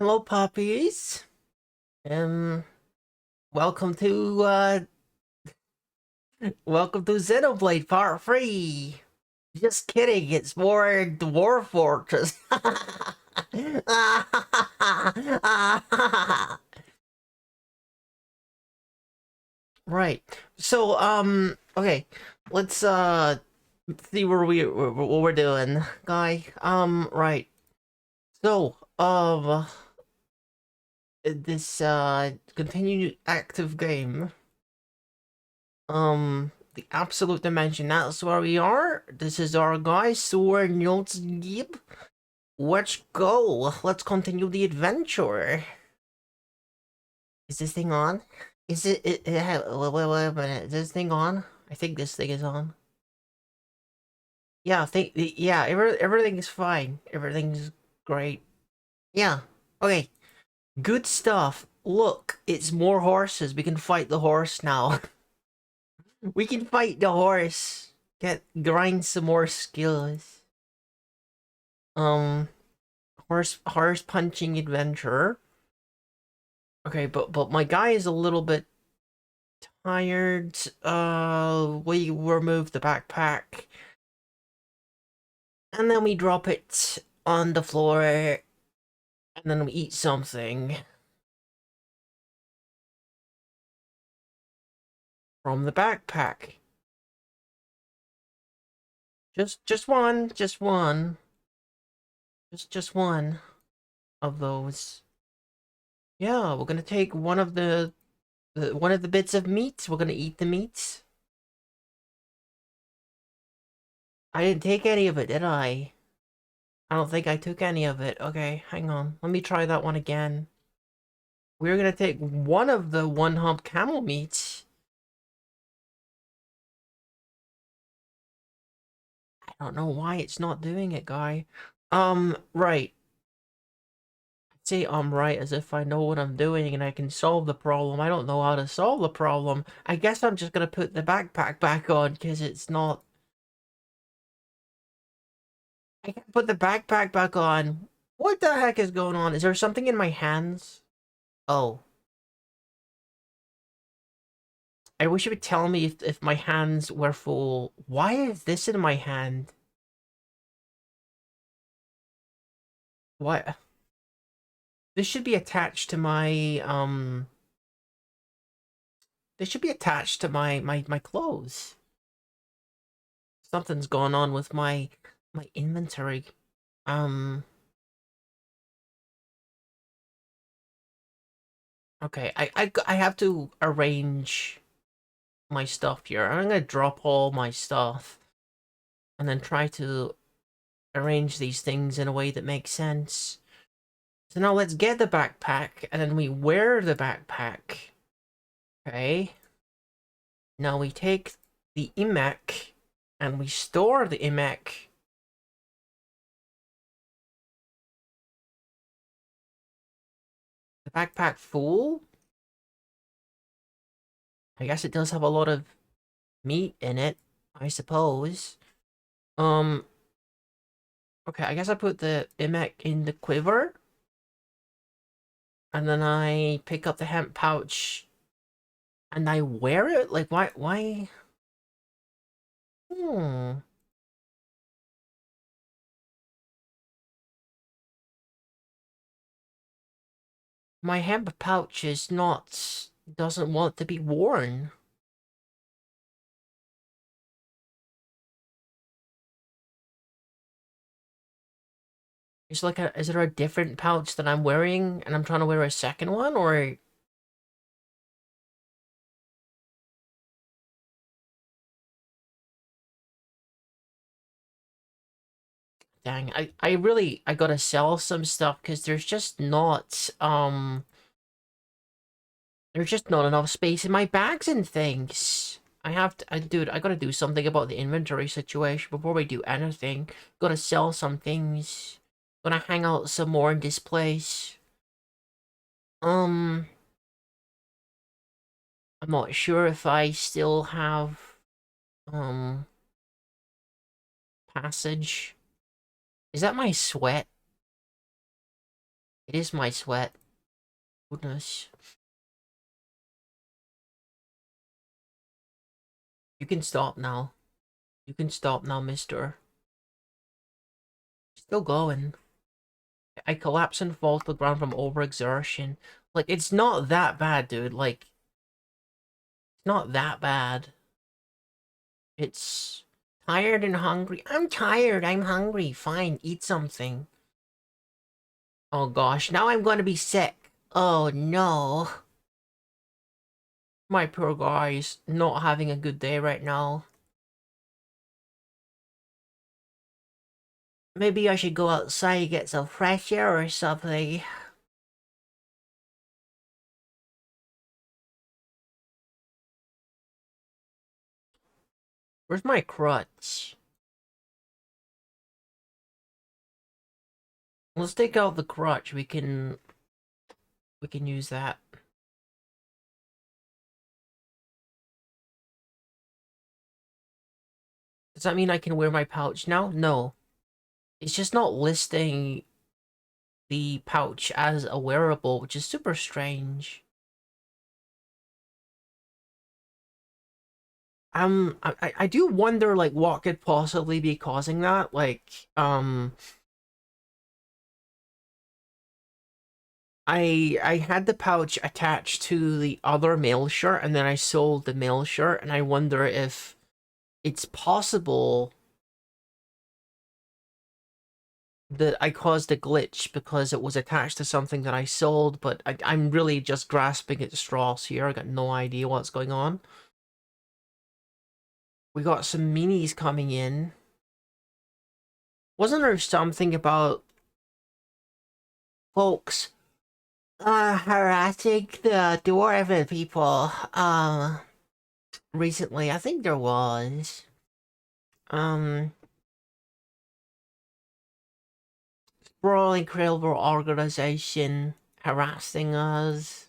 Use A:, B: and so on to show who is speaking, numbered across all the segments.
A: Hello, puppies. Um, welcome to welcome to Xenoblade Part 3. Just kidding, it's more Dwarf Fortress. Right. So, okay. Let's see what we're doing, guy. Right. So, this continued active game. The absolute dimension. That's where we are. This is our guy, Sword Notes Gib. Let's go. Let's continue the adventure. Is this thing on? Is wait a minute. Is this thing on? I think this thing is on. Yeah, yeah, everything is fine. Everything's great. Yeah. Okay. Good stuff. Look, it's more horses. We can fight the horse now. We can fight the horse. Grind some more skills. Um, horse punching adventure. Okay, but my guy is a little bit tired. We remove the backpack, and then we drop it on the floor, and then we eat something from the backpack. Just one, just one of those. Yeah, we're gonna take one of the bits of meat. We're gonna eat the meat. I didn't take any of it, did I? I don't think I took any of it. Okay, hang on. Let me try that one again. We're gonna take one of the one hump camel meats. I don't know why it's not doing it, guy. Right. Say I'm right as if I know what I'm doing and I can solve the problem. I don't know how to solve the problem. I guess I'm just gonna put the backpack back on because it's not. I can't put the backpack back on. What the heck is going on? Is there something in my hands? Oh. I wish you would tell me if my hands were full. Why is this in my hand? What? This should be attached to my this should be attached to my clothes. Something's going on with my inventory. Um okay, I have to arrange my stuff here. I'm gonna drop all my stuff and then try to arrange these things in a way that makes sense. So now let's get the backpack and then we wear the backpack. Okay. Now we take the iMac and we store the iMac. The backpack full? I guess it does have a lot of meat in it, I suppose. Um, okay, I guess I put the iMac in the quiver. And then I pick up the hemp pouch and I wear it? Like, why? Hmm. My hemp pouch is not, doesn't want to be worn. Is there a different pouch that I'm wearing and I'm trying to wear a second one, or dang, I gotta sell some stuff because there's just not enough space in my bags and things. Dude, I gotta do something about the inventory situation before we do anything. Gotta sell some things. Gonna hang out some more in this place. Um, I'm not sure if I still have, um, passage. Is that my sweat? It is my sweat. Goodness. You can stop now. You can stop now, mister. Still going. I collapse and fall to the ground from overexertion. Like, it's not that bad, dude. Like, it's not that bad. It's tired and hungry. I'm tired. I'm hungry. Fine, eat something. Oh gosh, now I'm going to be sick. Oh no. My poor guy's not having a good day right now. Maybe I should go outside and get some fresh air or something. Where's my crutch? Let's take out the crutch. We can use that. Does that mean I can wear my pouch now? No. It's just not listing the pouch as a wearable, which is super strange. I do wonder, like, what could possibly be causing that. Like, I had the pouch attached to the other mail shirt, and then I sold the mail shirt, and I wonder if it's possible that I caused a glitch because it was attached to something that I sold, but I'm really just grasping at straws here. I got no idea what's going on. We got some minis coming in. Wasn't there something about folks harassing the dwarven people recently? I think there was. Um Sprawling criminal organization harassing us.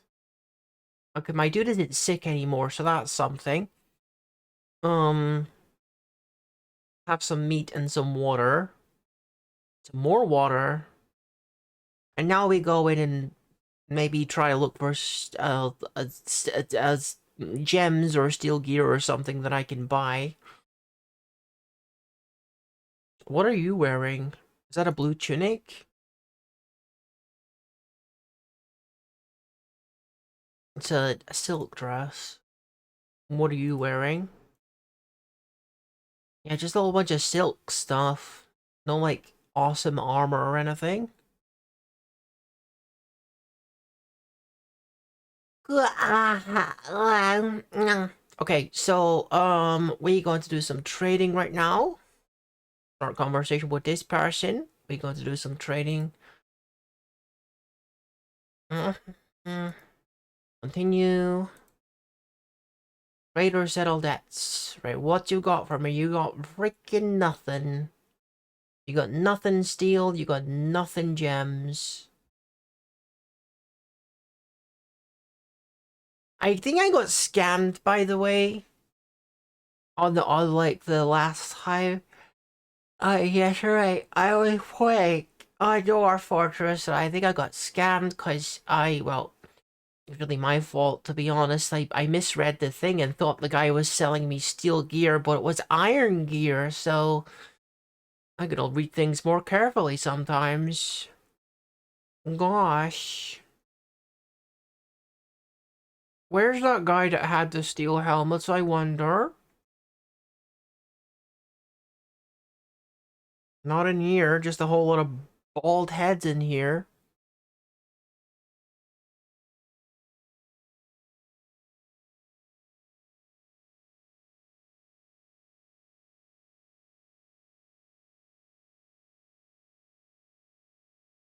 A: Okay, my dude isn't sick anymore, so that's something. Um, have some meat and some water. Some more water. And now we go in and maybe try to look for gems or steel gear or something that I can buy. What are you wearing? Is that a blue tunic? It's a silk dress. What are you wearing? Yeah, just a whole bunch of silk stuff. No, like, awesome armor or anything. Okay, so, we're going to do some trading right now. Start conversation with this person. We're going to do some trading. Continue. Trade or settle debts. Right, what you got for me? You got freaking nothing. You got nothing steel, you got nothing gems. I think I got scammed, by the way. On like the last time. Yes, you're right. I was playing on Dwarf Fortress, and I think I got scammed because well, it's really my fault, to be honest. I misread the thing and thought the guy was selling me steel gear, but it was iron gear, so I gotta read things more carefully sometimes. Gosh. Where's that guy that had the steel helmets, I wonder? Not in here, just a whole lot of bald heads in here.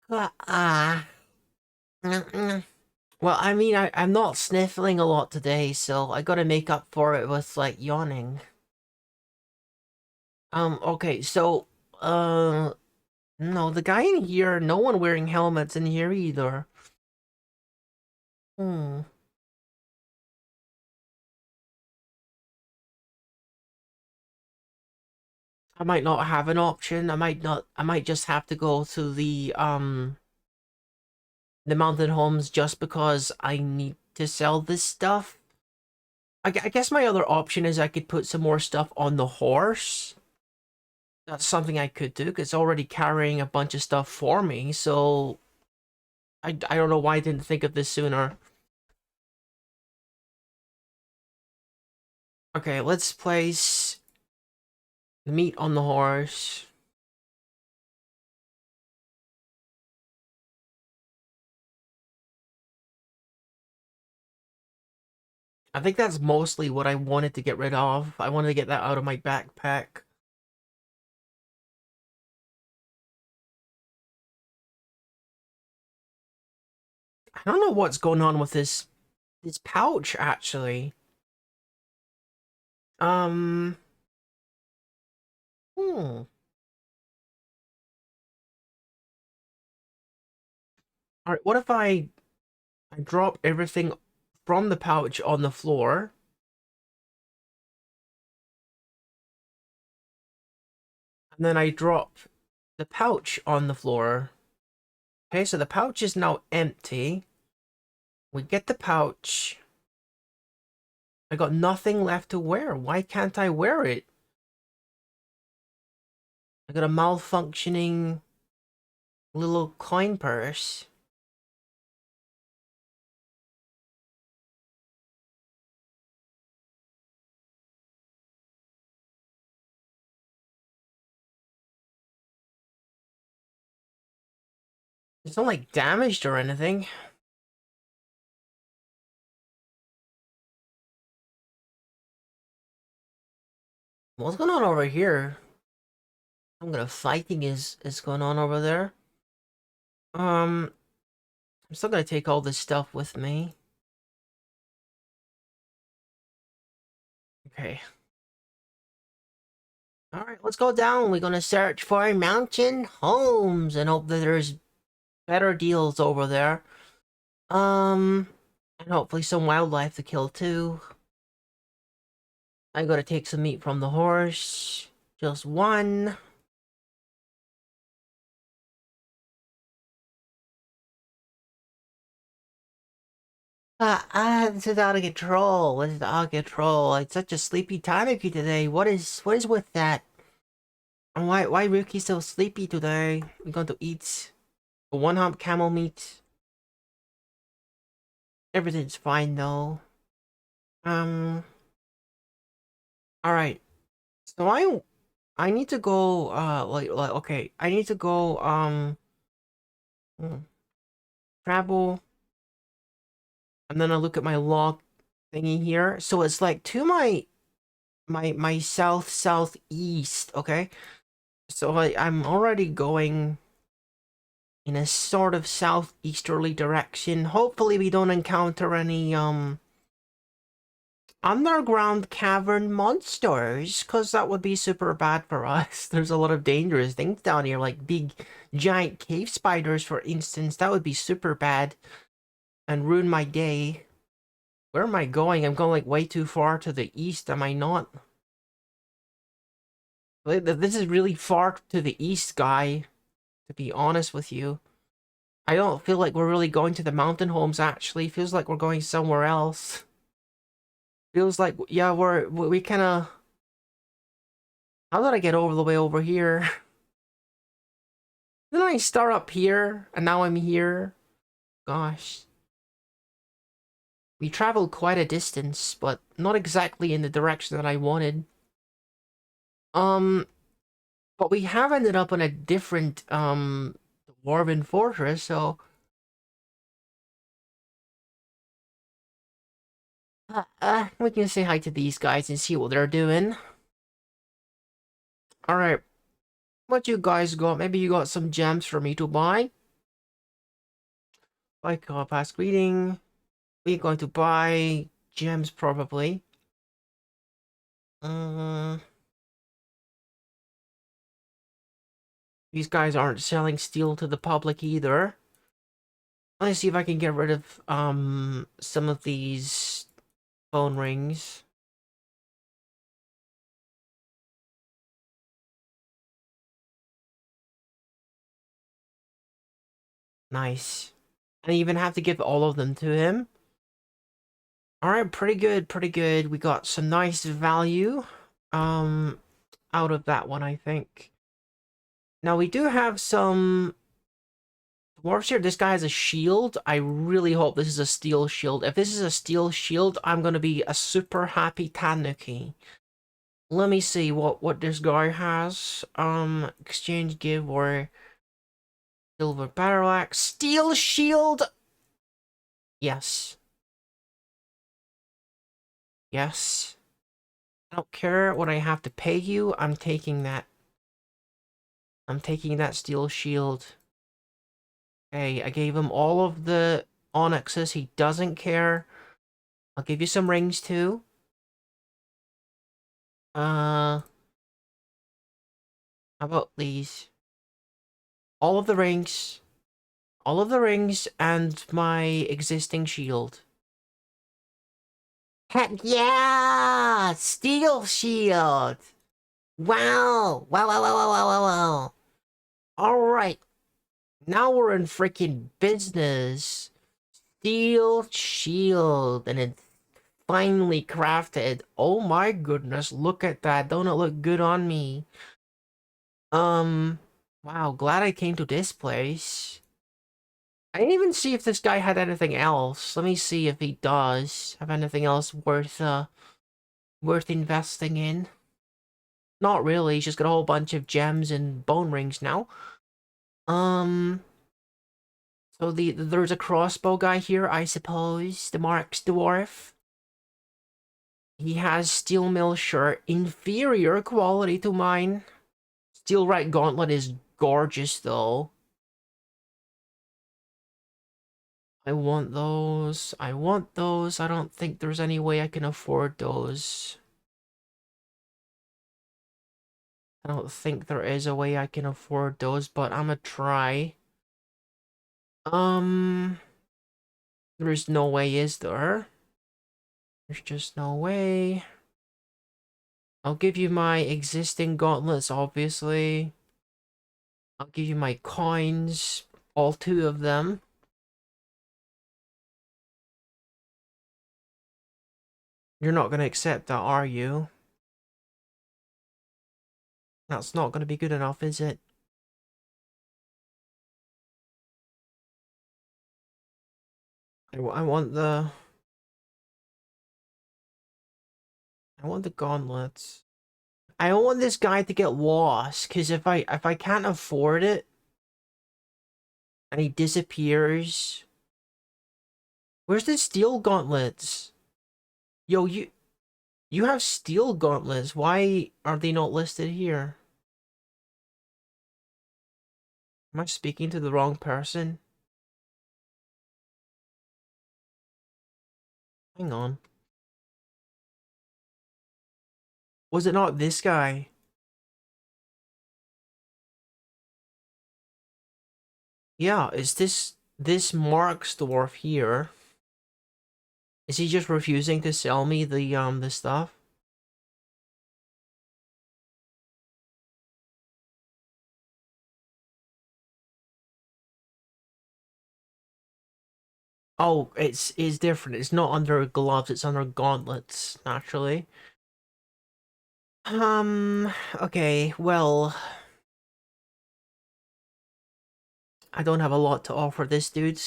A: Ah. Well, I mean, I'm not sniffling a lot today, so I gotta make up for it with, like, yawning. Okay, so, no, the guy in here, no one wearing helmets in here either. Hmm. I might not have an option. I might just have to go to the, the mountain homes just because I need to sell this stuff. I guess my other option is I could put some more stuff on the horse. That's something I could do because it's already carrying a bunch of stuff for me. So I don't know why I didn't think of this sooner. Okay, let's place the meat on the horse. I think that's mostly what I wanted to get rid of. I wanted to get that out of my backpack. I don't know what's going on with this pouch actually. Um, hmm. All right, what if I drop everything from the pouch on the floor, and then I drop the pouch on the floor. Okay, so the pouch is now empty. We get the pouch. I got nothing left to wear. Why can't I wear it? I got a malfunctioning little coin purse. It's not like damaged or anything. What's going on over here? I'm gonna fighting is going on over there. I'm still gonna take all this stuff with me. Okay. Alright, let's go down. We're gonna search for mountain homes and hope that there's better deals over there. Um, and hopefully some wildlife to kill too. I gotta take some meat from the horse. Just one. This is out of control. This is out of control. It's such a sleepy Tanuki today. What is with that? And why Ruki so sleepy today? We're going to eat a one hump camel meat. Everything's fine though. Um. All right. So I need to go. Like okay. I need to go. Hmm, travel, and then I look at my log thingy here. So it's like to my southeast. Okay. So I'm already going in a sort of southeasterly direction. Hopefully we don't encounter any underground cavern monsters, because that would be super bad for us. There's a lot of dangerous things down here, like big giant cave spiders, for instance. That would be super bad and ruin my day. Where am I going? I'm going like way too far to the east, am I not? This is really far to the east, guy, to be honest with you. I don't feel like we're really going to the mountain homes, actually. Feels like we're going somewhere else. Feels like, yeah, we kind of... How did I get over the way over here? Didn't I start up here, and now I'm here? Gosh. We traveled quite a distance, but not exactly in the direction that I wanted. Um, but we have ended up in a different, Dwarven Fortress, so... we can say hi to these guys and see what they're doing. Alright, what you guys got? Maybe you got some gems for me to buy? Like, past greeting. We're going to buy gems, probably. Uh, these guys aren't selling steel to the public either. Let's see if I can get rid of, some of these phone rings. Nice. I even have to give all of them to him. Alright, pretty good, pretty good. We got some nice value um out of that one, I think. Now we do have some dwarves here. This guy has a shield. I really hope this is a steel shield. If this is a steel shield, I'm gonna be a super happy tanuki. Let me see what this guy has. Exchange, give, or silver battle axe. Steel shield! Yes. Yes. I don't care what I have to pay you. I'm taking that. I'm taking that steel shield. Okay, I gave him all of the onyxes. He doesn't care. I'll give you some rings too. How about these? All of the rings. All of the rings and my existing shield. Heck yeah! Steel shield! Wow! Wow, wow, wow, wow, wow, wow, wow. Alright. Now we're in freaking business. Steel shield. And it's finally crafted. Oh my goodness, look at that. Don't it look good on me? Wow, glad I came to this place. I didn't even see if this guy had anything else. Let me see if he does have anything else worth investing in. Not really, he's just got a whole bunch of gems and bone rings now. Um, so there's a crossbow guy here, I suppose. The Mark's Dwarf. He has steel mill shirt, inferior quality to mine. Steel right gauntlet is gorgeous though. I want those. I want those. I don't think there's any way I can afford those. I don't think there is a way I can afford those, but I'm gonna try. Um, there's no way, is there? There's just no way. I'll give you my existing gauntlets, obviously. I'll give you my coins, all two of them. You're not gonna accept that, are you? That's not gonna be good enough, is it? I want the... I want the gauntlets. I don't want this guy to get lost, because if I can't afford it, and he disappears... Where's the steel gauntlets? Yo, you have steel gauntlets. Why are they not listed here? Am I speaking to the wrong person? Hang on. Was it not this guy? Yeah, is this Mark's dwarf here? Is he just refusing to sell me the stuff? Oh, it's different. It's not under gloves, it's under gauntlets, naturally. Okay, well, I don't have a lot to offer this dude,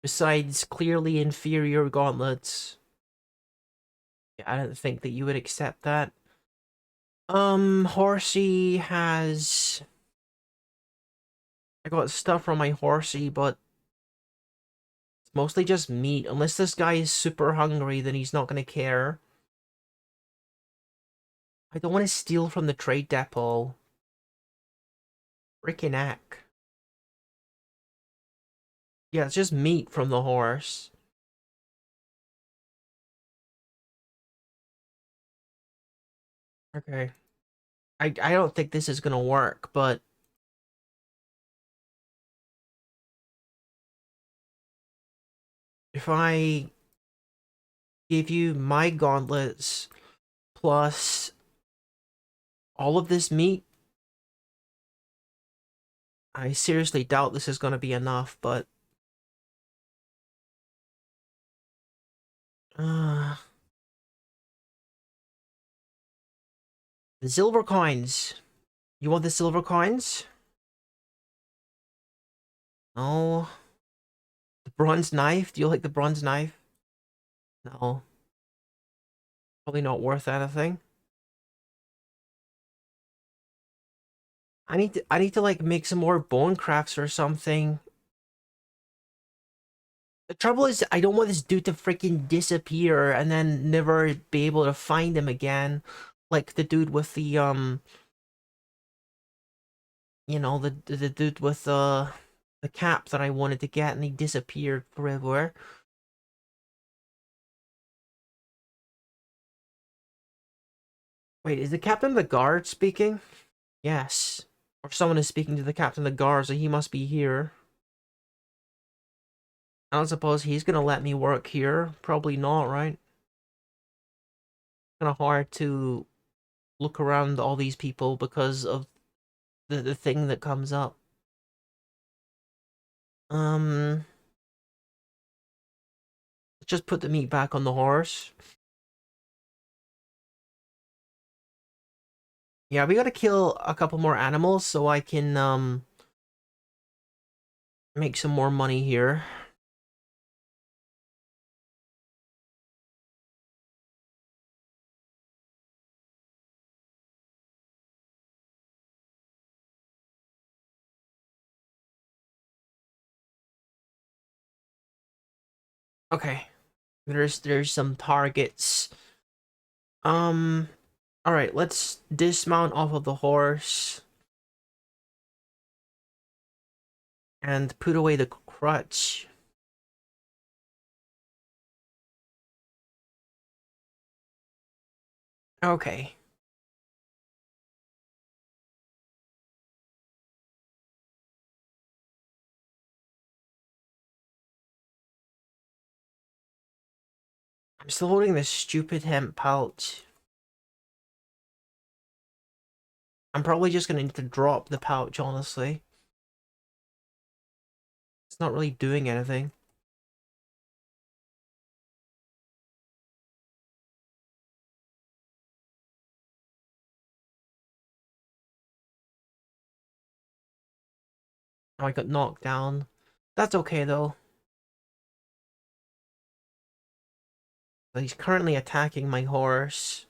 A: besides clearly inferior gauntlets. Yeah, I don't think that you would accept that. Horsey has... I got stuff from my horsey, but it's mostly just meat. Unless this guy is super hungry, then he's not gonna care. I don't want to steal from the trade depot. Freaking heck. Yeah, it's just meat from the horse. Okay. I don't think this is gonna work, but if I give you my gauntlets plus all of this meat, I seriously doubt this is gonna be enough, but Uh, the silver coins. You want the silver coins? No. The bronze knife? Do you like the bronze knife? No. Probably not worth anything. I need to like make some more bone crafts or something. The trouble is I don't want this dude to freaking disappear and then never be able to find him again. Like the dude with the the dude with the cap that I wanted to get and he disappeared forever. Wait, is the captain of the guard speaking? Yes. Or someone is speaking to the captain of the guard, so he must be here. I don't suppose he's gonna let me work here. Probably not, right? Kind of hard to look around all these people because of the thing that comes up. Um, just put the meat back on the horse. Yeah, we gotta kill a couple more animals so I can make some more money here. Okay. There's some targets. Um, all right, let's dismount off of the horse and put away the crutch. Okay. I'm still holding this stupid hemp pouch. I'm probably just gonna need to drop the pouch, honestly. It's not really doing anything. Oh, I got knocked down. That's okay, though. But he's currently attacking my horse.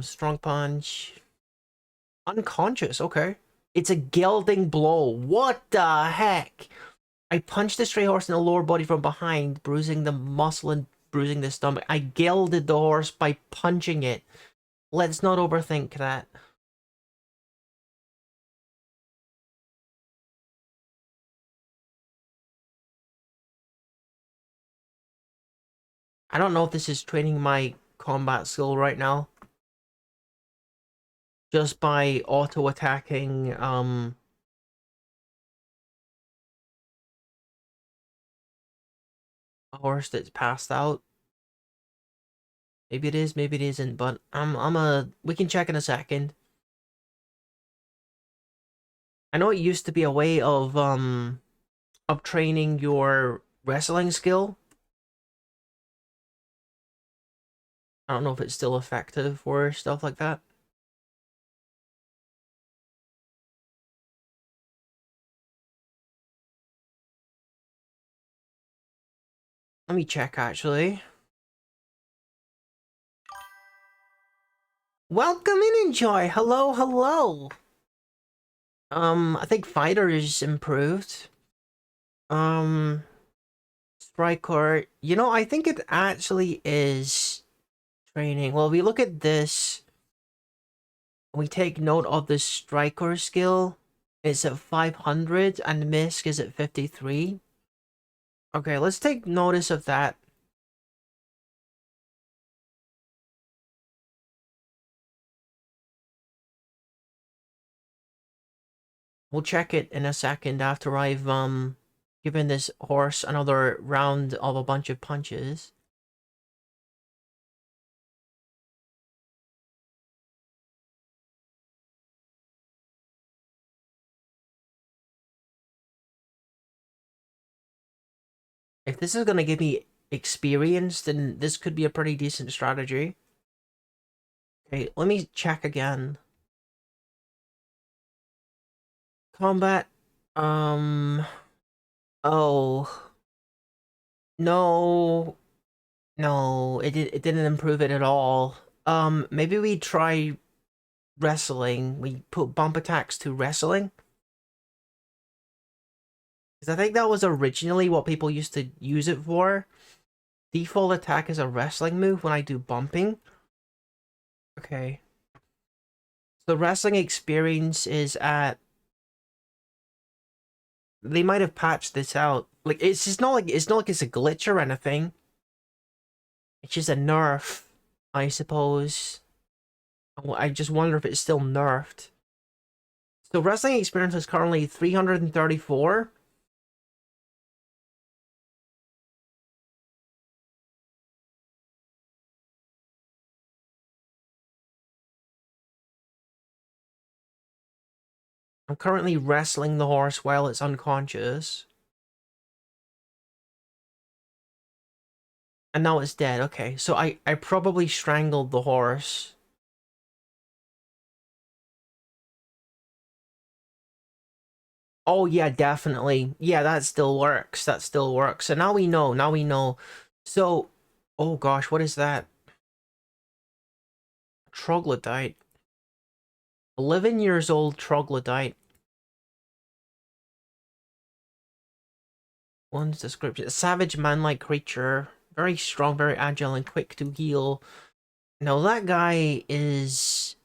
A: Strong punch. Unconscious, okay. It's a gelding blow. What the heck? I punched the stray horse in the lower body from behind, bruising the muscle and bruising the stomach. I gelded the horse by punching it. Let's not overthink that. I don't know if this is training my combat skill right now. Just by auto-attacking, a horse that's passed out. Maybe it is, maybe it isn't, but we can check in a second. I know it used to be a way of training your wrestling skill. I don't know if it's still effective or stuff like that. Let me check actually. Welcome in, Enjoy. Hello, hello. I think fighter is improved. Um, Striker. You know, I think it actually is training. Well, we look at this. We take note of the striker skill. It's at 500 and Misk is at 53. Okay, let's take notice of that. We'll check it in a second after I've given this horse another round of a bunch of punches. If this is gonna give me experience, then this could be a pretty decent strategy. Okay, let me check again. Combat. Um. Oh. No. No, it didn't improve it at all. Maybe we try wrestling. We put bump attacks to wrestling. Because I think that was originally what people used to use it for. Default attack is a wrestling move when I do bumping. Okay. The wrestling experience is at... They might have patched this out. Like, it's just not like it's a glitch or anything. It's just a nerf, I suppose. I just wonder if it's still nerfed. So wrestling experience is currently 334. I'm currently wrestling the horse while it's unconscious. And now it's dead. Okay, so I probably strangled the horse. Oh yeah, definitely. Yeah, that still works. That still works. So now we know. Now we know. So, oh gosh, what is that? Troglodyte. 11 years old troglodyte. One's description. A savage man-like creature. Very strong, very agile, and quick to heal. Now that guy is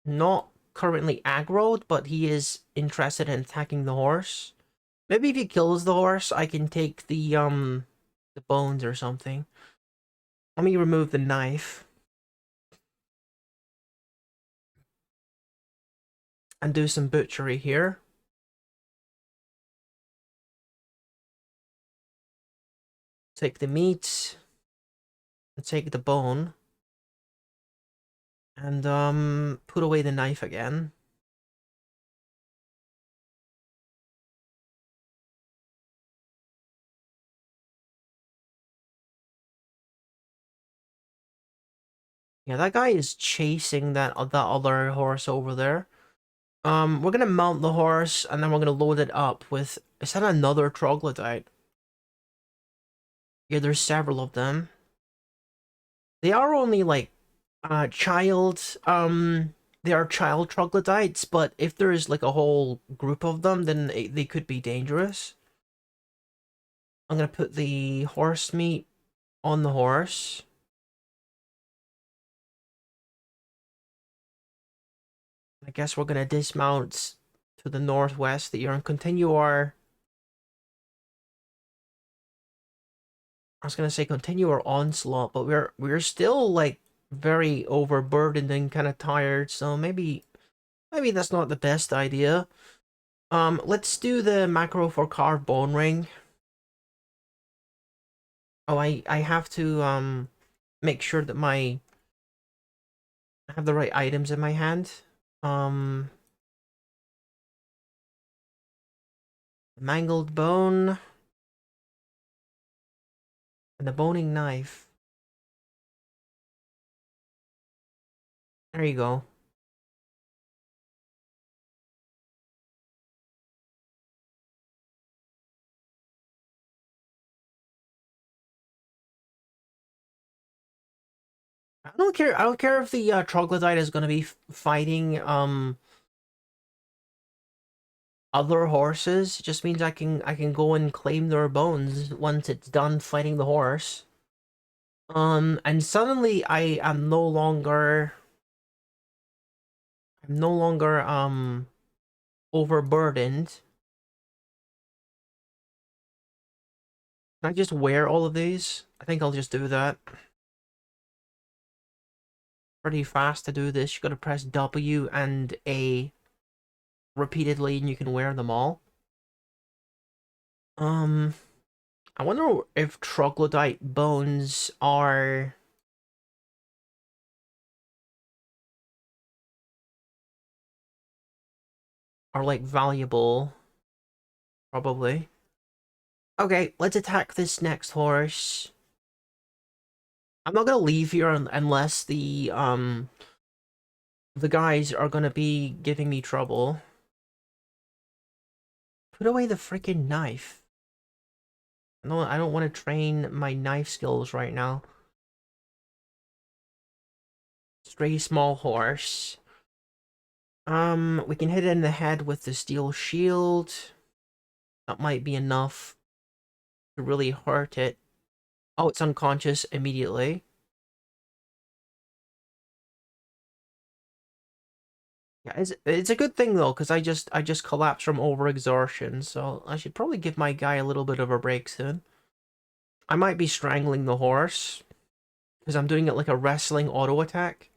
A: not currently aggroed, but he is interested in attacking the horse. Maybe if he kills the horse, I can take the bones or something. Let me remove the knife and do some butchery here. Take the meat and take the bone and put away the knife again. Yeah, that guy is chasing that other horse over there. We're gonna mount the horse and then we're gonna load it up with... Is that another troglodyte? Yeah, there's several of them. They are only like child they are child troglodytes, but if there is like a whole group of them, then they could be dangerous. I'm gonna put the horse meat on the horse. I guess we're gonna dismount to the northwest here and continue our... I was gonna say continue our onslaught, but we're still like very overburdened and kind of tired, so maybe that's not the best idea. Let's do the macro for carved bone ring. Oh, I have to make sure that I have the right items in my hand. Um, mangled bone and the boning knife. There you go. I don't care. I don't care if the troglodyte is going to be fighting other horses. It just means I can go and claim their bones once it's done fighting the horse. And suddenly I'm no longer overburdened. Can I just wear all of these? I think I'll just do that. Pretty fast to do this. You gotta press W and A repeatedly and you can wear them all. Um, I wonder if troglodyte bones are like valuable. Probably. Okay, let's attack this next horse. I'm not gonna leave here unless the guys are gonna be giving me trouble. Put away the freaking knife. No, I don't want to train my knife skills right now. Stray small horse. We can hit it in the head with the steel shield. That might be enough to really hurt it. Oh, it's unconscious immediately. Yeah, it's a good thing though, because I just collapsed from overexertion, so I should probably give my guy a little bit of a break soon. I might be strangling the horse, because I'm doing it like a wrestling auto attack.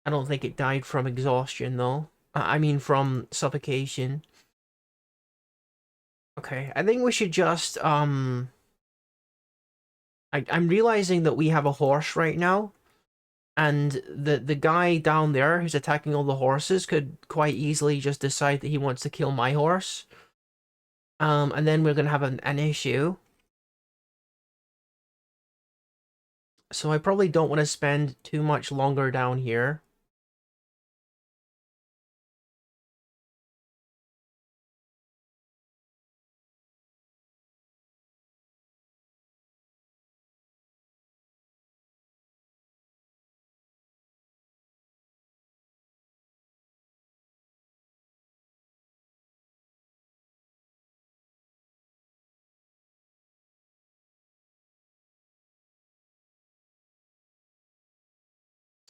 A: I don't think it died from exhaustion though. I mean from suffocation. Okay, I think we should just I'm realizing that we have a horse right now, and the guy down there who's attacking all the horses could quite easily just decide that he wants to kill my horse. And then we're gonna have an issue. So I probably don't want to spend too much longer down here.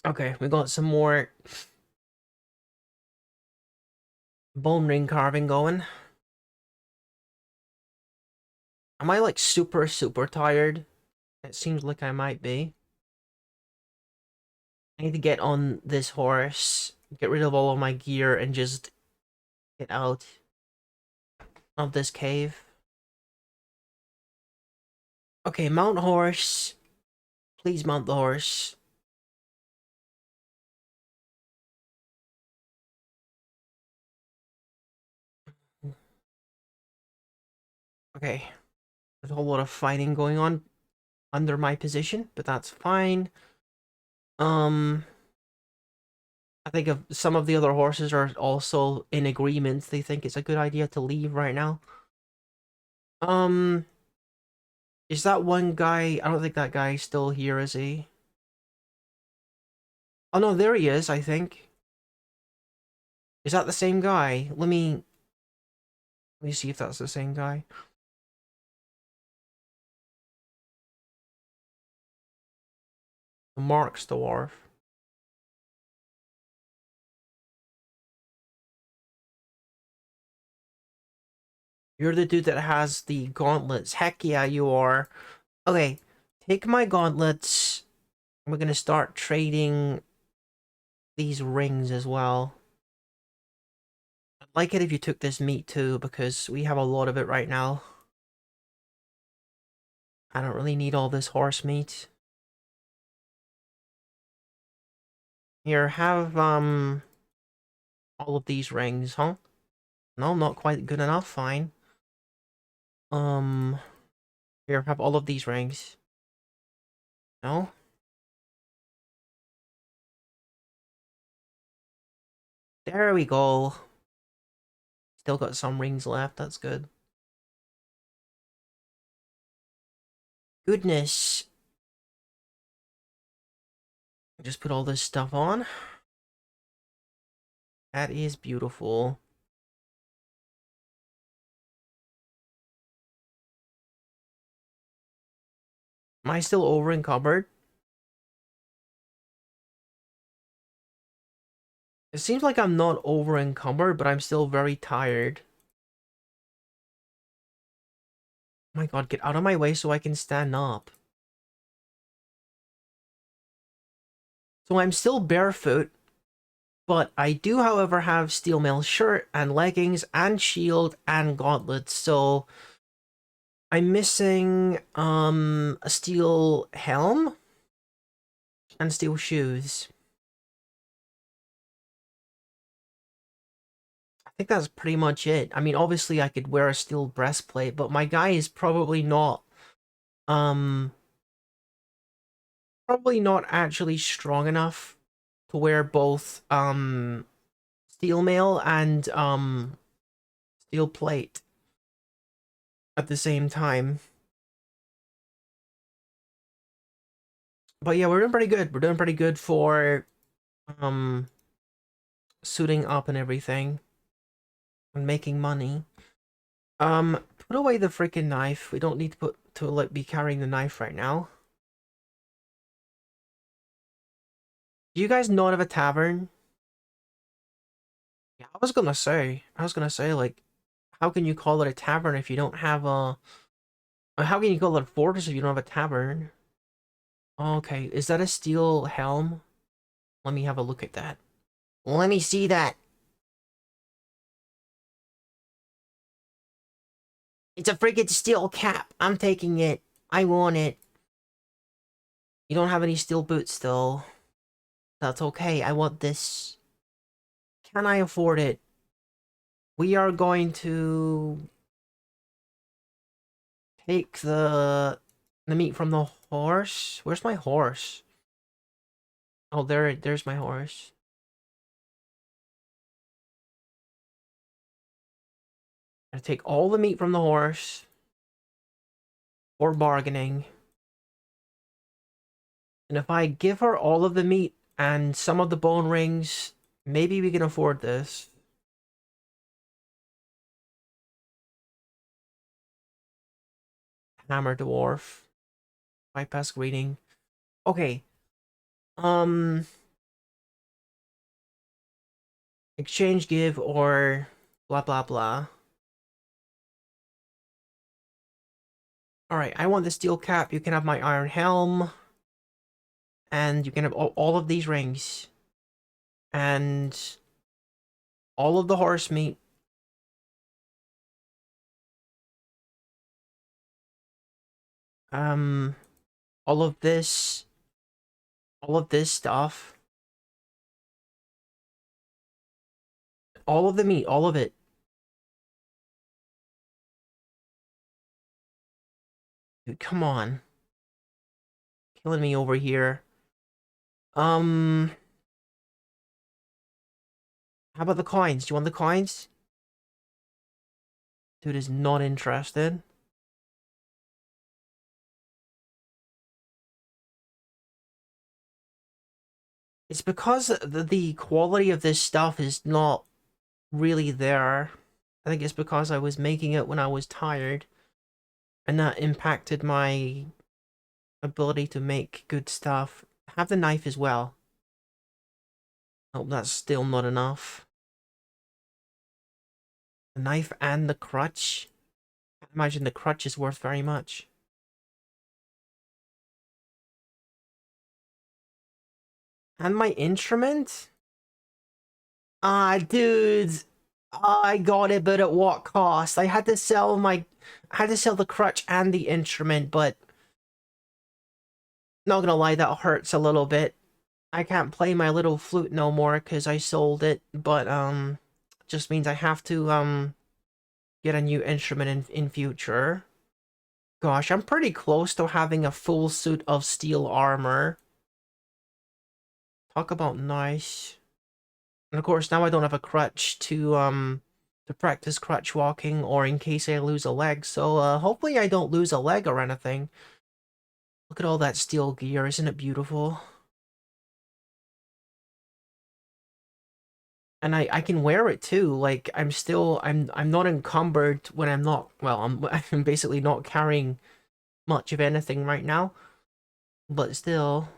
A: Okay, we got some more bone ring carving going. Am I like super tired? It seems like I might be. I need to get on this horse, get rid of all of my gear, and just get out of this cave. Okay, mount horse. Please mount the horse. Okay, there's a whole lot of fighting going on under my position, but that's fine. Um, I think if some of the other horses are also in agreement, they think it's a good idea to leave right now. Um, is that one guy? I don't think that guy's still here, is he? Oh no, there he is, I think. Is that the same guy? Let me see if that's the same guy. Mark's Dwarf. You're the dude that has the gauntlets. Heck yeah, you are. Okay, take my gauntlets. We're gonna start trading these rings as well. I'd like it if you took this meat too, because we have a lot of it right now. I don't really need all this horse meat. Here, have, all of these rings, huh? No, not quite good enough, fine. Um, Here, have all of these rings. No? There we go. Still got some rings left, that's good. Goodness. Just put all this stuff on. That is beautiful. Am I still over encumbered? It seems like I'm not over encumbered, but I'm still very tired. Oh my god, get out of my way so I can stand up. So I'm still barefoot, but I do, however, have steel mail shirt and leggings and shield and gauntlets, so I'm missing a steel helm and steel shoes. I think that's pretty much it. I mean, obviously I could wear a steel breastplate, but my guy is um probably not actually strong enough to wear both steel mail and steel plate at the same time. But yeah, we're doing pretty good. We're doing pretty good for um suiting up and everything and making money. Put away the freaking knife. We don't need to like be carrying the knife right now. Do you guys not have a tavern? Yeah, I was gonna say, like, how can you call it a tavern if you don't have a? How can you call it a fortress if you don't have a tavern? Okay, is that a steel helm? Let me have a look at that. Let me see that. It's a freaking steel cap. I'm taking it. I want it. You don't have any steel boots though. That's okay. I want this. Can I afford it? We are going to take the meat from the horse. Where's my horse? Oh, there's my horse. I take all the meat from the horse for bargaining. And if I give her all of the meat and some of the bone rings, maybe we can afford this. Hammer dwarf. Bypass greeting. Okay. Um exchange give or blah blah blah. Alright, I want the steel cap. You can have my iron helm. And you can have all of these rings. And all of the horse meat. Um all of this. All of this stuff. All of the meat, all of it. Dude, come on. Killing me over here. Um, how about the coins? Do you want the coins? Dude is not interested. It's because the quality of this stuff is not really there. I think it's because I was making it when I was tired, and that impacted my ability to make good stuff. Have the knife as well. Oh, that's still not enough. The knife and the crutch. I imagine the crutch is worth very much. And my instrument? Ah, dude. I got it, but at what cost? I had to sell the crutch and the instrument, but not gonna lie, that hurts a little bit. I can't play my little flute no more because I sold it, but just means I have to get a new instrument in future. Gosh, I'm pretty close to having a full suit of steel armor. Talk about nice. And of course, now I don't have a crutch to practice crutch walking or in case I lose a leg. So hopefully I don't lose a leg or anything. Look at all that steel gear, isn't it beautiful? And I can wear it too. Like I'm not encumbered when I'm not well, I'm basically not carrying much of anything right now. But still.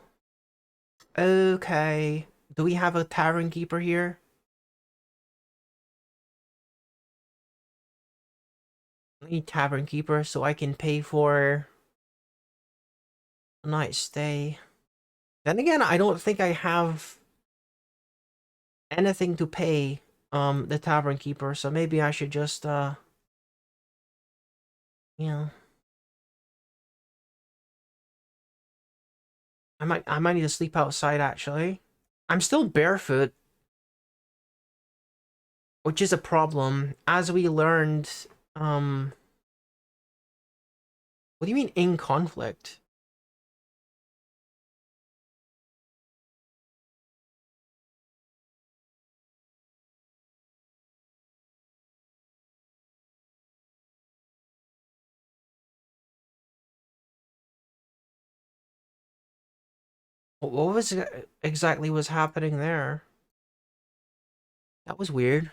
A: Okay. Do we have a tavern keeper here? I need tavern keeper so I can pay for a night stay. Then again, I don't think I have anything to pay the tavern keeper, so maybe I should just you know, I might need to sleep outside actually. I'm still barefoot. which is a problem. As we learned, what do you mean in conflict? What was exactly was happening there? That was weird.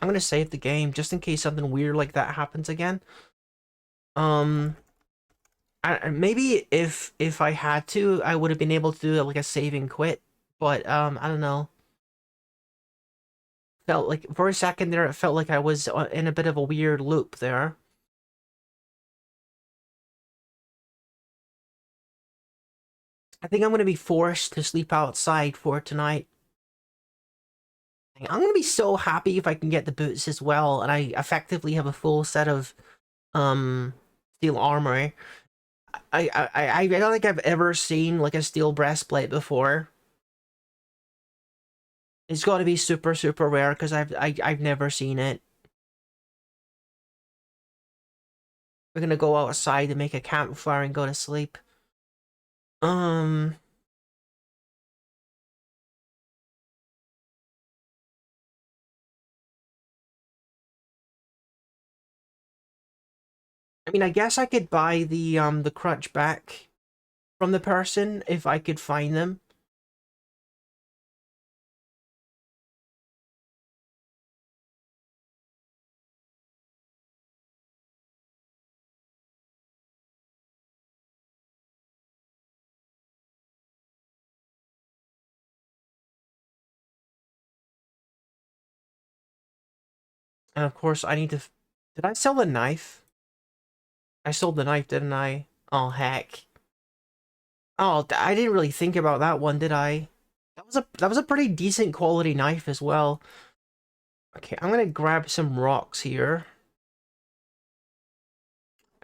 A: I'm gonna save the game just in case something weird like that happens again. Um, maybe if I had to, I would have been able to do like a save and quit. But I don't know. Felt like for a second there, it felt like I was in a bit of a weird loop there. I think I'm gonna be forced to sleep outside for tonight. I'm gonna be so happy if I can get the boots as well, and I effectively have a full set of steel armor. I don't think I've ever seen like a steel breastplate before. It's got to be super super rare because I've never seen it. We're gonna go outside and make a campfire and go to sleep. Um, I mean, I guess I could buy the crutch back from the person if I could find them. And of course, I need to. Did I sell the knife? I sold the knife, didn't I? Oh heck. Oh, I didn't really think about that one, did I? That was a pretty decent quality knife as well. Okay, I'm gonna grab some rocks here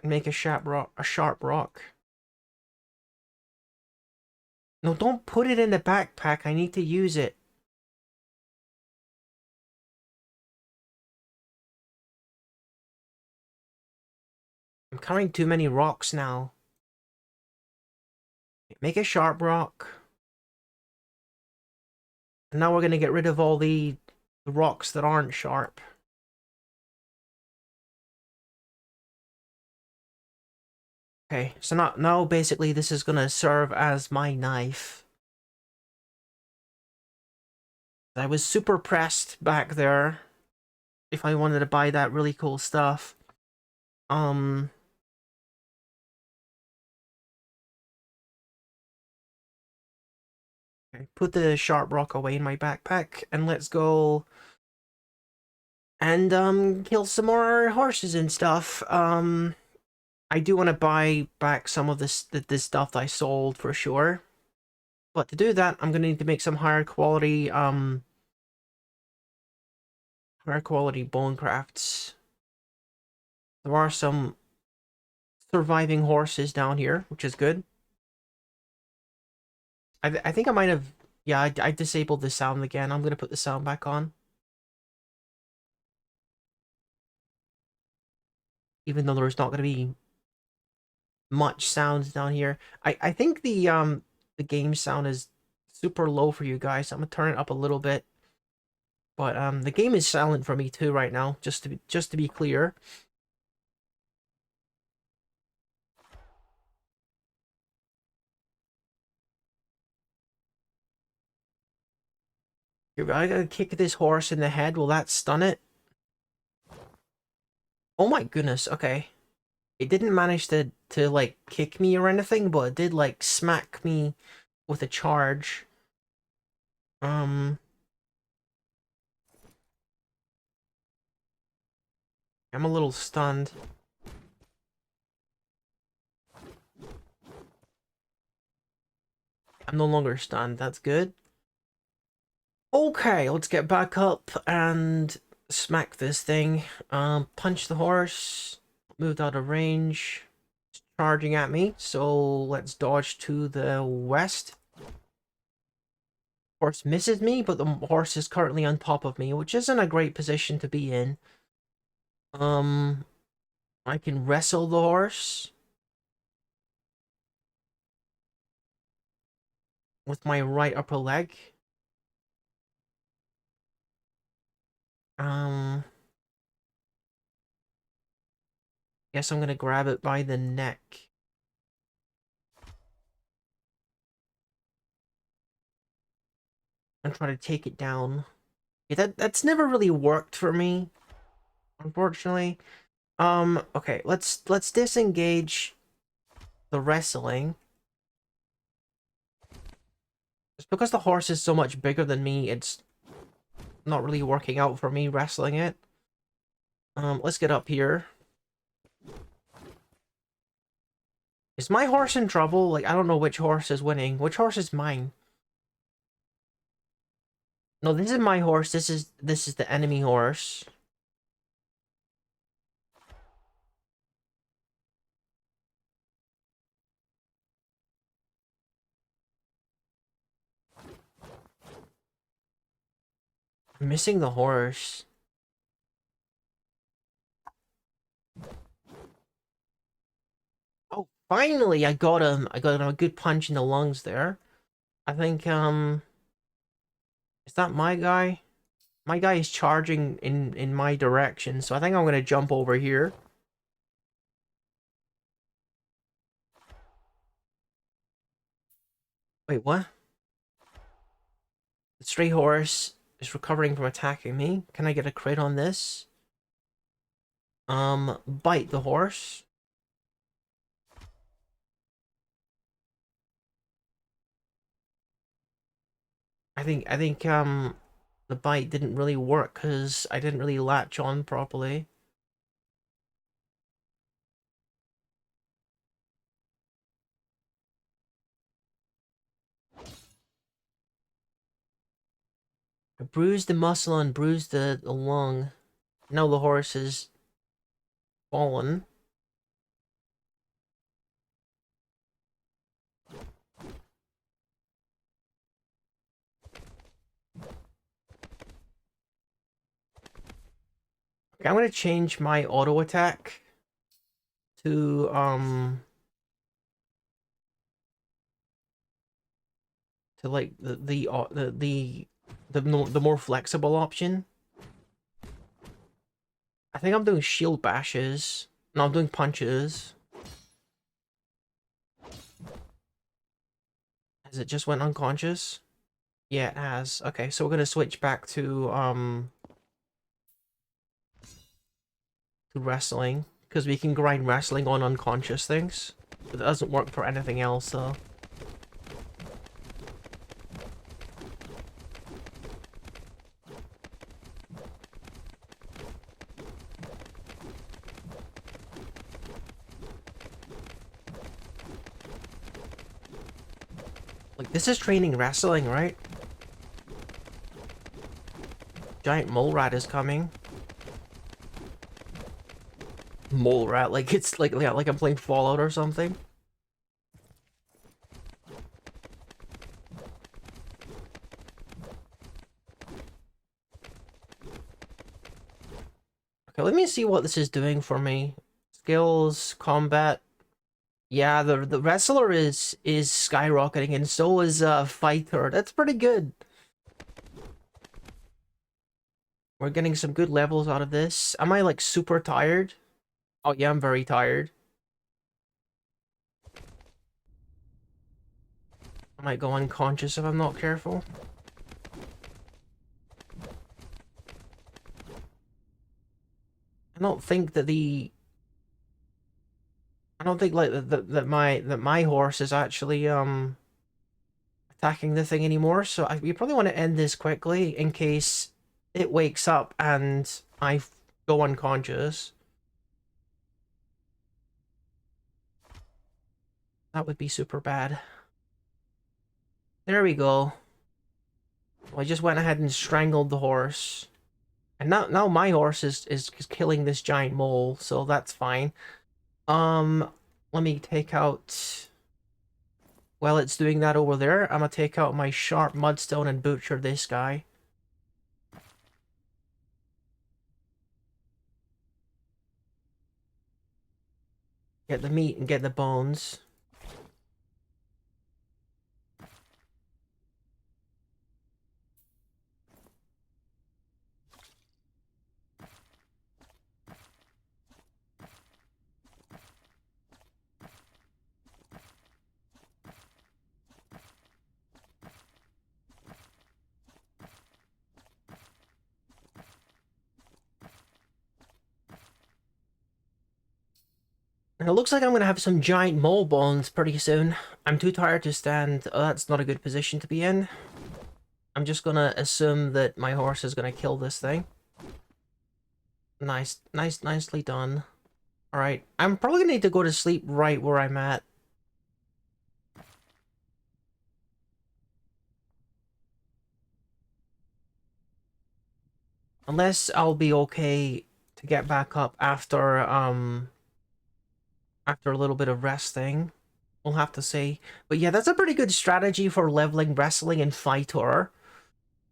A: and make a sharp rock. A sharp rock. No, don't put it in the backpack. I need to use it. I'm carrying too many rocks now. Make a sharp rock. And now we're gonna get rid of all the rocks that aren't sharp. Okay, so now basically this is gonna serve as my knife. I was super pressed back there if I wanted to buy that really cool stuff. Um, okay, put the sharp rock away in my backpack and let's go and kill some more horses and stuff. I do want to buy back some of this stuff that I sold for sure. But to do that, I'm gonna need to make some higher quality bone crafts. There are some surviving horses down here, which is good. I think I might have, yeah, I disabled the sound again. I'm gonna put the sound back on, even though there's not gonna be much sounds down here. I think the game sound is super low for you guys. I'm gonna turn it up a little bit. But the game is silent for me too right now, just to be clear. I gotta kick this horse in the head. Will that stun it? Oh my goodness, okay. It didn't manage to like kick me or anything, but it did like smack me with a charge. Um I'm a little stunned. I'm no longer stunned. That's good. Okay, let's get back up and smack this thing. Punch the horse. Moved out of range. It's charging at me, so let's dodge to the west. Horse misses me, but the horse is currently on top of me, which isn't a great position to be in. Um, I can wrestle the horse with my right upper leg. Um, guess I'm gonna grab it by the neck and try to take it down. Yeah, that's never really worked for me, unfortunately. Okay, let's disengage the wrestling. Just because the horse is so much bigger than me, it's not really working out for me wrestling it. Let's get up here. Is my horse in trouble? Like, I don't know which horse is winning. Which horse is mine? No, this is my horse. This is the enemy horse. I'm missing the horse. Oh, finally, I got him. I got him a good punch in the lungs there. I think, is that my guy? My guy is charging in my direction, so I think I'm gonna jump over here. Wait, what? The stray horse is recovering from attacking me. Can I get a crit on this? Bite the horse. I think the bite didn't really work because I didn't really latch on properly. I bruised the muscle and bruised the lung. Now the horse is fallen. Okay, I'm gonna change my auto attack to like the more flexible option. I think I'm doing shield bashes. No, I'm doing punches. Has it just went unconscious? Yeah, it has. Okay, so we're gonna switch back to wrestling because we can grind wrestling on unconscious things. But it doesn't work for anything else, though. Like, this is training wrestling, right? Giant mole rat is coming. Mole rat, like it's like, yeah, like I'm playing Fallout or something. Okay, let me see what this is doing for me. Skills, combat. Yeah, the wrestler is skyrocketing, and so is fighter. That's pretty good. We're getting some good levels out of this. Am I like super tired? Oh yeah, I'm very tired. I might go unconscious if I'm not careful. I don't think that the I don't think like that my horse is actually attacking the thing anymore. So we probably want to end this quickly in case it wakes up and I go unconscious. That would be super bad. There we go. Well, I just went ahead and strangled the horse. And now my horse is killing this giant mole, so that's fine. Um, let me take out while it's doing that over there, I'm gonna take out my sharp mudstone and butcher this guy. Get the meat and get the bones. And it looks like I'm gonna have some giant mole bones pretty soon. I'm too tired to stand. Oh, that's not a good position to be in. I'm just gonna assume that my horse is gonna kill this thing. Nicely done. Alright, I'm probably gonna need to go to sleep right where I'm at. Unless I'll be okay to get back up after a little bit of resting. We'll have to see. But yeah, that's a pretty good strategy for leveling wrestling and fighter.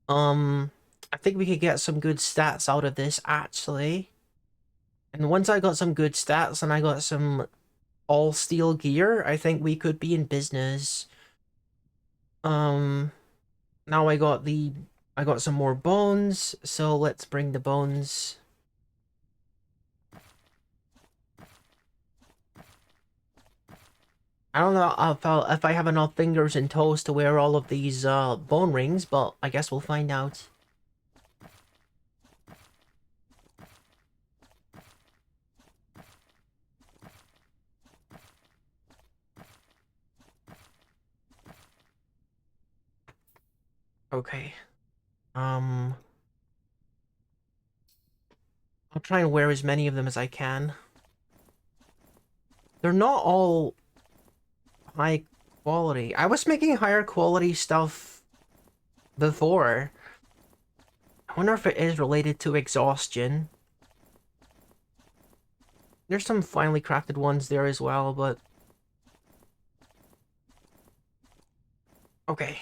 A: I think we could get some good stats out of this actually. And once I got some good stats and I got some all steel gear, I think we could be in business. Now I got some more bones, so let's bring the bones. I don't know if I have enough fingers and toes to wear all of these bone rings, but I guess we'll find out. Okay. I'll try and wear as many of them as I can. They're not all high quality. I was making higher quality stuff before. I wonder if it is related to exhaustion. There's some finely crafted ones there as well, but... Okay.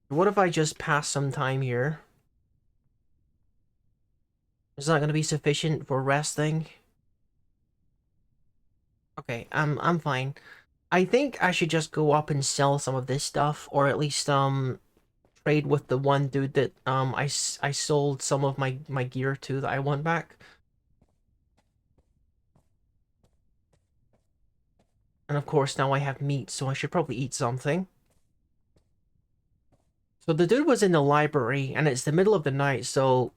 A: What if I just pass some time here? Is that going to be sufficient for resting? Okay, I'm fine. I think I should just go up and sell some of this stuff, or at least trade with the one dude that I sold some of my gear to that I want back. And of course now I have meat, so I should probably eat something. So the dude was in the library, and it's the middle of the night, so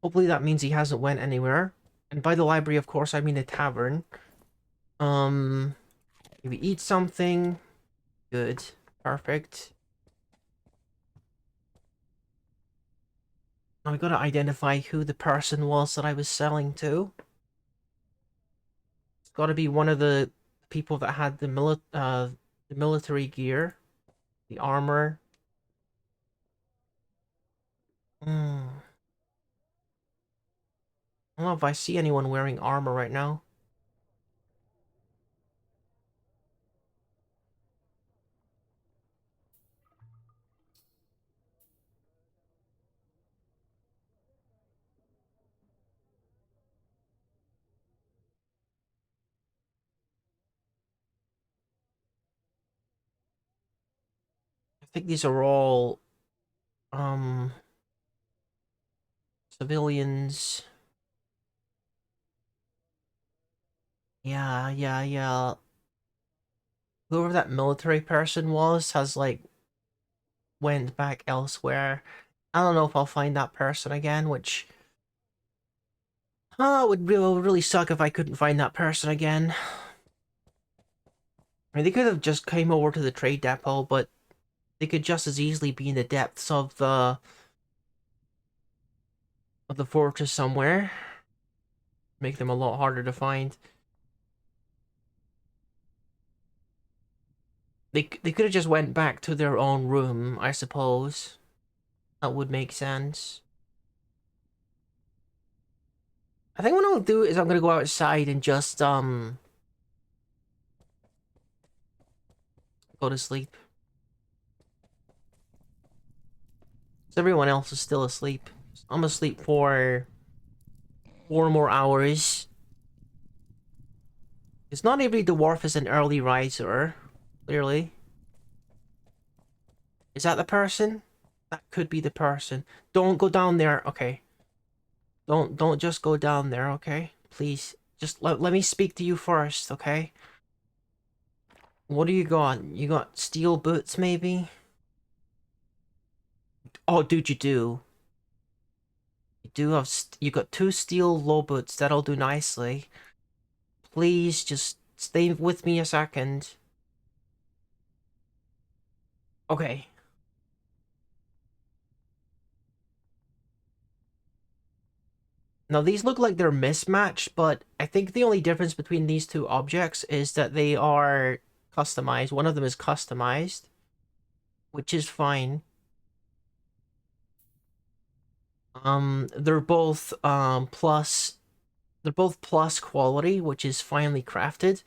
A: hopefully that means he hasn't went anywhere. And by the library, of course, I mean the tavern. Maybe eat something. Good. Perfect. Now we gotta identify who the person was that I was selling to. It's gotta be one of the people that had the military gear. The armor. Hmm. I don't know if I see anyone wearing armor right now. I think these are all um civilians. Yeah. Whoever that military person was has like went back elsewhere. I don't know if I'll find that person again, which would really suck if I couldn't find that person again. I mean, they could have just came over to the trade depot, but they could just as easily be in the depths of the fortress somewhere. Make them a lot harder to find. They could have just went back to their own room, I suppose. That would make sense. I think what I'll do is I'm gonna go outside and just go to sleep. So everyone else is still asleep. So I'm asleep for 4 more hours. It's not every dwarf is an early riser, clearly. Is that the person? That could be the person. Don't go down there, okay. Don't just go down there, okay? Please. Just let me speak to you first, okay? What do you got? You got steel boots, maybe? Oh, dude, you do. You do have... You got 2 steel low boots. That'll do nicely. Please, just stay with me a second. Okay. Now, these look like they're mismatched, but I think the only difference between these two objects is that they are customized. One of them is customized, which is fine. They're both they're both plus quality, which is finely crafted,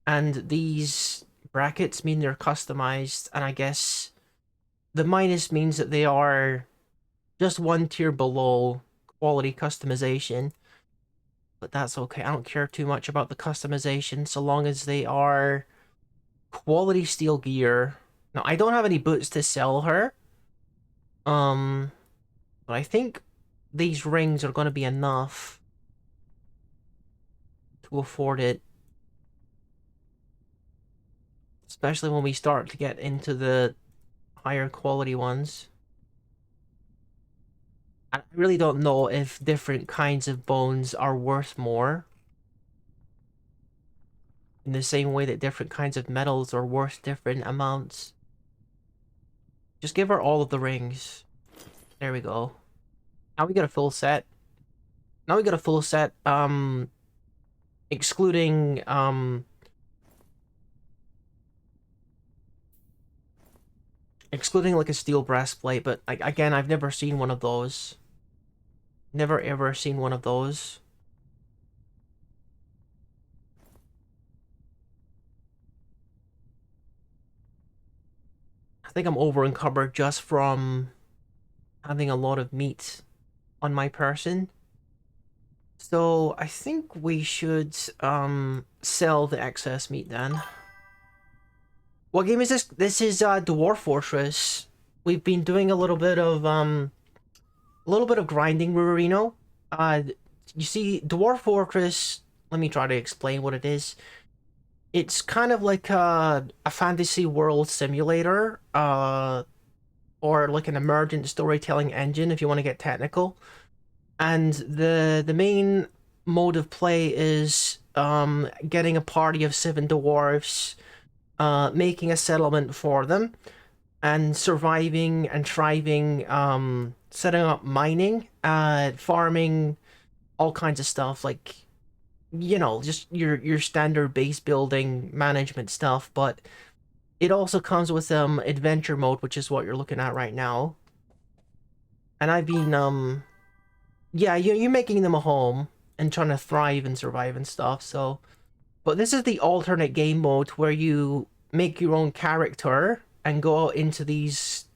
A: and these brackets mean they're customized, and I guess the minus means that they are just 1 tier below quality customization. But that's okay. I don't care too much about the customization so long as they are quality steel gear. Now, I don't have any boots to sell her. But I think these rings are going to be enough to afford it. Especially when we start to get into the higher quality ones. I really don't know if different kinds of bones are worth more. In the same way that different kinds of metals are worth different amounts. Just give her all of the rings. There we go. Now we got a full set. Now we got a full set, excluding, excluding like a steel breastplate, but like again, I've never seen one of those. Never ever seen one of those. I think I'm over encumbered just from having a lot of meat on my person. So I think we should sell the excess meat then. What game is this? This is Dwarf Fortress. We've been doing a little bit of grinding, Rurino. You see, Dwarf Fortress, let me try to explain what it is. It's kind of like a fantasy world simulator, or like an emergent storytelling engine if you want to get technical. And the main mode of play is getting a party of 7 dwarves, making a settlement for them, and surviving and thriving, setting up mining, farming, all kinds of stuff, like, you know, just your standard base building management stuff. But it also comes with adventure mode, which is what you're looking at right now. And I've been yeah, you're making them a home and trying to thrive and survive and stuff. So, but this is the alternate game mode where you make your own character and go out into these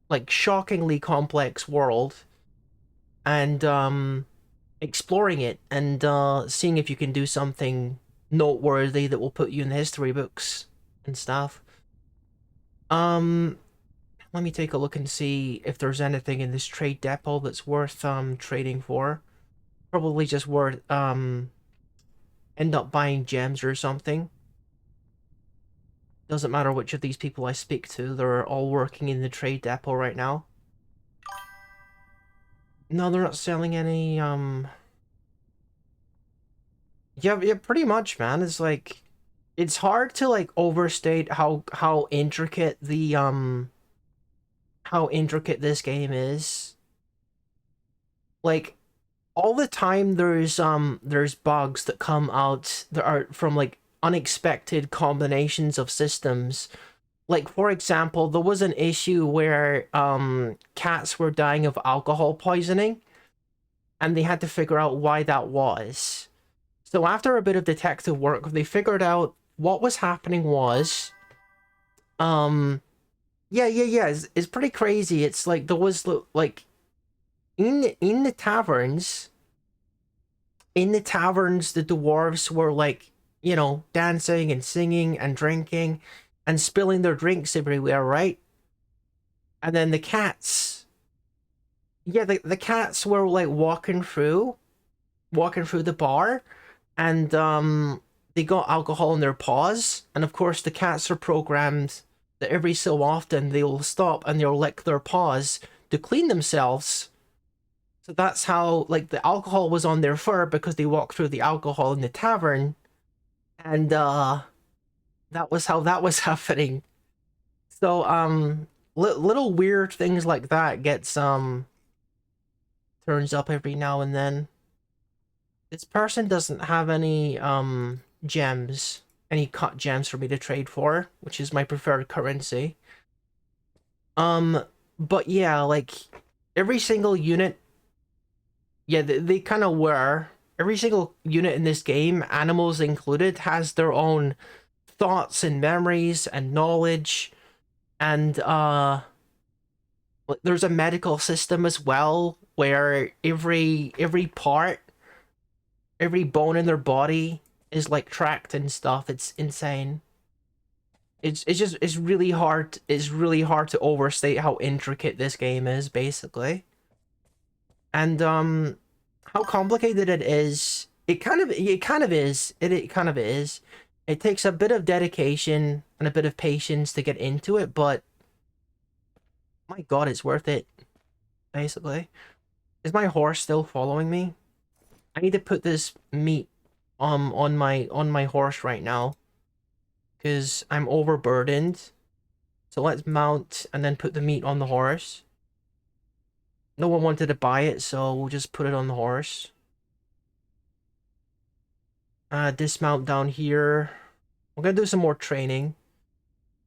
A: like shockingly complex world and exploring it and seeing if you can do something noteworthy that will put you in the history books and stuff. Let me take a look and see if there's anything in this trade depot that's worth trading for. Probably just worth end up buying gems or something. Doesn't matter which of these people I speak to, they're all working in the trade depot right now. No, they're not selling any yeah, pretty much, man. It's like it's hard to like overstate how intricate the how intricate this game is. Like all the time there's bugs that come out that are from like unexpected combinations of systems. Like for example, there was an issue where cats were dying of alcohol poisoning, and they had to figure out why that was. So after a bit of detective work, they figured out what was happening was, um, yeah, it's pretty crazy. It's like there was like in the taverns, the dwarves were like, you know, dancing and singing and drinking and spilling their drinks everywhere, right? And then the cats, yeah, the cats were like walking through the bar, and they got alcohol in their paws, and of course the cats are programmed that every so often they will stop and they'll lick their paws to clean themselves. So that's how, like, the alcohol was on their fur because they walked through the alcohol in the tavern, and that was how that was happening. So little weird things like that gets turns up every now and then. This person doesn't have any gems, any cut gems for me to trade for, which is my preferred currency. But yeah, like every single unit, yeah, they kind of were. Every single unit in this game, animals included, has their own thoughts and memories and knowledge, and there's a medical system as well where every part, every bone in their body is like tracked and stuff. It's insane. It's just it's really hard to overstate how intricate this game is, basically. And how complicated it is. It kind of is. It kind of is. It takes a bit of dedication and a bit of patience to get into it, but my god, it's worth it, basically. Is my horse still following me? I need to put this meat on my horse right now, because I'm overburdened. So let's mount and then put the meat on the horse. No one wanted to buy it, so we'll just put it on the horse. Dismount down here. We're gonna do some more training.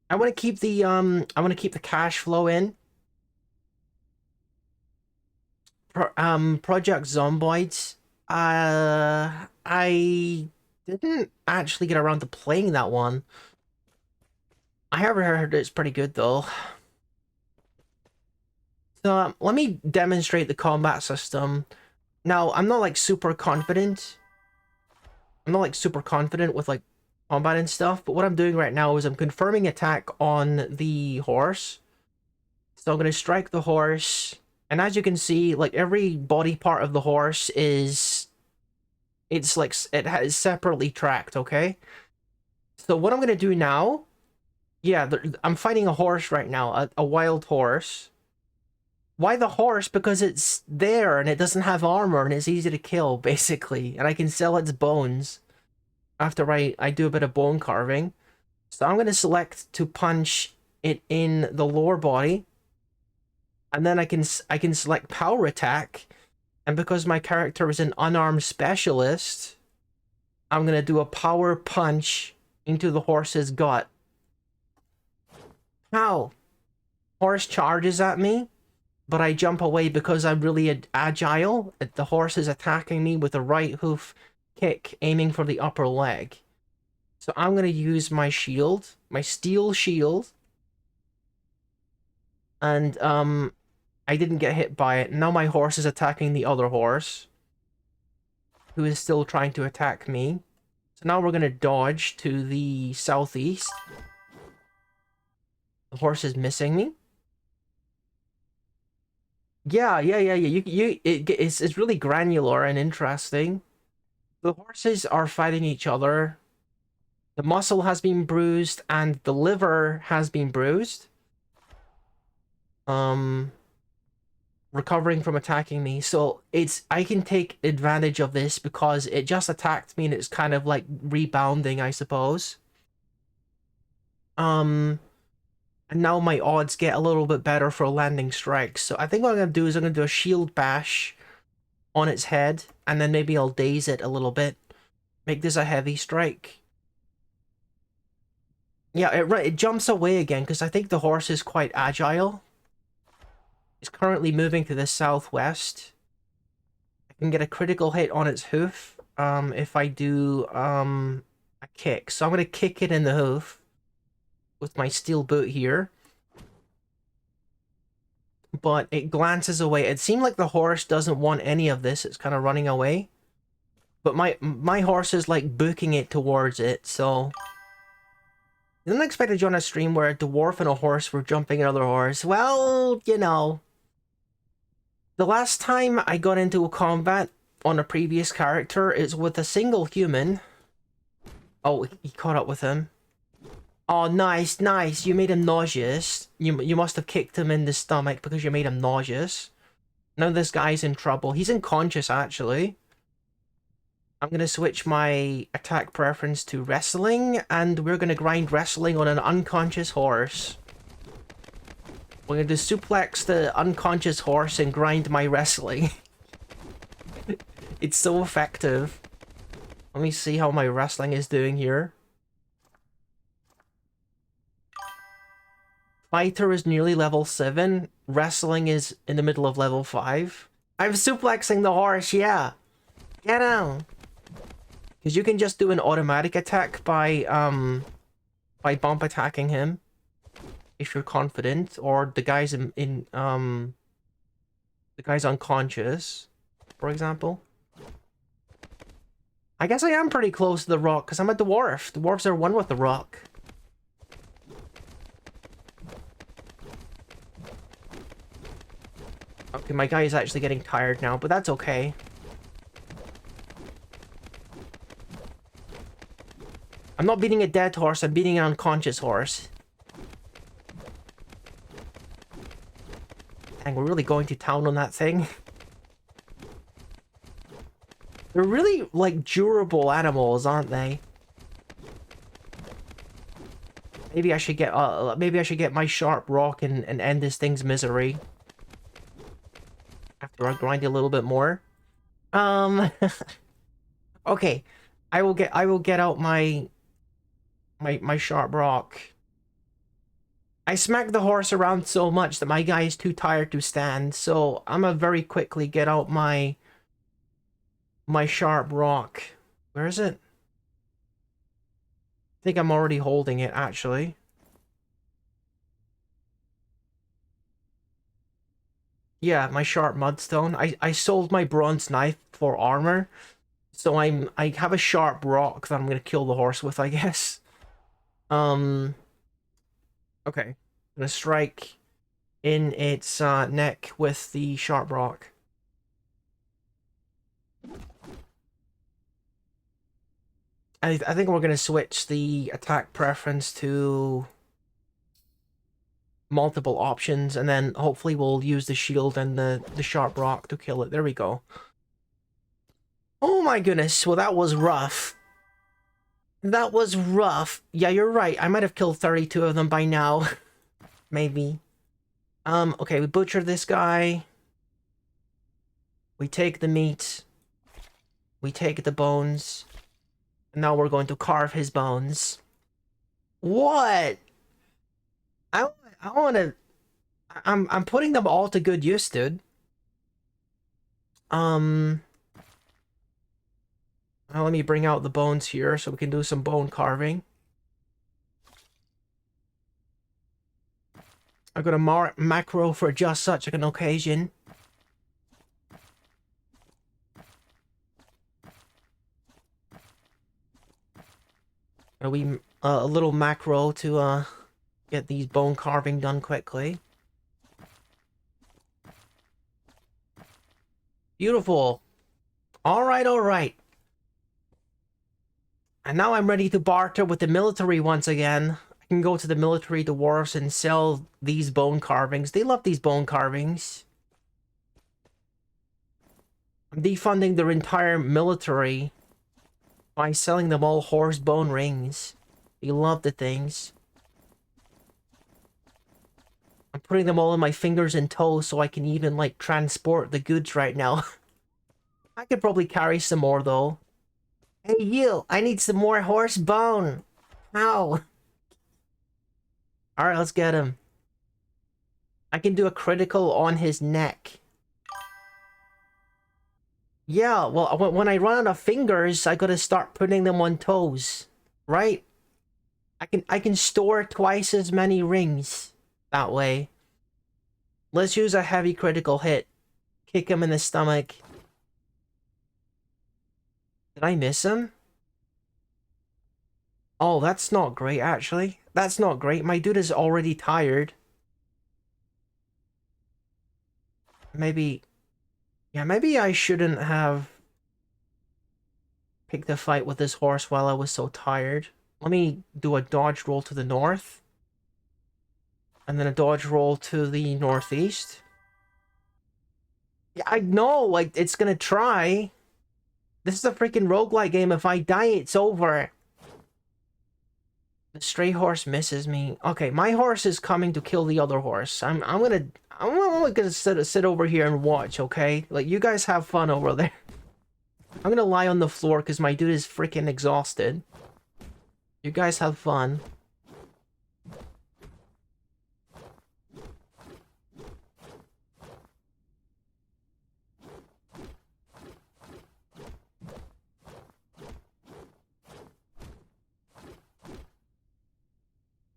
A: I want to keep the cash flow in. Project Zomboids. I didn't actually get around to playing that one. I have heard it's pretty good though. So let me demonstrate the combat system. Now, I'm not like super confident. I'm not like super confident with like combat and stuff, but what I'm doing right now is I'm confirming attack on the horse. So I'm gonna strike the horse, and as you can see, like every body part of the horse is, it's like it has separately tracked, okay? So what I'm gonna do now, yeah, I'm fighting a horse right now, a wild horse. Why the horse? Because it's there and it doesn't have armor and it's easy to kill, basically. And I can sell its bones after I do a bit of bone carving. So I'm going to select to punch it in the lower body. And then I can select power attack. And because my character is an unarmed specialist, I'm going to do a power punch into the horse's gut. How? Horse charges at me, but I jump away because I'm really agile. The horse is attacking me with a right hoof kick, aiming for the upper leg. So I'm going to use my shield, my steel shield. And I didn't get hit by it. Now my horse is attacking the other horse, who is still trying to attack me. So now we're going to dodge to the southeast. The horse is missing me. Yeah. It's really granular and interesting. The horses are fighting each other. The muscle has been bruised and the liver has been bruised. Recovering from attacking me. So I can take advantage of this because it just attacked me and it's kind of like rebounding, I suppose. And now my odds get a little bit better for landing strikes. So I think what I'm going to do is I'm going to do a shield bash on its head, and then maybe I'll daze it a little bit. Make this a heavy strike. Yeah, it jumps away again, because I think the horse is quite agile. It's currently moving to the southwest. can get a critical hit on its hoof if I do a kick. So I'm gonna kick it in the hoof with my steel boot here. But it glances away. It seemed like the horse doesn't want any of this. It's kind of running away. But my horse is like booking it towards it, so... I didn't expect to join a stream where a dwarf and a horse were jumping another horse. Well, you know. The last time I got into a combat on a previous character is with a single human. Oh, he caught up with him. Oh, nice, nice. You made him nauseous. You must have kicked him in the stomach because you made him nauseous. Now this guy's in trouble. He's unconscious, actually. I'm going to switch my attack preference to wrestling, and we're going to grind wrestling on an unconscious horse. We're going to suplex the unconscious horse and grind my wrestling. It's so effective. Let me see how my wrestling is doing here. Fighter is nearly level 7. Wrestling is in the middle of level 5. I'm suplexing the horse, yeah. Get out. Because you can just do an automatic attack by bump attacking him. If you're confident. Or the guy's the guy's unconscious, for example. I guess I am pretty close to the rock, because I'm a dwarf. Dwarves are one with the rock. Okay, my guy is actually getting tired now, but that's okay. I'm not beating a dead horse, I'm beating an unconscious horse. Dang, we're really going to town on that thing. They're really, like, durable animals, aren't they? Maybe I should get my sharp rock and end this thing's misery. After I grind a little bit more. Okay. I will get out my sharp rock. I smacked the horse around so much that my guy is too tired to stand, so I'm gonna very quickly get out my sharp rock. Where is it? I think I'm already holding it, actually. Yeah, my sharp mudstone. I sold my bronze knife for armor, so I have a sharp rock that I'm gonna kill the horse with, I guess. Okay. I'm gonna strike in its neck with the sharp rock. I think we're gonna switch the attack preference to multiple options, and then hopefully we'll use the shield and the sharp rock to kill it. There we go. Oh my goodness, well that was rough. That was rough. Yeah, you're right. I might have killed 32 of them by now. Maybe. Okay, we butcher this guy. We take the meat. We take the bones. And now we're going to carve his bones. What? I want to... I'm putting them all to good use, dude. Now let me bring out the bones here so we can do some bone carving. I've got a macro for just such an occasion. A little macro to get these bone carving done quickly. Beautiful. All right. And now I'm ready to barter with the military once again. I can go to the military dwarves and sell these bone carvings. They love these bone carvings. I'm defunding their entire military by selling them all horse bone rings. They love the things. I'm putting them all in my fingers and toes so I can even, like, transport the goods right now. I could probably carry some more, though. Hey, you! I need some more horse bone! Ow! Alright, let's get him. I can do a critical on his neck. Yeah, well, when I run out of fingers, I gotta start putting them on toes, right? I can store twice as many rings that way. Let's use a heavy critical hit. Kick him in the stomach. Did I miss him? Oh, that's not great, actually. That's not great. My dude is already tired. Maybe... Yeah, maybe I shouldn't have picked a fight with this horse while I was so tired. Let me do a dodge roll to the north. And then a dodge roll to the northeast. Yeah, I know, like, it's gonna try. This is a freaking roguelike game. If I die, it's over. The stray horse misses me. Okay, my horse is coming to kill the other horse. I'm gonna sit over here and watch, okay? Like, you guys have fun over there. I'm gonna lie on the floor because my dude is freaking exhausted. You guys have fun.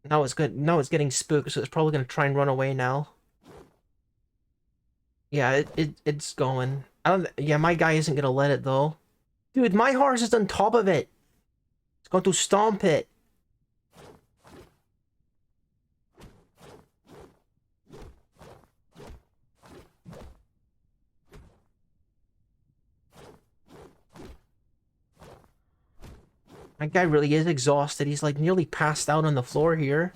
A: Now it's good. Now it's getting spooked, so it's probably gonna try and run away now. Yeah, it's going. I don't. Yeah, my guy isn't gonna let it though. Dude, my horse is on top of it. It's going to stomp it. My guy really is exhausted. He's like nearly passed out on the floor here.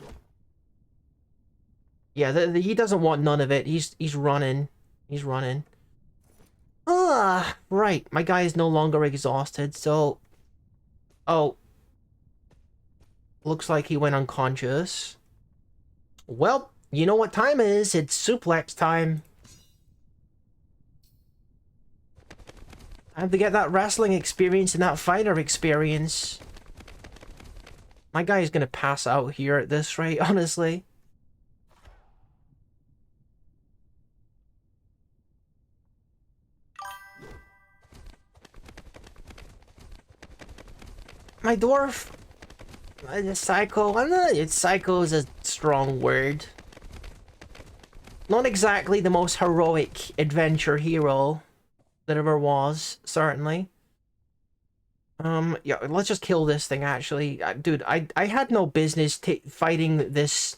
A: Yeah, he doesn't want none of it. He's running. He's running. Ah, right. My guy is no longer exhausted, so... Oh. Looks like he went unconscious. Well, you know what time it is. It's suplex time. I have to get that wrestling experience and that fighter experience. My guy is gonna pass out here at this rate, honestly. My dwarf... Psycho... I don't know, psycho is a strong word. Not exactly the most heroic adventure hero that ever was, certainly. Yeah, let's just kill this thing, actually. Dude, I had no business fighting this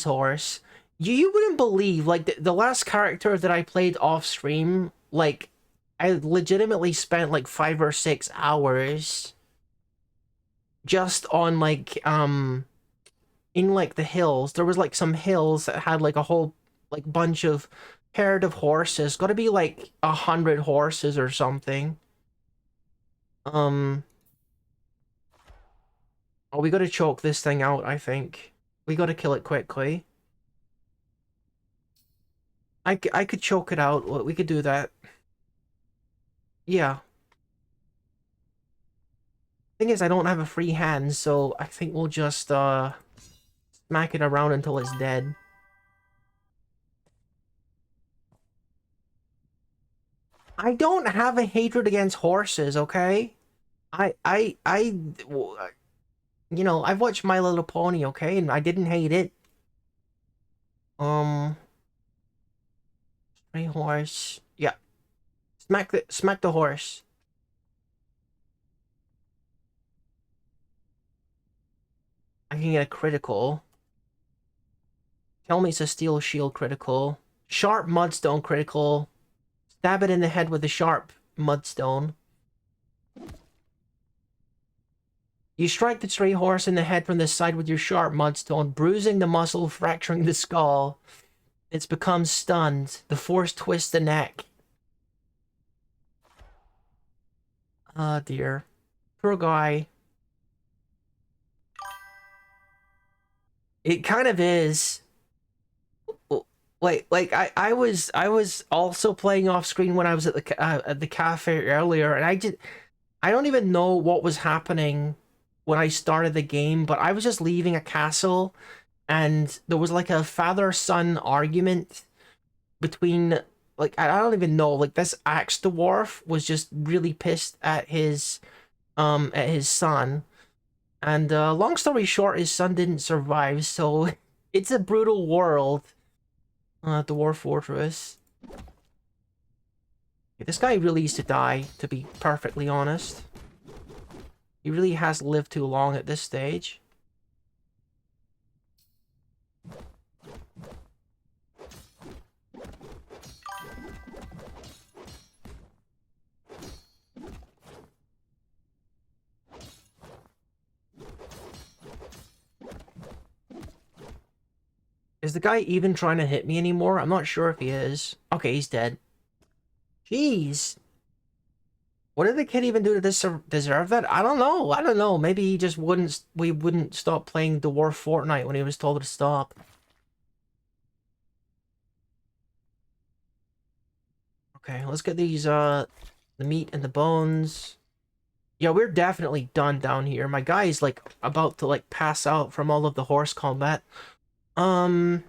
A: horse. You wouldn't believe, like, the last character that I played off-stream, like, I legitimately spent, like, 5 or 6 hours just on, like, in, like, the hills. There was, like, some hills that had, like, a whole, like, bunch of herd of horses. Gotta be, like, 100 horses or something. Oh, we gotta choke this thing out, I think. We gotta kill it quickly. I could choke it out. We could do that. Yeah. Thing is, I don't have a free hand, so I think we'll just, smack it around until it's dead. I don't have a hatred against horses, okay? You know, I've watched My Little Pony, okay? And I didn't hate it. Stray horse. Yeah. Smack the horse. I can get a critical. Tell me it's a steel shield critical. Sharp mudstone critical. Stab it in the head with a sharp mudstone. You strike the stray horse in the head from the side with your sharp mudstone, bruising the muscle, fracturing the skull. It's become stunned. The force twists the neck. Oh dear. Poor guy. It kind of is. Like I was also playing off screen when I was at the cafe earlier, and I don't even know what was happening when I started the game, but I was just leaving a castle, and there was like a father-son argument between like, I don't even know, like, this axe dwarf was just really pissed at his son. And, long story short, his son didn't survive, so it's a brutal world. Dwarf Fortress. This guy really needs to die, to be perfectly honest. He really has lived too long at this stage. Is the guy even trying to hit me anymore? I'm not sure if he is. Okay, he's dead. Jeez. What did the kid even do to deserve that? I don't know. I don't know. Maybe he just we wouldn't stop playing Dwarf Fortnite when he was told to stop. Okay, let's get these, the meat and the bones. Yeah, we're definitely done down here. My guy is, like, about to, like, pass out from all of the horse combat. Alright,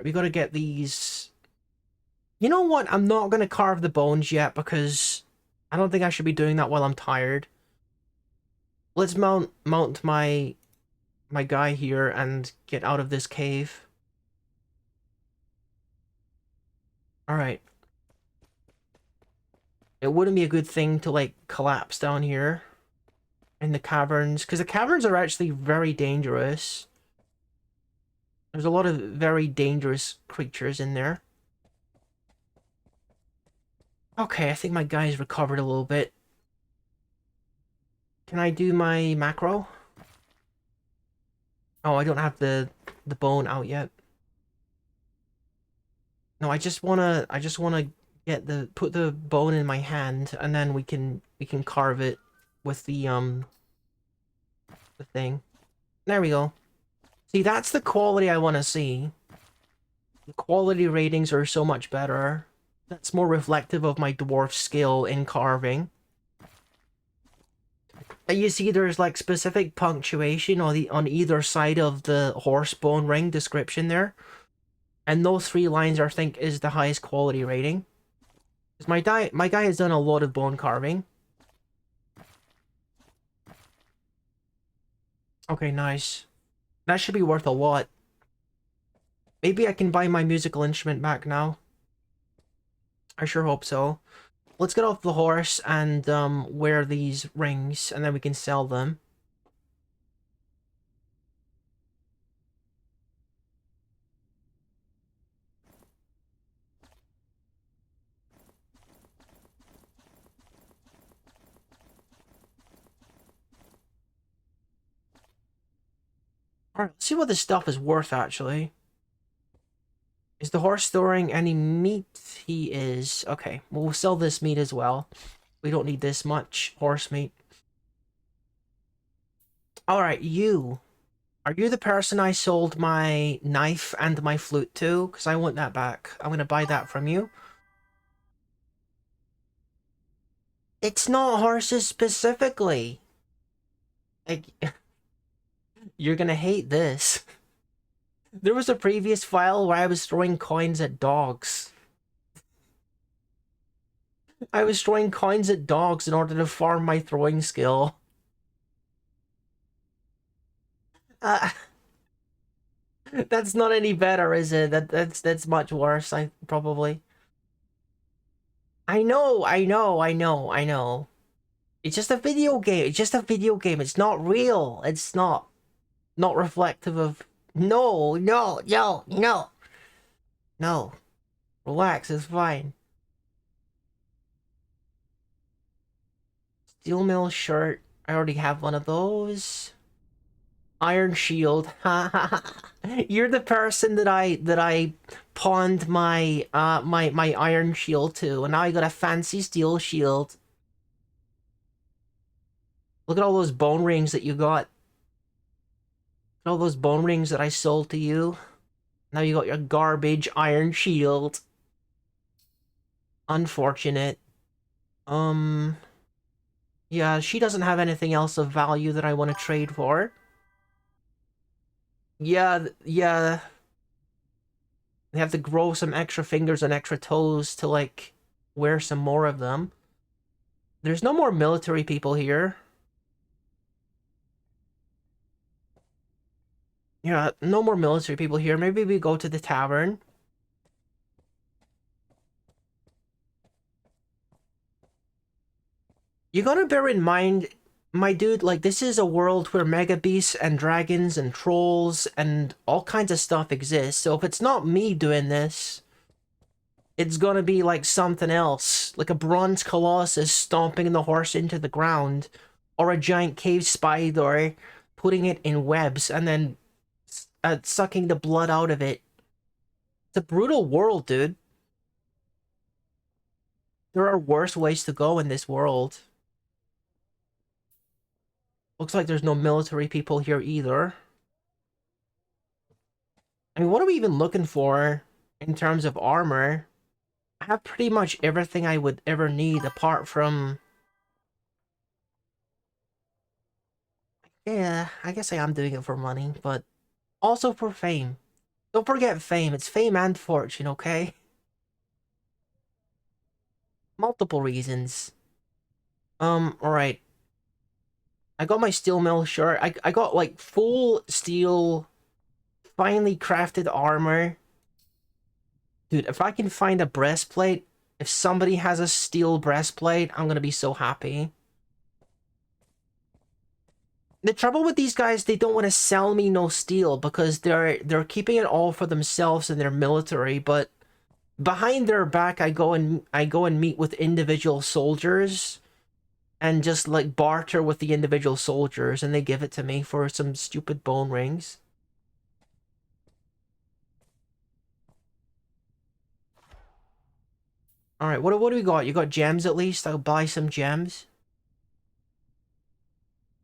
A: we gotta get these... You know what? I'm not gonna carve the bones yet, because I don't think I should be doing that while I'm tired. Let's mount my guy here and get out of this cave. Alright. It wouldn't be a good thing to, like, collapse down here in the caverns, because the caverns are actually very dangerous. There's a lot of very dangerous creatures in there. Okay, I think my guy's recovered a little bit. Can I do my macro? Oh, I don't have the bone out yet. No, I just wanna get put the bone in my hand, and then we can carve it with the thing. There we go. See, that's the quality I want to see. The quality ratings are so much better. That's more reflective of my dwarf skill in carving. And you see there's, like, specific punctuation on either side of the horse bone ring description there. And those 3 lines, I think, is the highest quality rating. Because my guy has done a lot of bone carving. Okay, nice. That should be worth a lot. Maybe I can buy my musical instrument back now. I sure hope so. Let's get off the horse and wear these rings, and then we can sell them. Alright, let's see what this stuff is worth, actually. Is the horse storing any meat? He is. Okay, we'll sell this meat as well. We don't need this much horse meat. Alright, you. Are you the person I sold my knife and my flute to? Because I want that back. I'm gonna buy that from you. It's not horses specifically. Like, you're gonna hate this. There was a previous file where I was throwing coins at dogs. I was throwing coins at dogs in order to farm my throwing skill. Uh, that's not any better, is it? That's much worse, probably. I know, I know, I know, I know. It's just a video game. It's just a video game. It's not real. It's not reflective of... No, no, no, no. No. Relax, it's fine. Steel mill shirt. I already have one of those. Iron shield. You're the person that I pawned my my iron shield to, and now I got a fancy steel shield. Look at all those bone rings that you got. All those bone rings that I sold to you. Now you got your garbage iron shield. Unfortunate. Yeah, she doesn't have anything else of value that I want to trade for. Yeah, yeah. They have to grow some extra fingers and extra toes to, like, wear some more of them. There's no more military people here. Yeah, no more military people here. Maybe we go to the tavern. You gotta bear in mind, my dude, like, this is a world where mega beasts and dragons and trolls and all kinds of stuff exist. So if it's not me doing this, it's gonna be like something else. Like a bronze colossus stomping the horse into the ground. Or a giant cave spider putting it in webs and then sucking the blood out of it. It's a brutal world, dude. There are worse ways to go in this world. Looks like there's no military people here either. I mean, what are we even looking for in terms of armor? I have pretty much everything I would ever need apart from... Yeah, I guess I am doing it for money, but also for fame. Don't forget fame. It's fame and fortune, okay? Multiple reasons. Alright. I got my steel mill shirt. I got, like, full steel, finely crafted armor. Dude, if I can find a breastplate, if somebody has a steel breastplate, I'm gonna be so happy. The trouble with these guys, they don't want to sell me no steel because they're keeping it all for themselves and their military, but behind their back I go and meet with individual soldiers and just like barter with the individual soldiers and they give it to me for some stupid bone rings. Alright, what do we got? You got gems at least? I'll buy some gems.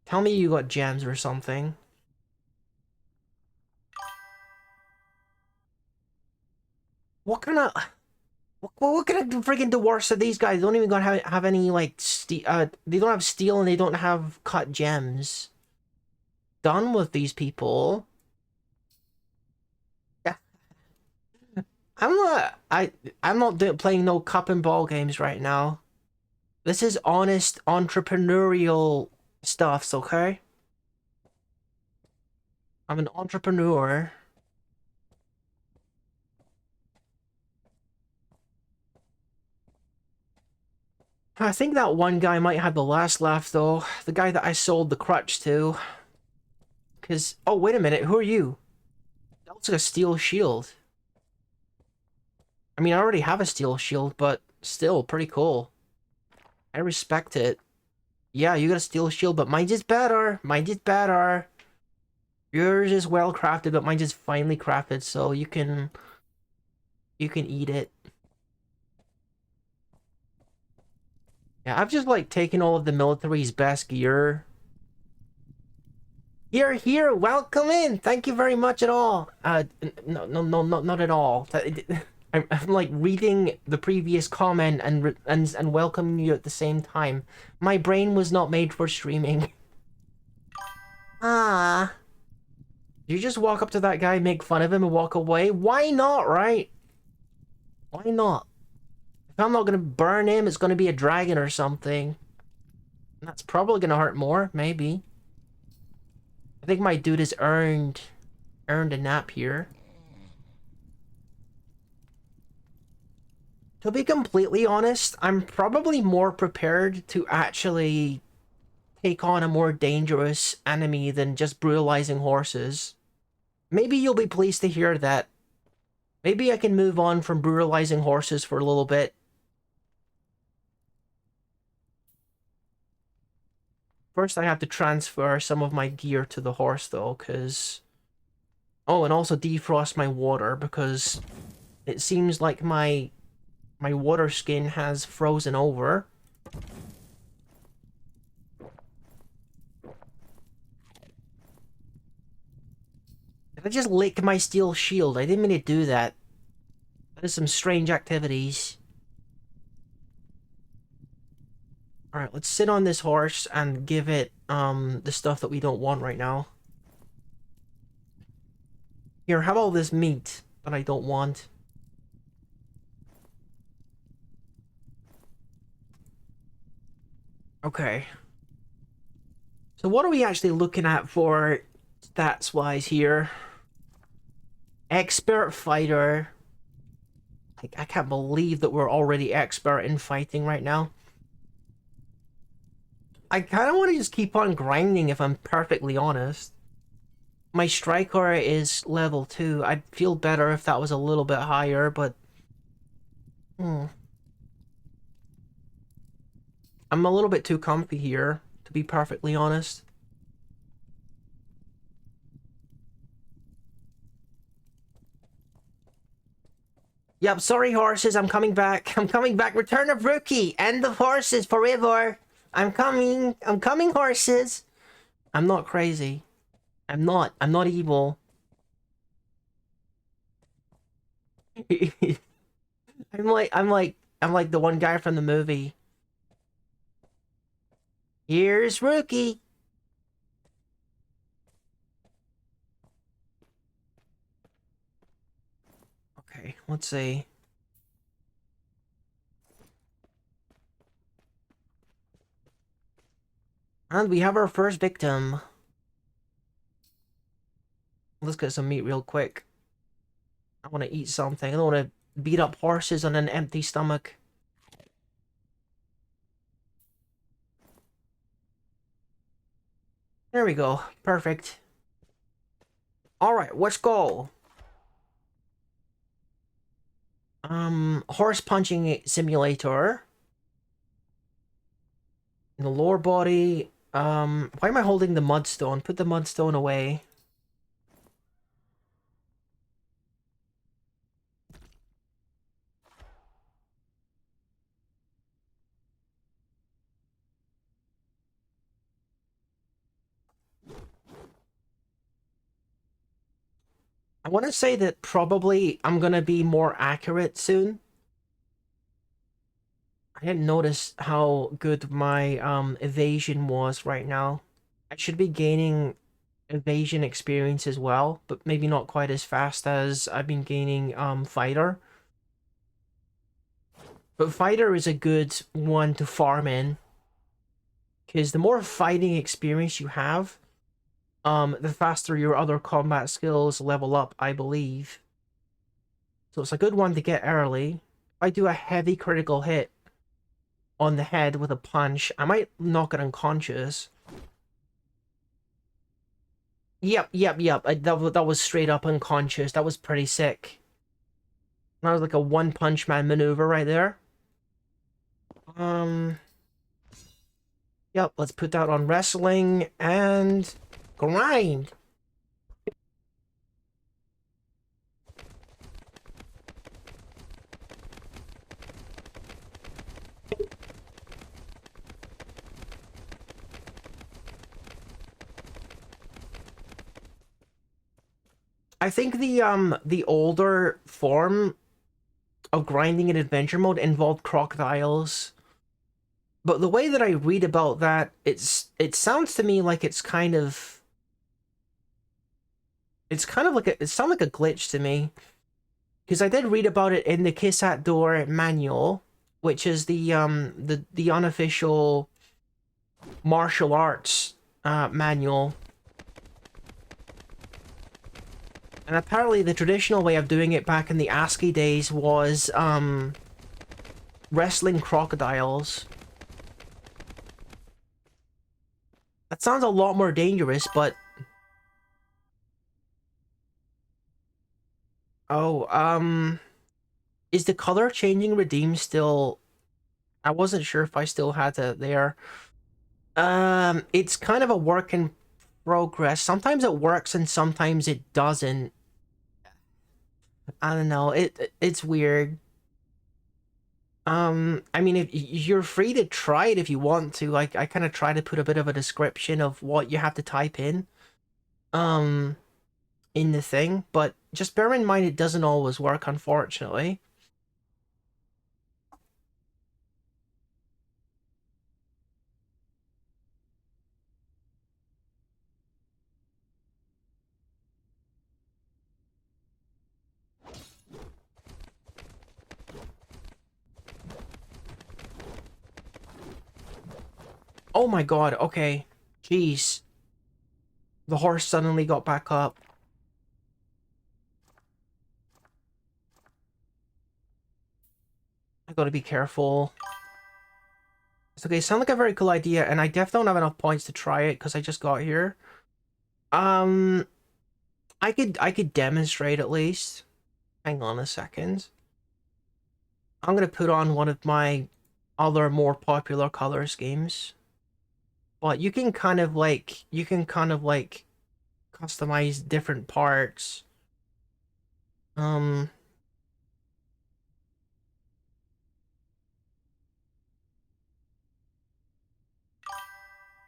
A: Tell me you got gems or something. What kind of... What kind of freaking dwarfs are these guys? They don't even gonna have any, like, they don't have steel and they don't have cut gems. Done with these people. Yeah. I'm not playing no cup and ball games right now. This is honest entrepreneurial stuffs, okay? I'm an entrepreneur. I think that one guy might have the last laugh, though. The guy that I sold the crutch to. Because... Oh, wait a minute. Who are you? That looks like a steel shield. I mean, I already have a steel shield, but still, pretty cool. I respect it. Yeah, you got a steel shield, but mine's is better. Mine's is better. Yours is well crafted, but mine's is finely crafted, so you can eat it. Yeah, I've just like taken all of the military's best gear. Here, welcome in. Thank you very much at all. No, not at all. I'm like reading the previous comment and welcoming you at the same time. My brain was not made for streaming. Ah. You just walk up to that guy, make fun of him, and walk away? Why not, right? Why not? If I'm not gonna burn him, it's gonna be a dragon or something. That's probably gonna hurt more, maybe. I think my dude has earned a nap here. To be completely honest, I'm probably more prepared to actually take on a more dangerous enemy than just brutalizing horses. Maybe you'll be pleased to hear that. Maybe I can move on from brutalizing horses for a little bit. First, I have to transfer some of my gear to the horse, though, because... Oh, and also defrost my water, because it seems like my water skin has frozen over. Did I just lick my steel shield? I didn't mean to do that. That is some strange activities. Alright, let's sit on this horse and give it, the stuff that we don't want right now. Here, have all this meat that I don't want. Okay. So what are we actually looking at for stats-wise here? Expert fighter. Like, I can't believe that we're already expert in fighting right now. I kind of want to just keep on grinding if I'm perfectly honest. My striker is level 2. I'd feel better if that was a little bit higher, but... I'm a little bit too comfy here, to be perfectly honest. Yep, sorry horses, I'm coming back. I'm coming back. Return of Rookie! End of horses forever! I'm coming! I'm coming, horses! I'm not crazy. I'm not. I'm not evil. I'm like the one guy from the movie. Here's Rookie! Okay, let's see. And we have our first victim. Let's get some meat real quick. I want to eat something. I don't want to beat up horses on an empty stomach. There we go. Perfect. Alright, let's go. Horse punching simulator. In the lower body. Why am I holding the mudstone? Put the mudstone away. I want to say that probably I'm gonna be more accurate soon. I didn't notice how good my evasion was right now. I should be gaining evasion experience as well, but maybe not quite as fast as I've been gaining fighter. But fighter is a good one to farm in, because the more fighting experience you have, the faster your other combat skills level up, I believe. So it's a good one to get early. If I do a heavy critical hit on the head with a punch, I might knock it unconscious. Yep. That was straight up unconscious. That was pretty sick. That was like a one punch man maneuver right there. Yep, let's put that on wrestling and grind. I think the older form of grinding in adventure mode involved crocodiles. But the way that I read about that, it sounds to me like it's kind of like it sounds like a glitch to me. Because I did read about it in the Kiss at Door manual, which is the unofficial martial arts manual. And apparently the traditional way of doing it back in the ASCII days was wrestling crocodiles. That sounds a lot more dangerous, but... Oh, is the color changing redeem still... I wasn't sure if I still had it there. It's kind of a work in progress. Sometimes it works and sometimes it doesn't. I don't know. It's weird. I mean, if you're free to try it if you want to. Like, I kind of try to put a bit of a description of what you have to type um, in the thing, but just bear in mind it doesn't always work, unfortunately. Oh my god, okay. Jeez. The horse suddenly got back up. I gotta be careful. It's okay, sound like a very cool idea, and I definitely don't have enough points to try it because I just got here. Um, I could demonstrate at least. Hang on a second. I'm gonna put on one of my other more popular color schemes. But you can kind of like customize different parts. Um,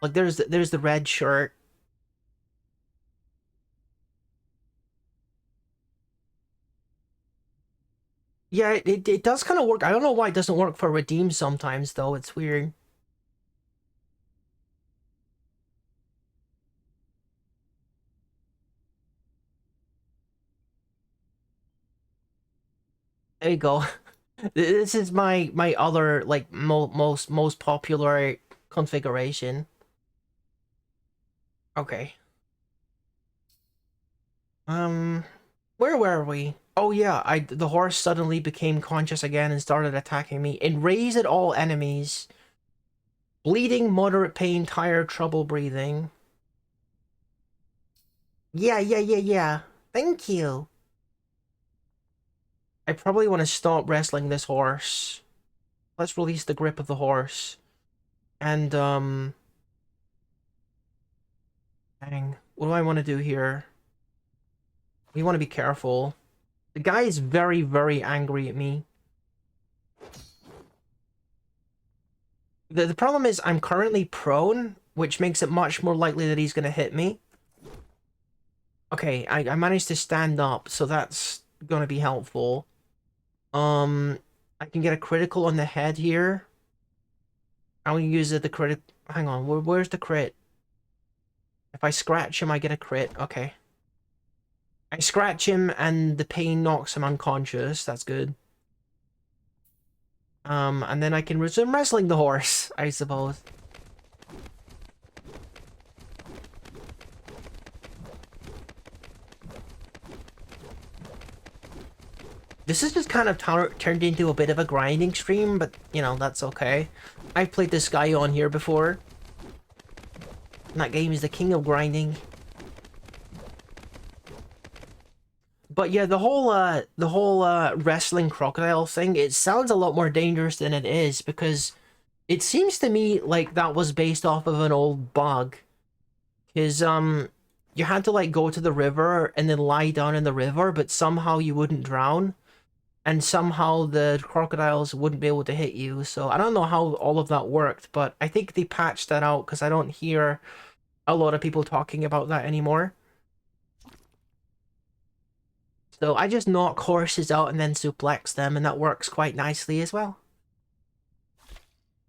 A: like there's the red shirt. Yeah, it does kind of work. I don't know why it doesn't work for redeem sometimes though. It's weird. There you go. This is my other like most popular configuration. Okay. Um, where were we? Oh yeah, the horse suddenly became conscious again and started attacking me. Enrage at all enemies. Bleeding, moderate pain, tired, trouble breathing. Yeah. Thank you. I probably want to stop wrestling this horse. Let's release the grip of the horse. And, dang. What do I want to do here? We want to be careful. The guy is very, very angry at me. The problem is I'm currently prone, which makes it much more likely that he's going to hit me. Okay, I managed to stand up, so that's going to be helpful. Um, I can get a critical on the head here. I'm going to use the crit. Hang on, where's the crit? If I scratch him, I get a crit. Okay. I scratch him and the pain knocks him unconscious. That's good. And then I can resume wrestling the horse, I suppose. This is just kind of turned into a bit of a grinding stream, but, you know, that's okay. I've played this guy on here before. And that game is the king of grinding. But yeah, the whole wrestling crocodile thing, it sounds a lot more dangerous than it is because it seems to me like that was based off of an old bug. Because you had to like go to the river and then lie down in the river, but somehow you wouldn't drown. And somehow the crocodiles wouldn't be able to hit you. So I don't know how all of that worked, but I think they patched that out because I don't hear a lot of people talking about that anymore. So I just knock horses out and then suplex them, and that works quite nicely as well.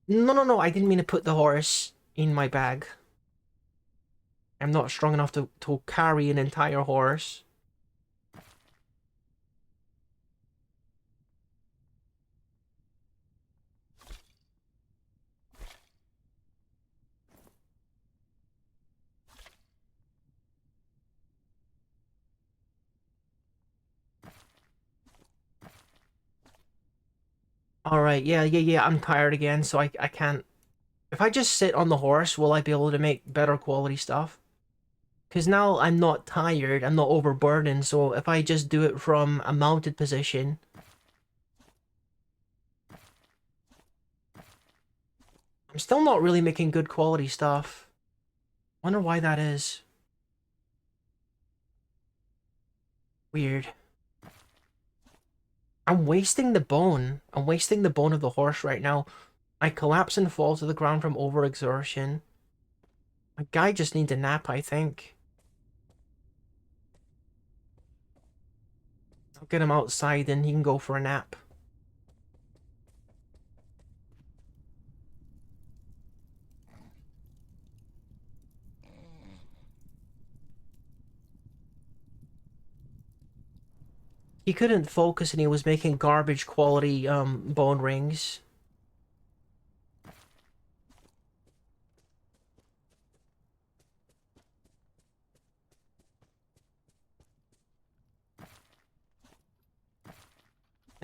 A: No, I didn't mean to put the horse in my bag. I'm not strong enough to carry an entire horse. Alright, yeah, I'm tired again, so I can't... If I just sit on the horse, will I be able to make better quality stuff? Because now I'm not tired, I'm not overburdened, so if I just do it from a mounted position... I'm still not really making good quality stuff. Wonder why that is. Weird. I'm wasting the bone. I'm wasting the bone of the horse right now. I collapse and fall to the ground from overexertion. My guy just needs a nap, I think. I'll get him outside and he can go for a nap. He couldn't focus and he was making garbage quality bone rings.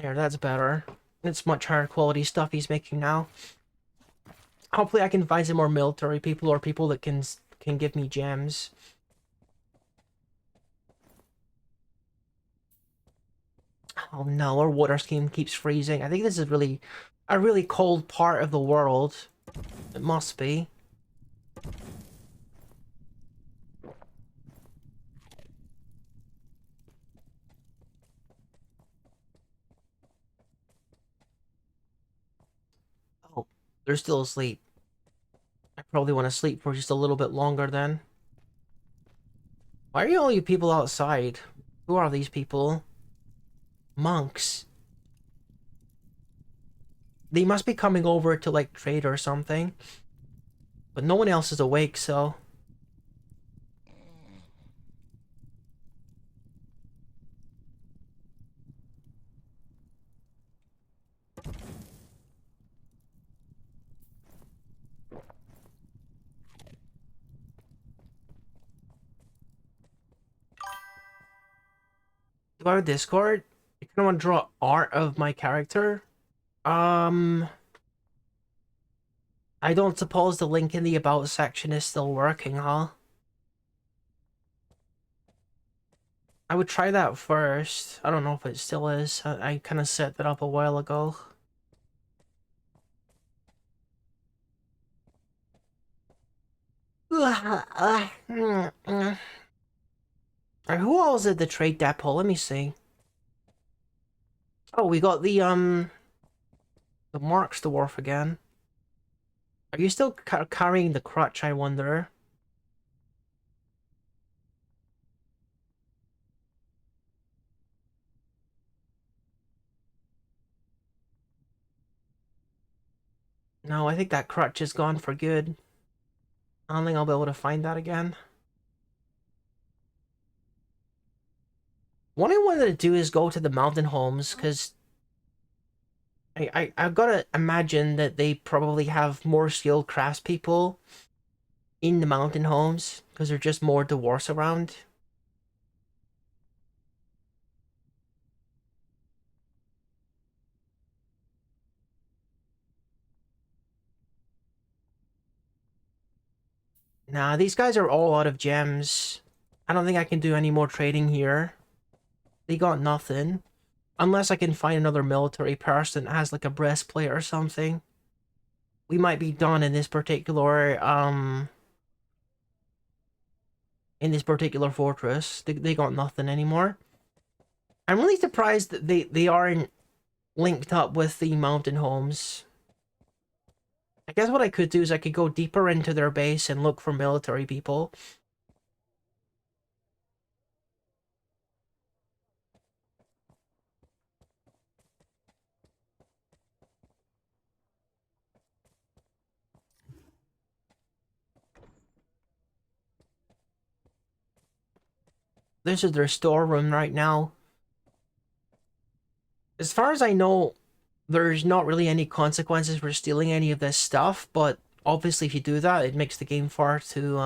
A: There, that's better. It's much higher quality stuff he's making now. Hopefully I can find some more military people or people that can give me gems. Oh no, our water scheme keeps freezing. I think this is really a really cold part of the world. It must be. Oh, they're still asleep. I probably want to sleep for just a little bit longer then. Why are all you people outside? Who are these people? Monks. They must be coming over to like trade or something. But no one else is awake, so... Do I have Discord? I kind of want to draw art of my character. Um... I don't suppose the link in the About section is still working, huh? I would try that first. I don't know if it still is. I kind of set that up a while ago. Alright, who else at the trade depot? Let me see. Oh, we got the Marks Dwarf again. Are you still carrying the crutch, I wonder? No, I think that crutch is gone for good. I don't think I'll be able to find that again. What I wanted to do is go to the mountain homes, because I've got to imagine that they probably have more skilled craftspeople in the mountain homes, because there are just more dwarfs around. Nah, these guys are all out of gems. I don't think I can do any more trading here. They got nothing. Unless I can find another military person that has like a breastplate or something. We might be done in this particular fortress. They got nothing anymore. I'm really surprised that they aren't linked up with the mountain homes. I guess what I could do is I could go deeper into their base and look for military people. This is their storeroom right now. As far as I know, there's not really any consequences for stealing any of this stuff, but obviously if you do that, it makes the game far too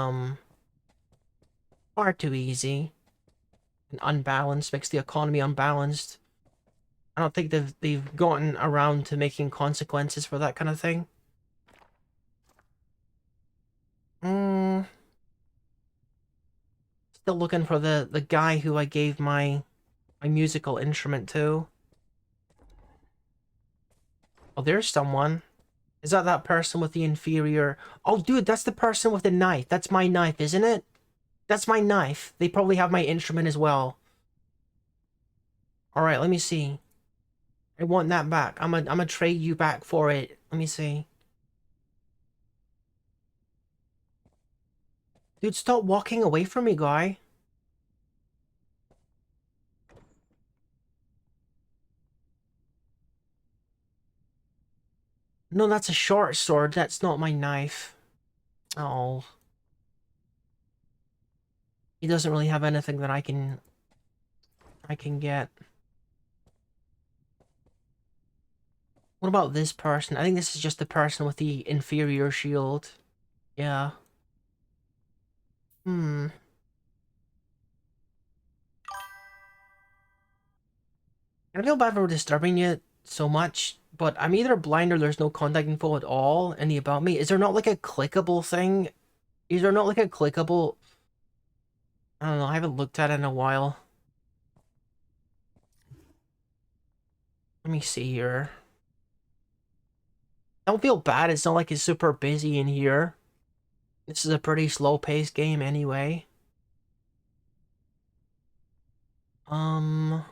A: easy and unbalanced, makes the economy unbalanced. I don't think they've gotten around to making consequences for that kind of thing. Mm, still looking for the guy who I gave my musical instrument to. Oh, there's someone. Is that person with the inferior? Oh, dude, that's the person with the knife. That's my knife, isn't it? That's my knife. They probably have my instrument as well. All right, let me see. I want that back. I'm gonna trade you back for it. Let me see. Dude, stop walking away from me, guy. No, that's a short sword. That's not my knife. Oh. He doesn't really have anything that I can get. What about this person? I think this is just the person with the inferior shield. Yeah. Hmm. I feel bad for disturbing you so much, but I'm either blind or there's no contact info at all in the about me. Is there not like a clickable thing? Is there not like a clickable... I don't know, I haven't looked at it in a while. Let me see here. Don't feel bad, it's not like it's super busy in here. This is a pretty slow-paced game anyway. Um...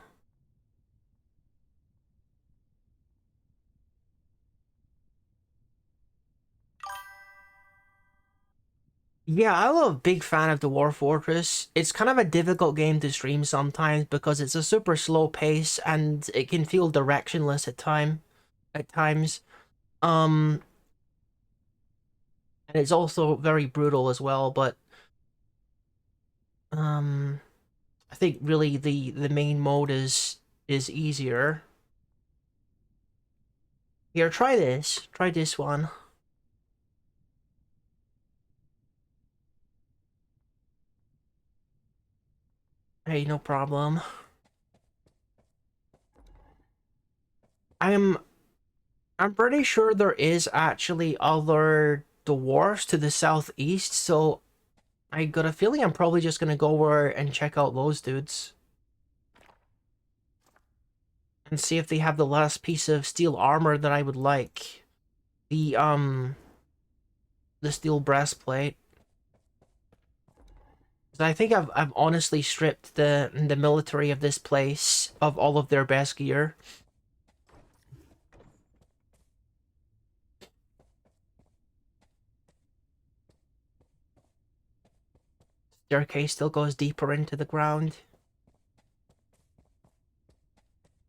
A: Yeah, I'm a big fan of Dwarf Fortress. It's kind of a difficult game to stream sometimes because it's a super slow pace and it can feel directionless at times. Um, and it's also very brutal as well, but um I think really the main mode is easier. Here, try this. Try this one. Hey, no problem. I'm I'm pretty sure there is actually other dwarfs to the southeast, so I got a feeling I'm probably just gonna go over and check out those dudes. And see if they have the last piece of steel armor that I would like. The steel breastplate. 'Cause I think I've honestly stripped the military of this place of all of their best gear. Staircase still goes deeper into the ground.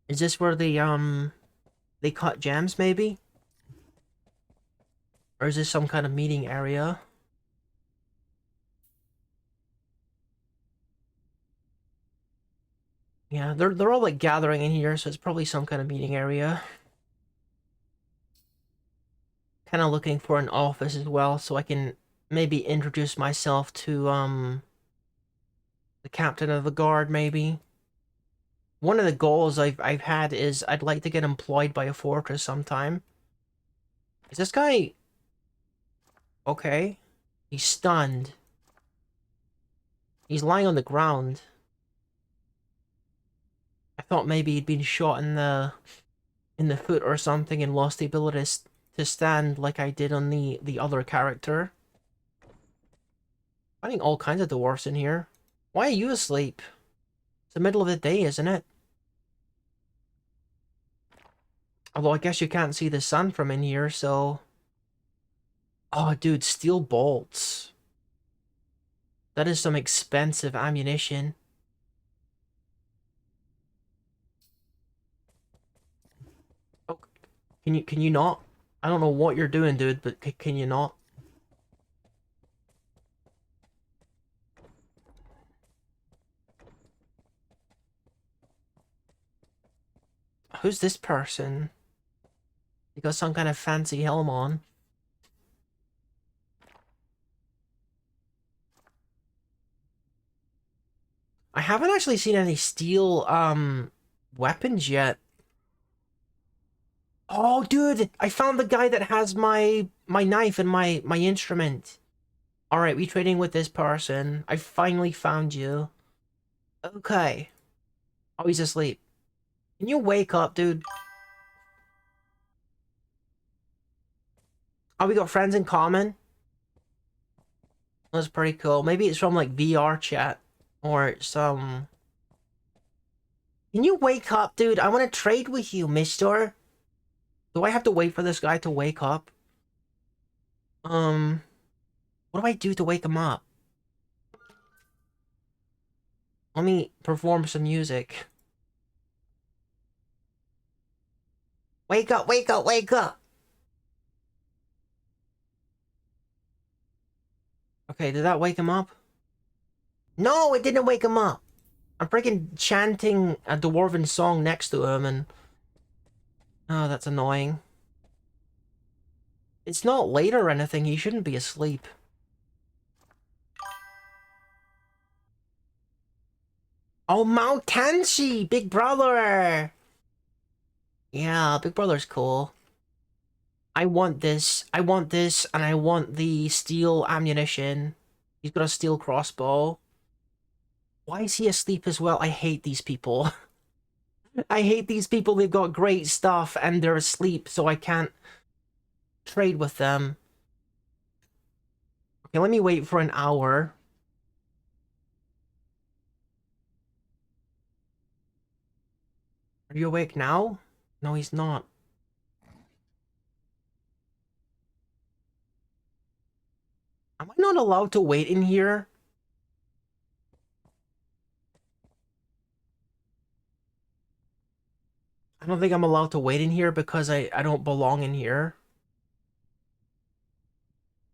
A: Is this where they cut gems maybe? Or is this some kind of meeting area? Yeah, they're all like gathering in here, so it's probably some kind of meeting area. Kind of looking for an office as well, so I can maybe introduce myself to the captain of the guard maybe. One of the goals I've had is I'd like to get employed by a fortress sometime. Is this guy okay? He's stunned. He's lying on the ground. I thought maybe he'd been shot in the foot or something and lost the ability to stand like I did on the other character. Finding all kinds of dwarfs in here. Why are you asleep? It's the middle of the day, isn't it? Although I guess you can't see the sun from in here, so... Oh, dude, steel bolts. That is some expensive ammunition. Oh, can you not? I don't know what you're doing, dude, but can you not? Who's this person? He got some kind of fancy helm on. I haven't actually seen any steel weapons yet. Oh, dude, I found the guy that has my knife and my instrument. All right, we trading with this person. I finally found you. Okay. Oh, he's asleep. Can you wake up, dude? Oh, we got friends in common. That's pretty cool. Maybe it's from like VR chat or some. Can you wake up, dude? I want to trade with you, mister. Do I have to wait for this guy to wake up? Um, what do I do to wake him up? Let me perform some music. Wake up, wake up, wake up! Okay, did that wake him up? No, it didn't wake him up! I'm freaking chanting a dwarven song next to him and... Oh, that's annoying. It's not late or anything, he shouldn't be asleep. Oh, Mount Tansi, big brother! Yeah, Big Brother's cool. I want this, and I want the steel ammunition. He's got a steel crossbow. Why is he asleep as well? I hate these people. I hate these people. They've got great stuff and they're asleep, so I can't trade with them. Okay, let me wait for an hour. Are you awake now? No, he's not. Am I not allowed to wait in here? I don't think I'm allowed to wait in here because I don't belong in here.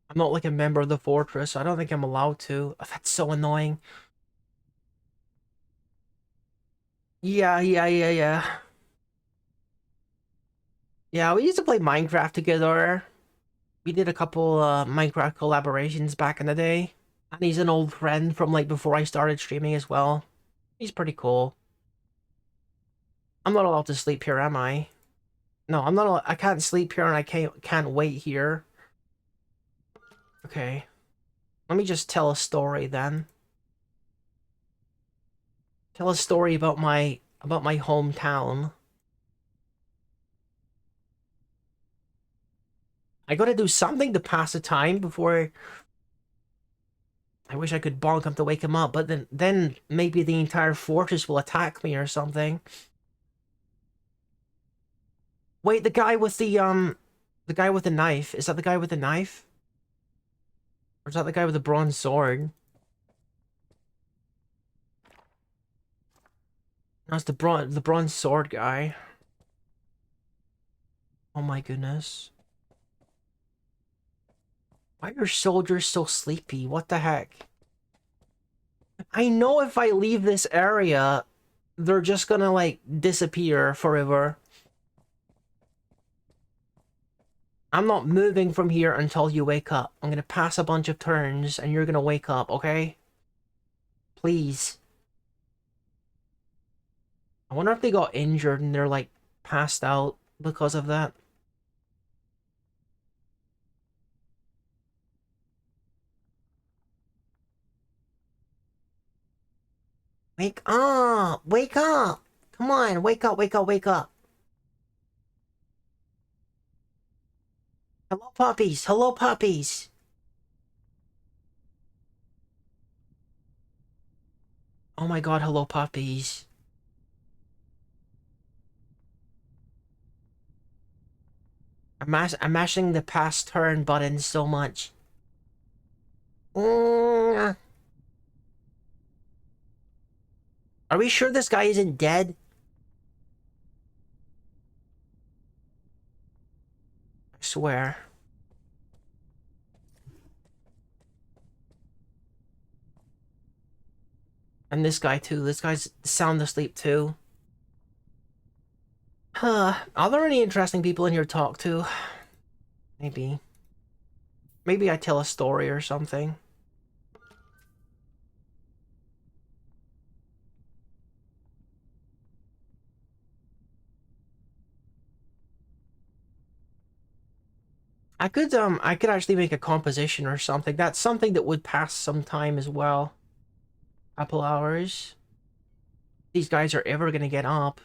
A: I'm not like a member of the fortress. So I don't think I'm allowed to. Oh, that's so annoying. Yeah. Yeah, we used to play Minecraft together. We did a couple Minecraft collaborations back in the day. And he's an old friend from like before I started streaming as well. He's pretty cool. I'm not allowed to sleep here, am I? No, I'm not. I can't sleep here, and I can't wait here. Okay, let me just tell a story then. Tell a story about my hometown. I gotta do something to pass the time before. I wish I could bonk him to wake him up, but then maybe the entire fortress will attack me or something. Wait, the guy with the knife. Is that the guy with the knife? Or is that the guy with the bronze sword? No, it's the bronze sword guy. Oh my goodness. Why are soldiers so sleepy? What the heck? I know if I leave this area, they're just gonna, like, disappear forever. I'm not moving from here until you wake up. I'm gonna pass a bunch of turns, and you're gonna wake up, okay? Please. I wonder if they got injured and they're, like, passed out because of that. Wake up! Wake up! Come on, wake up, wake up, wake up. Hello, puppies! Hello, puppies! Oh my god, hello, puppies. I'm mashing the pass turn button so much. Are we sure this guy isn't dead? I swear. And this guy too. This guy's sound asleep too. Huh. Are there any interesting people in here to talk to? Maybe. Maybe I tell a story or something. I could actually make a composition or something. That's something that would pass some time as well. Couple hours. These guys are ever gonna get up.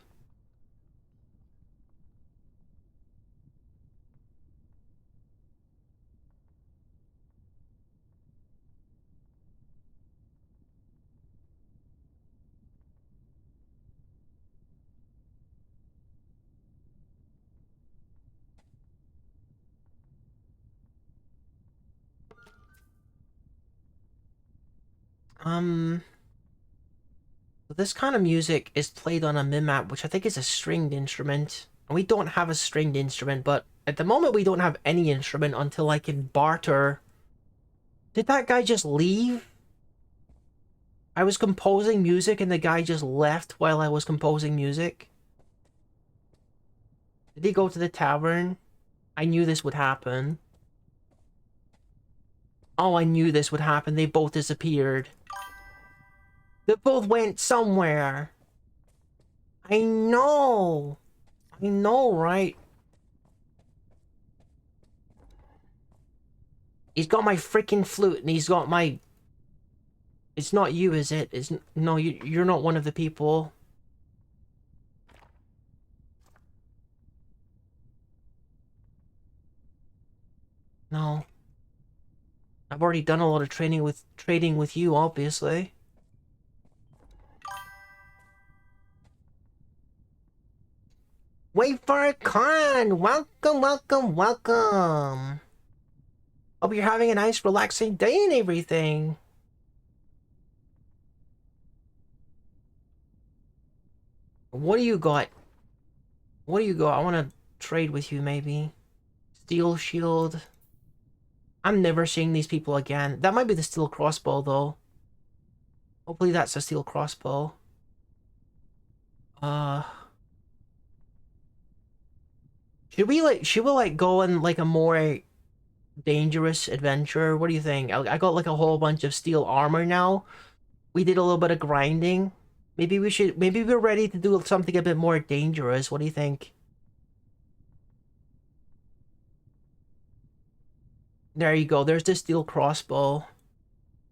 A: Um, this kind of music is played on a mimap, which I think is a stringed instrument. And we don't have a stringed instrument, but at the moment we don't have any instrument until I can barter. Did that guy just leave? I was composing music and the guy just left while I was composing music. Did he go to the tavern? I knew this would happen. Oh, I knew this would happen. They both disappeared. They both went somewhere. I know. I know, right? He's got my freaking flute, and he's got my... It's not you, is it? It's... No, you're not one of the people. No. I've already done a lot of trading with you, obviously. Wait for a con! Welcome, welcome, welcome! Hope you're having a nice, relaxing day and everything. What do you got? What do you got? I want to trade with you, maybe. Steel shield. I'm never seeing these people again. That might be the steel crossbow, though. Hopefully that's a steel crossbow. Uh... should we like go on like a more dangerous adventure? What do you think? I got like a whole bunch of steel armor now. We did a little bit of grinding. Maybe we're ready to do something a bit more dangerous. What do you think? There you go. There's the steel crossbow.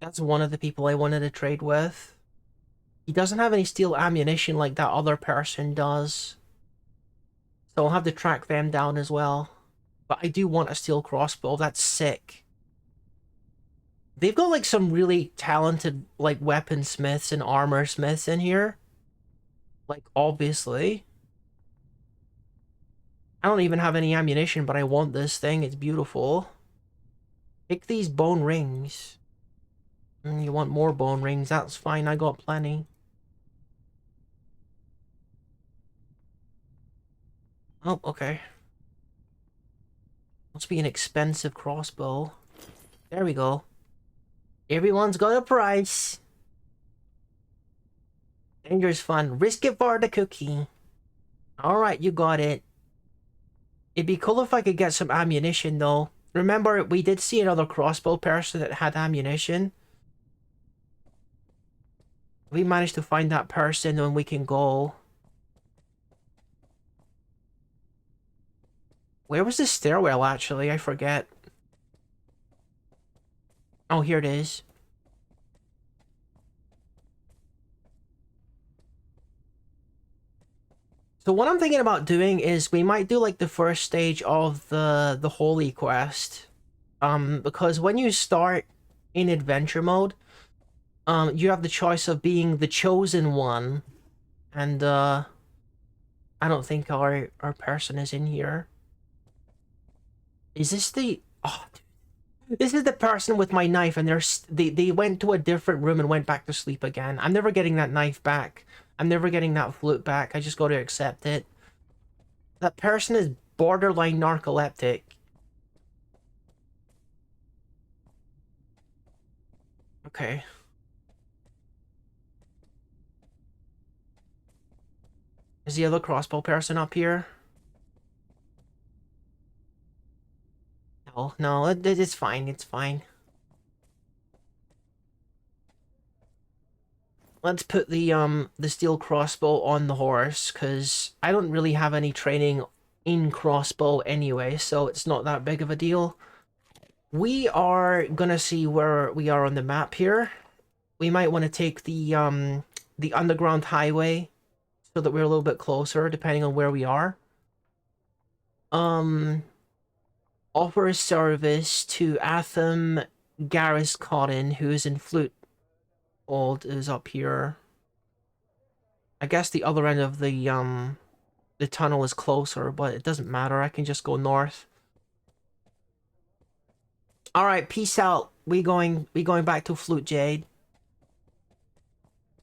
A: That's one of the people I wanted to trade with. He doesn't have any steel ammunition like that other person does. So I'll have to track them down as well. But I do want a steel crossbow. That's sick. They've got like some really talented like weaponsmiths and armor smiths in here. Like obviously. I don't even have any ammunition, but I want this thing. It's beautiful. Take these bone rings. You want more bone rings? That's fine. I got plenty. Oh, okay. Must be an expensive crossbow. There we go. Everyone's got a price. Dangerous fun. Risk it for the cookie. Alright, you got it. It'd be cool if I could get some ammunition, though. Remember, we did see another crossbow person that had ammunition. We managed to find that person, then we can go. Where was the stairwell, actually? I forget. Oh, here it is. So what I'm thinking about doing is we might do like the first stage of the holy quest. Because when you start in adventure mode, you have the choice of being the chosen one. And I don't think our person is in here. Is this the... Oh, this is the person with my knife, and they went to a different room and went back to sleep again. I'm never getting that knife back. I'm never getting that flute back. I just got to accept it. That person is borderline narcoleptic. Okay. Is the other crossbow person up here? No, no, it's fine. It's fine. Let's put the steel crossbow on the horse, because I don't really have any training in crossbow anyway, so it's not that big of a deal. We are gonna see where we are on the map here. We might want to take the underground highway so that we're a little bit closer, depending on where we are. Offer a service to Atham Garrus Cotton, who is in Flute Old, is up here. I guess the other end of the tunnel is closer, but it doesn't matter. I can just go north. All right, peace out. We going back to Flute Jade.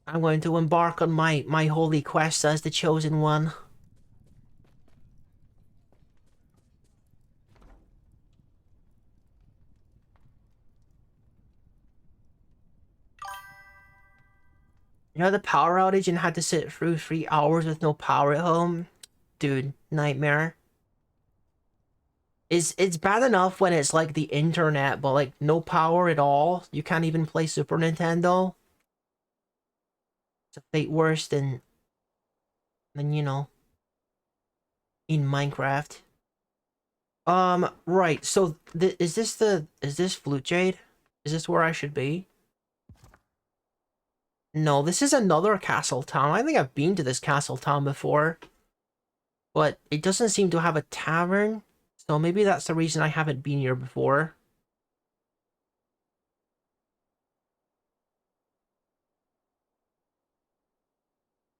A: I'm going to embark on my holy quest as the chosen one. You know the power outage and had to sit through 3 hours with no power at home? Dude, nightmare. It's bad enough when it's like the internet, but like no power at all. You can't even play Super Nintendo. It's a fate worse than you know. in Minecraft. Right. So is this Flute Jade? Is this where I should be? No, this is another castle town. I think I've been to this castle town before, but it doesn't seem to have a tavern. So maybe that's the reason I haven't been here before.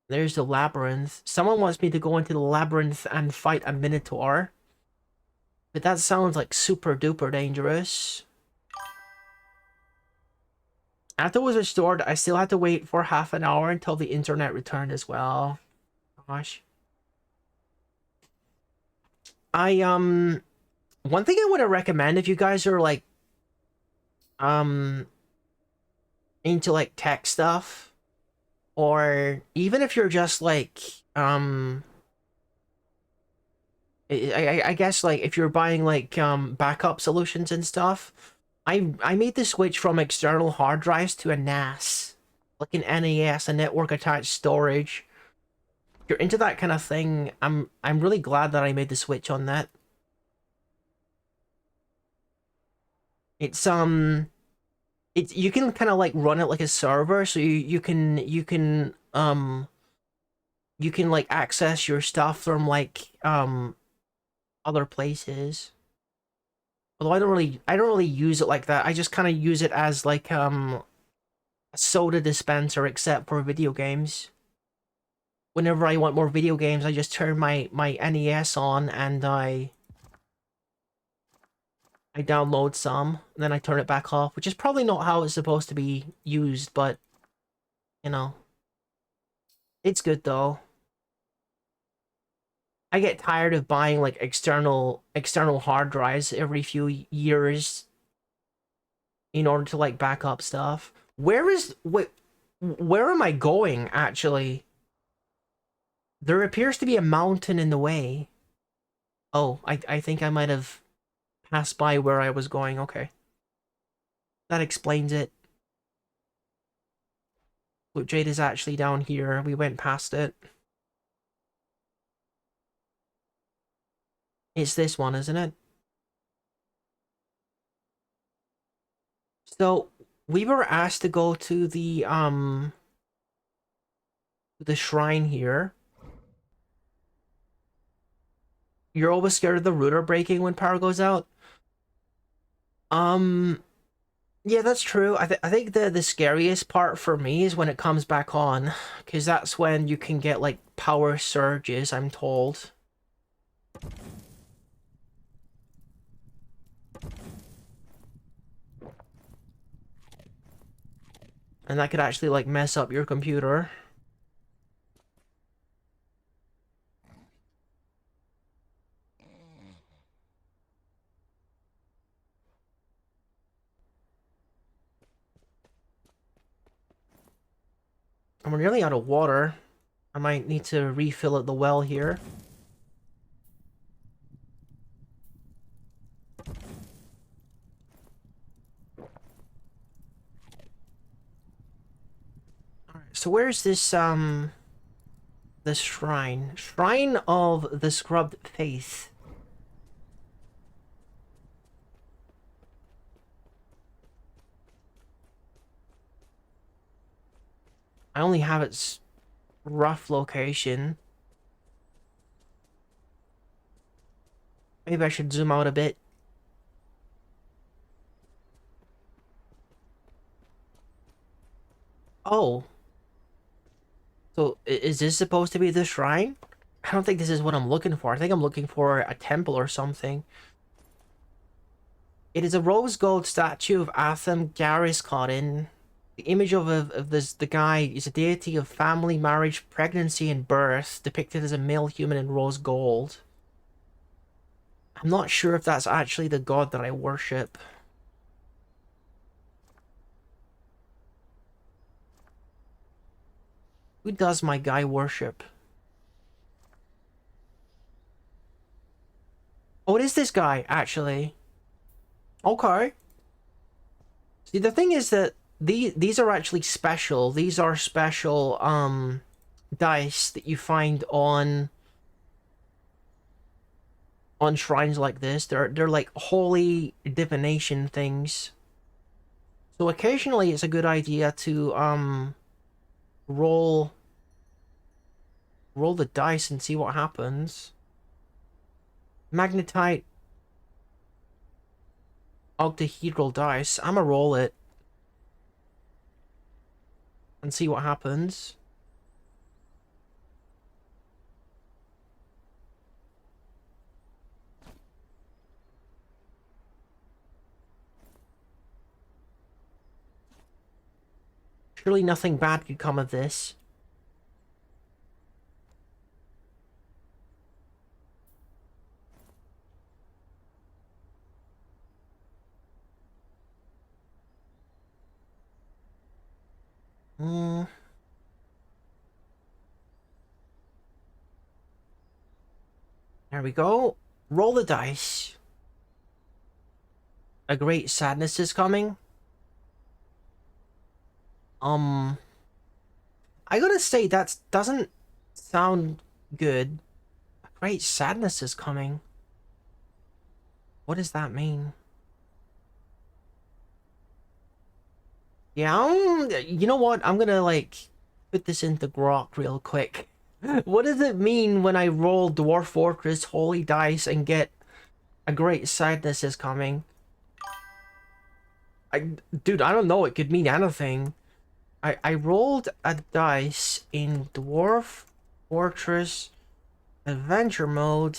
A: There's the labyrinth. Someone wants me to go into the labyrinth and fight a minotaur. But that sounds like super duper dangerous. After it was restored, I still had to wait for half an hour until the internet returned as well. Gosh. One thing I want to recommend if you guys are like, into like tech stuff, or even if you're just like, I guess like if you're buying like backup solutions and stuff, I made the switch from external hard drives to a NAS, like an NAS, a network attached storage. If you're into that kind of thing, I'm really glad that I made the switch on that. It's you can kind of like run it like a server, so you can like access your stuff from like other places. Although I don't really use it like that. I just kind of use it as like a soda dispenser, except for video games. Whenever I want more video games, I just turn my NES on and I download some, and then I turn it back off, which is probably not how it's supposed to be used, but you know, it's good though. I get tired of buying like external hard drives every few years in order to like back up stuff. Where am I going actually? There appears to be a mountain in the way. Oh, I think I might have passed by where I was going. Okay. That explains it. Look, Jade is actually down here. We went past it. It's this one, isn't it? So we were asked to go to the shrine here. You're always scared of the router breaking when power goes out. Um, yeah, that's true. I think the scariest part for me is when it comes back on, because that's when you can get like power surges, I'm told. And that could actually like mess up your computer. And we're nearly out of water. I might need to refill at the well here. Alright, so where's this the shrine? Shrine of the Scrubbed Faith. I only have its rough location. Maybe I should zoom out a bit. Oh. So, is this supposed to be the shrine? I don't think this is what I'm looking for. I think I'm looking for a temple or something. It is a rose gold statue of Atham Gariscodin. The image of the guy is a deity of family, marriage, pregnancy, and birth, depicted as a male human in rose gold. I'm not sure if that's actually the god that I worship. Who does my guy worship? Oh, it is this guy, actually. Okay. See, the thing is that these are actually special. These are special, dice that you find on on shrines like this. They're like holy divination things. So occasionally it's a good idea to roll the dice and see what happens. Magnetite octahedral dice. I'ma roll it and see what happens. Surely nothing bad could come of this. Hmm. There we go. Roll the dice. A great sadness is coming. I gotta say that doesn't sound good. A great sadness is coming. What does that mean? Yeah, you know what? I'm gonna like put this into Grok real quick. What does it mean when I roll Dwarf Fortress Holy Dice and get a great sadness is coming? Dude, I don't know. It could mean anything. I rolled a dice in Dwarf Fortress Adventure mode,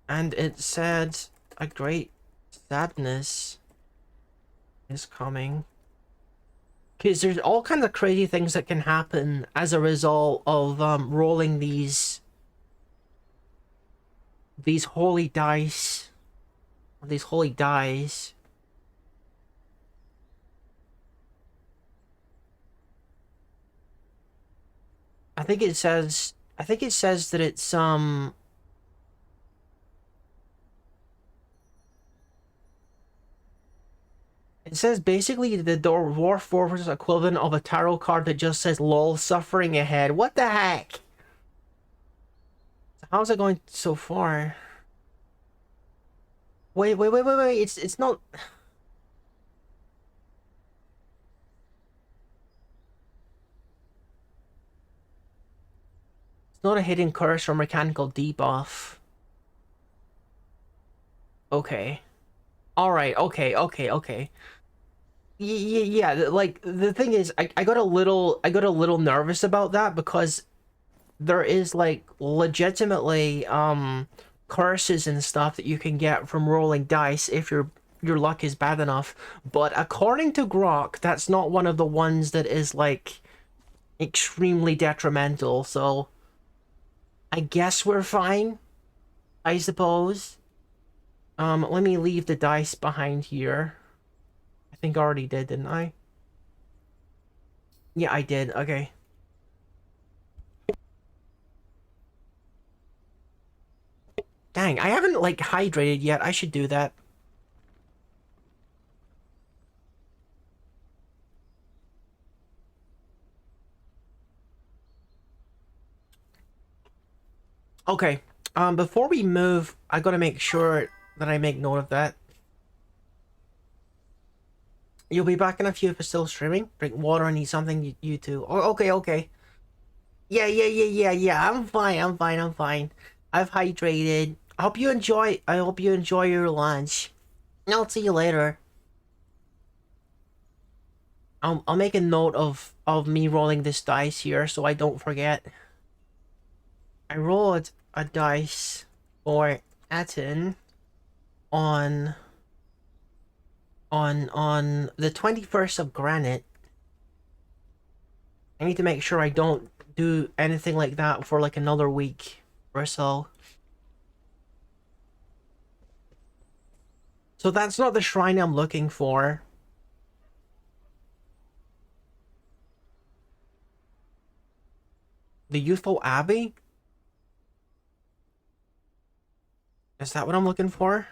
A: and it said a great sadness is coming. Because there's all kinds of crazy things that can happen as a result of rolling these holy dice, these holy dice. I think it says that it's it says basically the Dwarf Fortress equivalent of a tarot card that just says lol suffering ahead. What the heck? How's it going so far? Wait. It's not. It's not a hidden curse or mechanical debuff. Okay. All right. Okay. Yeah. Like the thing is, I got a little nervous about that because there is like legitimately curses and stuff that you can get from rolling dice if your luck is bad enough. But according to Grok, that's not one of the ones that is like extremely detrimental. So I guess we're fine, I suppose. Let me leave the dice behind here. I think I already did, didn't I? Yeah, I did. Okay. Dang, I haven't like hydrated yet. I should do that. Okay. Before we move, I gotta make sure that I make note of that. You'll be back in a few if it's still streaming. Drink water and eat something. You too. Oh, okay. Yeah. I'm fine. I've hydrated. I hope you enjoy your lunch. I'll see you later. I'll make a note of me rolling this dice here so I don't forget. I rolled a dice for Atten on the 21st of Granite. I need to make sure I don't do anything like that for like another week or so. So that's not the shrine I'm looking for. The Youthful Abbey? Is that what I'm looking for?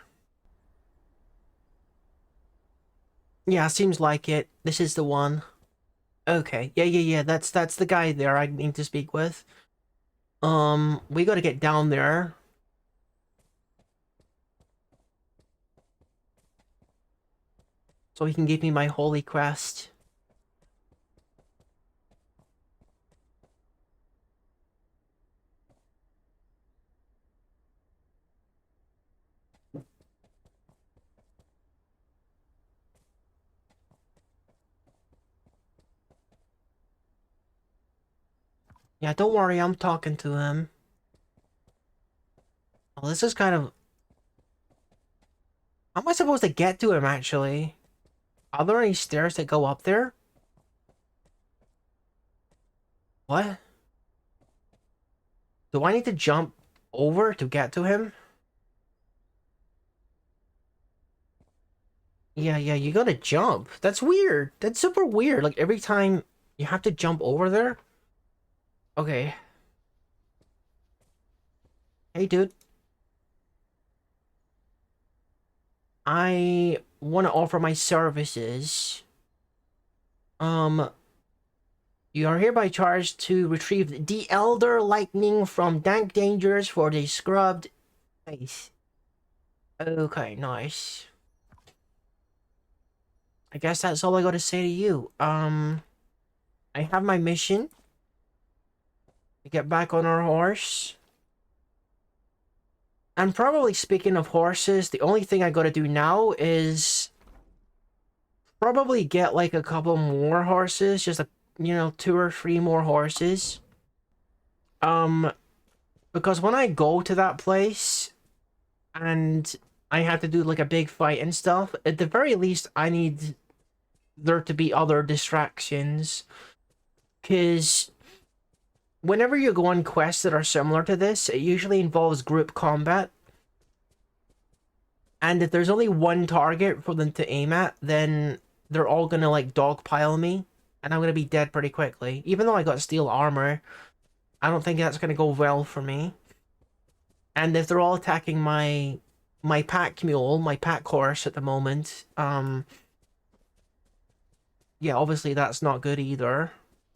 A: Yeah, seems like it. This is the one. Okay. Yeah. That's the guy there I need to speak with. We gotta get down there. so he can give me my holy crest. Yeah, don't worry, I'm talking to him. Well, this is kind of... How am I supposed to get to him, actually? Are there any stairs that go up there? What? Do I need to jump over to get to him? Yeah, you gotta jump. That's weird. That's super weird. Like, every time you have to jump over there? Okay. Hey, dude. I want to offer my services. You are hereby charged to retrieve the Elder Lightning from dank dangers for the scrubbed face. Okay, nice. I guess that's all I gotta say to you. I have my mission. To get back on our horse. And probably speaking of horses, the only thing I gotta do now is probably get like a couple more horses, just 2 or 3 more horses. Because when I go to that place and I have to do like a big fight and stuff, at the very least I need there to be other distractions. Because whenever you go on quests that are similar to this, it usually involves group combat. And if there's only one target for them to aim at, then they're all gonna like dogpile me. And I'm gonna be dead pretty quickly. Even though I got steel armor, I don't think that's gonna go well for me. And if they're all attacking my pack mule, my pack horse at the moment, yeah, obviously that's not good either.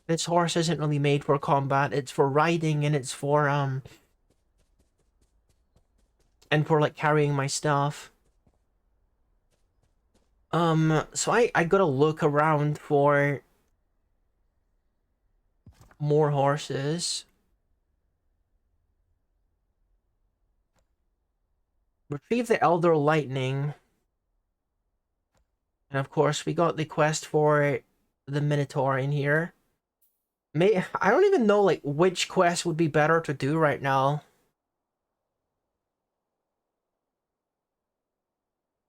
A: This horse isn't really made for combat. It's for riding and it's for and for like carrying my stuff. So I gotta look around for more horses. Retrieve the Elder Lightning. And of course, we got the quest for the Minotaur in here. I don't even know like which quest would be better to do right now.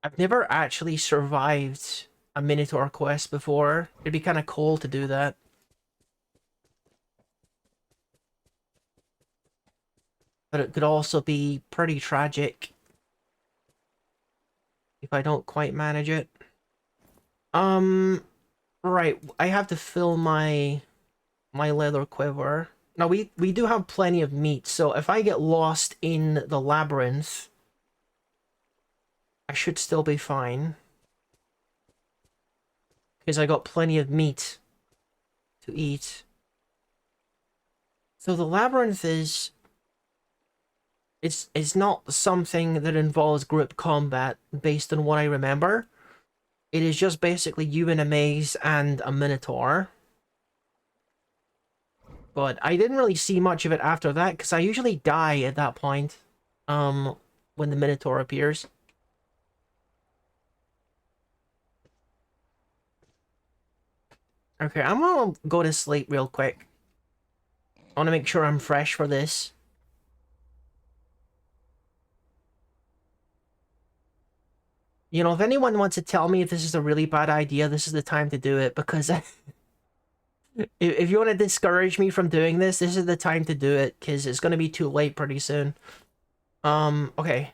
A: I've never actually survived a Minotaur quest before. It'd be kind of cool to do that. But it could also be pretty tragic if I don't quite manage it. Right, I have to fill my leather quiver. Now we do have plenty of meat, so if I get lost in the labyrinth, I should still be fine. Because I got plenty of meat to eat. So the labyrinth is... It's not something that involves group combat, based on what I remember. It is just basically you in a maze and a Minotaur. But I didn't really see much of it after that, because I usually die at that point. When the Minotaur appears. Okay, I'm gonna go to sleep real quick. I want to make sure I'm fresh for this. You know, if anyone wants to tell me if this is a really bad idea, this is the time to do it, because if you want to discourage me from doing this, this is the time to do it, because it's going to be too late pretty soon. Okay.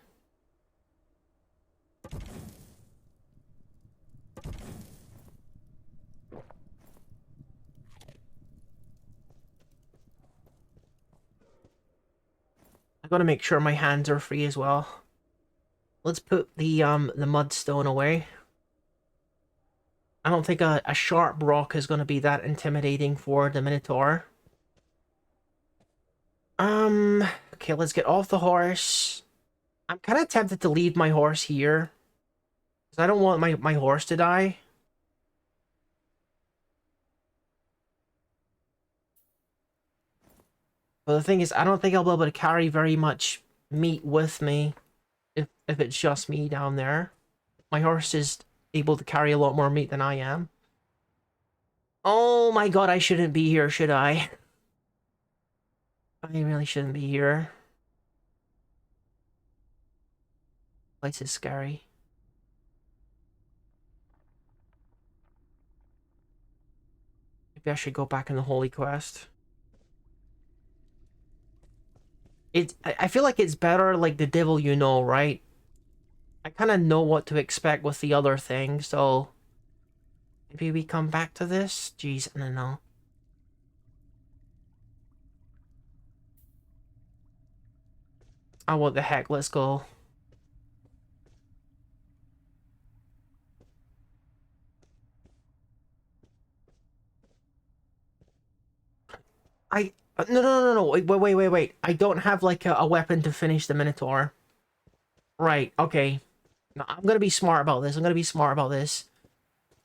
A: I gotta make sure my hands are free as well. Let's put the mudstone away. I don't think a sharp rock is gonna be that intimidating for the Minotaur. Okay, let's get off the horse. I'm kind of tempted to leave my horse here. Because I don't want my horse to die. But the thing is, I don't think I'll be able to carry very much meat with me if it's just me down there. My horse is able to carry a lot more meat than I am. Oh my god, I shouldn't be here, should I? I really shouldn't be here. Place is scary. Maybe I should go back in the Holy Quest. I feel like it's better like the devil you know, right? I kind of know what to expect with the other thing, so maybe we come back to this? Jeez, I don't know. Oh, what the heck, let's go. No, wait. I don't have like a weapon to finish the Minotaur. Right, okay. No, I'm gonna be smart about this. I'm gonna be smart about this.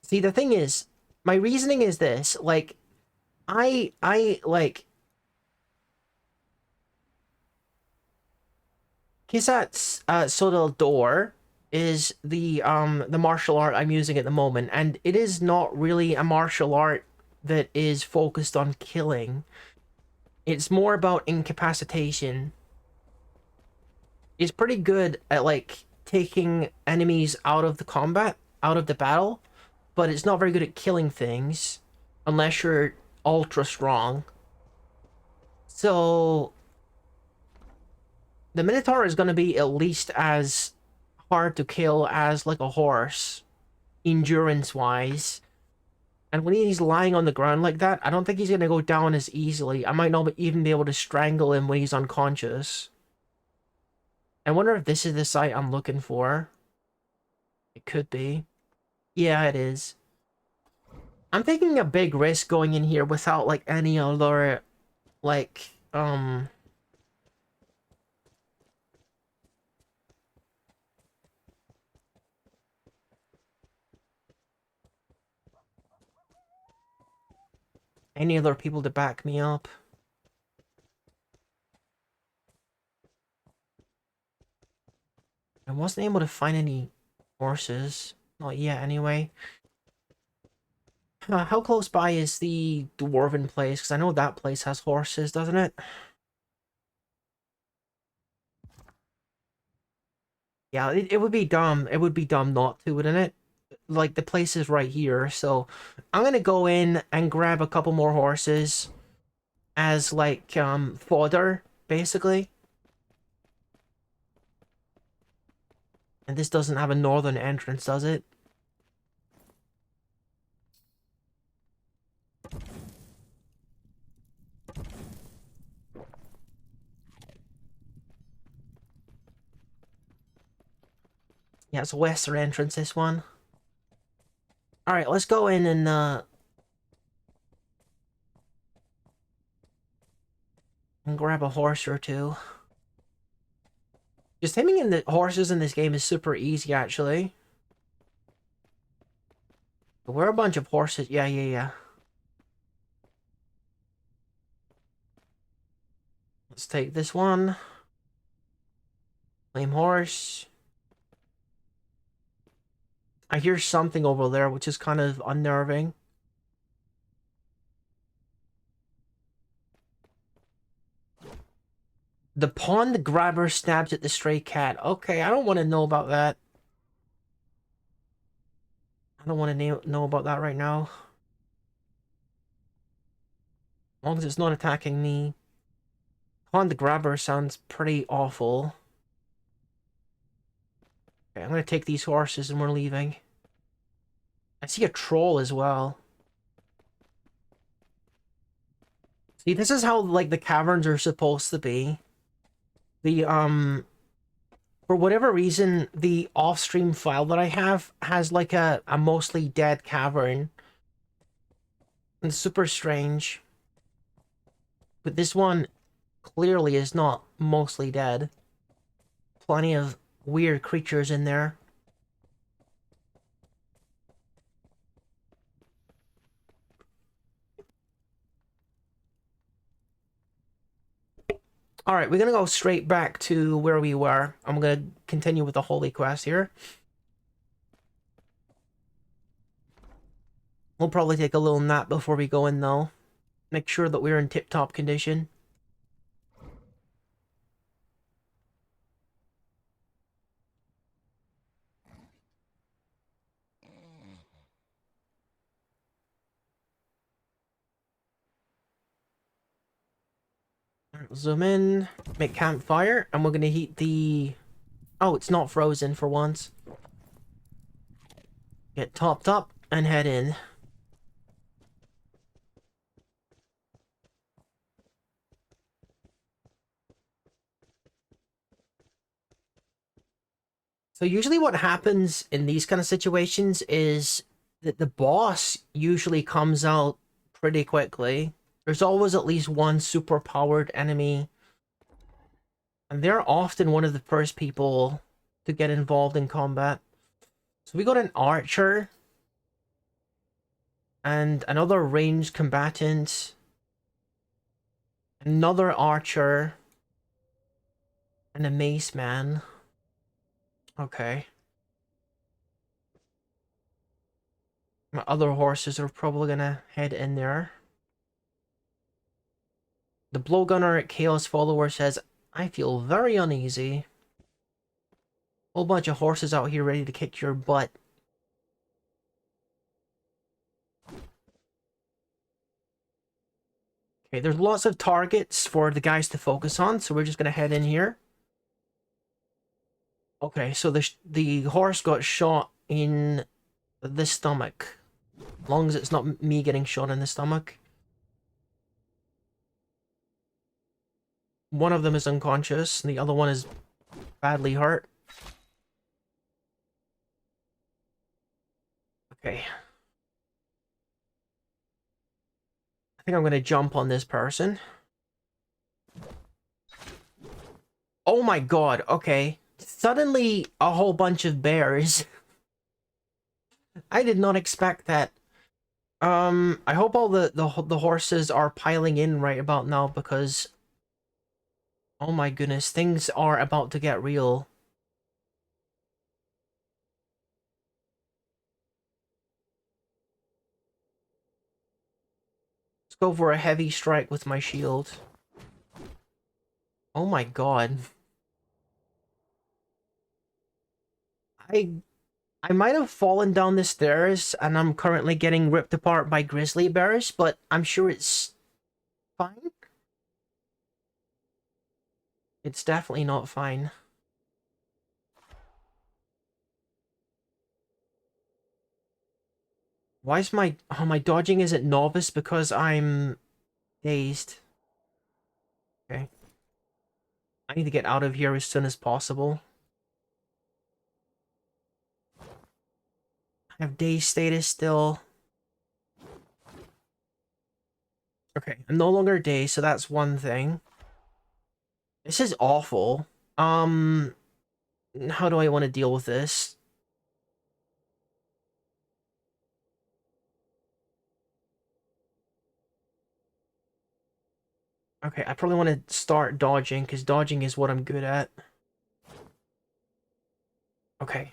A: See, the thing is, my reasoning is this, like, like, Kisat's Sodal Door is the martial art I'm using at the moment, and it is not really a martial art that is focused on killing. It's more about incapacitation. It's pretty good at like taking enemies out of the combat, out of the battle, but it's not very good at killing things unless you're ultra strong. So the Minotaur is going to be at least as hard to kill as like a horse, endurance wise. And when he's lying on the ground like that, I don't think he's going to go down as easily. I might not even be able to strangle him when he's unconscious. I wonder if this is the site I'm looking for. It could be. Yeah, it is. I'm taking a big risk going in here without like any other like any other people to back me up. I wasn't able to find any horses. Not yet, anyway. How close by is the Dwarven place? Because I know that place has horses, doesn't it? Yeah, it would be dumb. It would be dumb not to, wouldn't it? Like, the place is right here, so I'm gonna go in and grab a couple more horses as, like, fodder, basically. And this doesn't have a northern entrance, does it? Yeah, it's a western entrance, this one. Alright, let's go in and grab a horse or two. Just taming in the horses in this game is super easy, actually. We're a bunch of horses. Yeah. Let's take this one. Lame horse. I hear something over there, which is kind of unnerving. The pond grabber stabs at the stray cat. Okay, I don't want to know about that. I don't want to know about that right now. As long as it's not attacking me. Pond grabber sounds pretty awful. Okay, I'm gonna take these horses and we're leaving. I see a troll as well. See, this is how, like, the caverns are supposed to be. The, for whatever reason, the off-stream file that I have has, like, a mostly dead cavern. It's super strange. But this one clearly is not mostly dead. Plenty of weird creatures in there. Alright, we're gonna go straight back to where we were. I'm gonna continue with the holy quest here. We'll probably take a little nap before we go in, though. Make sure that we're in tip-top condition. Zoom in, make campfire, and we're gonna heat the... Oh, it's not frozen for once. Get topped up and head in. So usually what happens in these kind of situations is that the boss usually comes out pretty quickly. There's always at least one super powered enemy. And they're often one of the first people to get involved in combat. So we got an archer. And another ranged combatant. Another archer. And a mace man. Okay. My other horses are probably gonna head in there. The blowgunner at Chaos Follower says, I feel very uneasy. Whole bunch of horses out here ready to kick your butt. Okay, there's lots of targets for the guys to focus on, so we're just gonna head in here. Okay, so the horse got shot in the stomach. As long as it's not me getting shot in the stomach. One of them is unconscious, and the other one is badly hurt. Okay. I think I'm gonna jump on this person. Oh my god, okay. Suddenly, a whole bunch of bears. I did not expect that. I hope all the horses are piling in right about now, because... Oh my goodness, things are about to get real. Let's go for a heavy strike with my shield. Oh my god. I might have fallen down the stairs and I'm currently getting ripped apart by grizzly bears, but I'm sure it's fine. It's definitely not fine. Why is my... Oh, my dodging isn't novice because I'm dazed. Okay. I need to get out of here as soon as possible. I have dazed status still. Okay, I'm no longer dazed, so that's one thing. This is awful. How do I want to deal with this? Okay, I probably want to start dodging, because dodging is what I'm good at. Okay.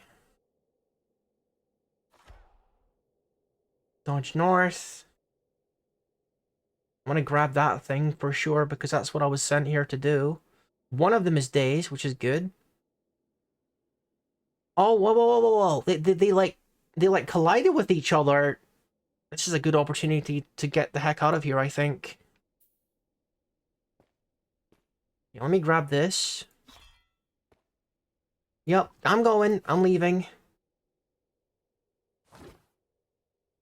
A: Dodge north. I want to grab that thing for sure, because that's what I was sent here to do. One of them is dazed, which is good. Oh, whoa, whoa, whoa, whoa, whoa. They like collided with each other. This is a good opportunity to get the heck out of here, I think. Yeah, let me grab this. Yep, I'm going. I'm leaving.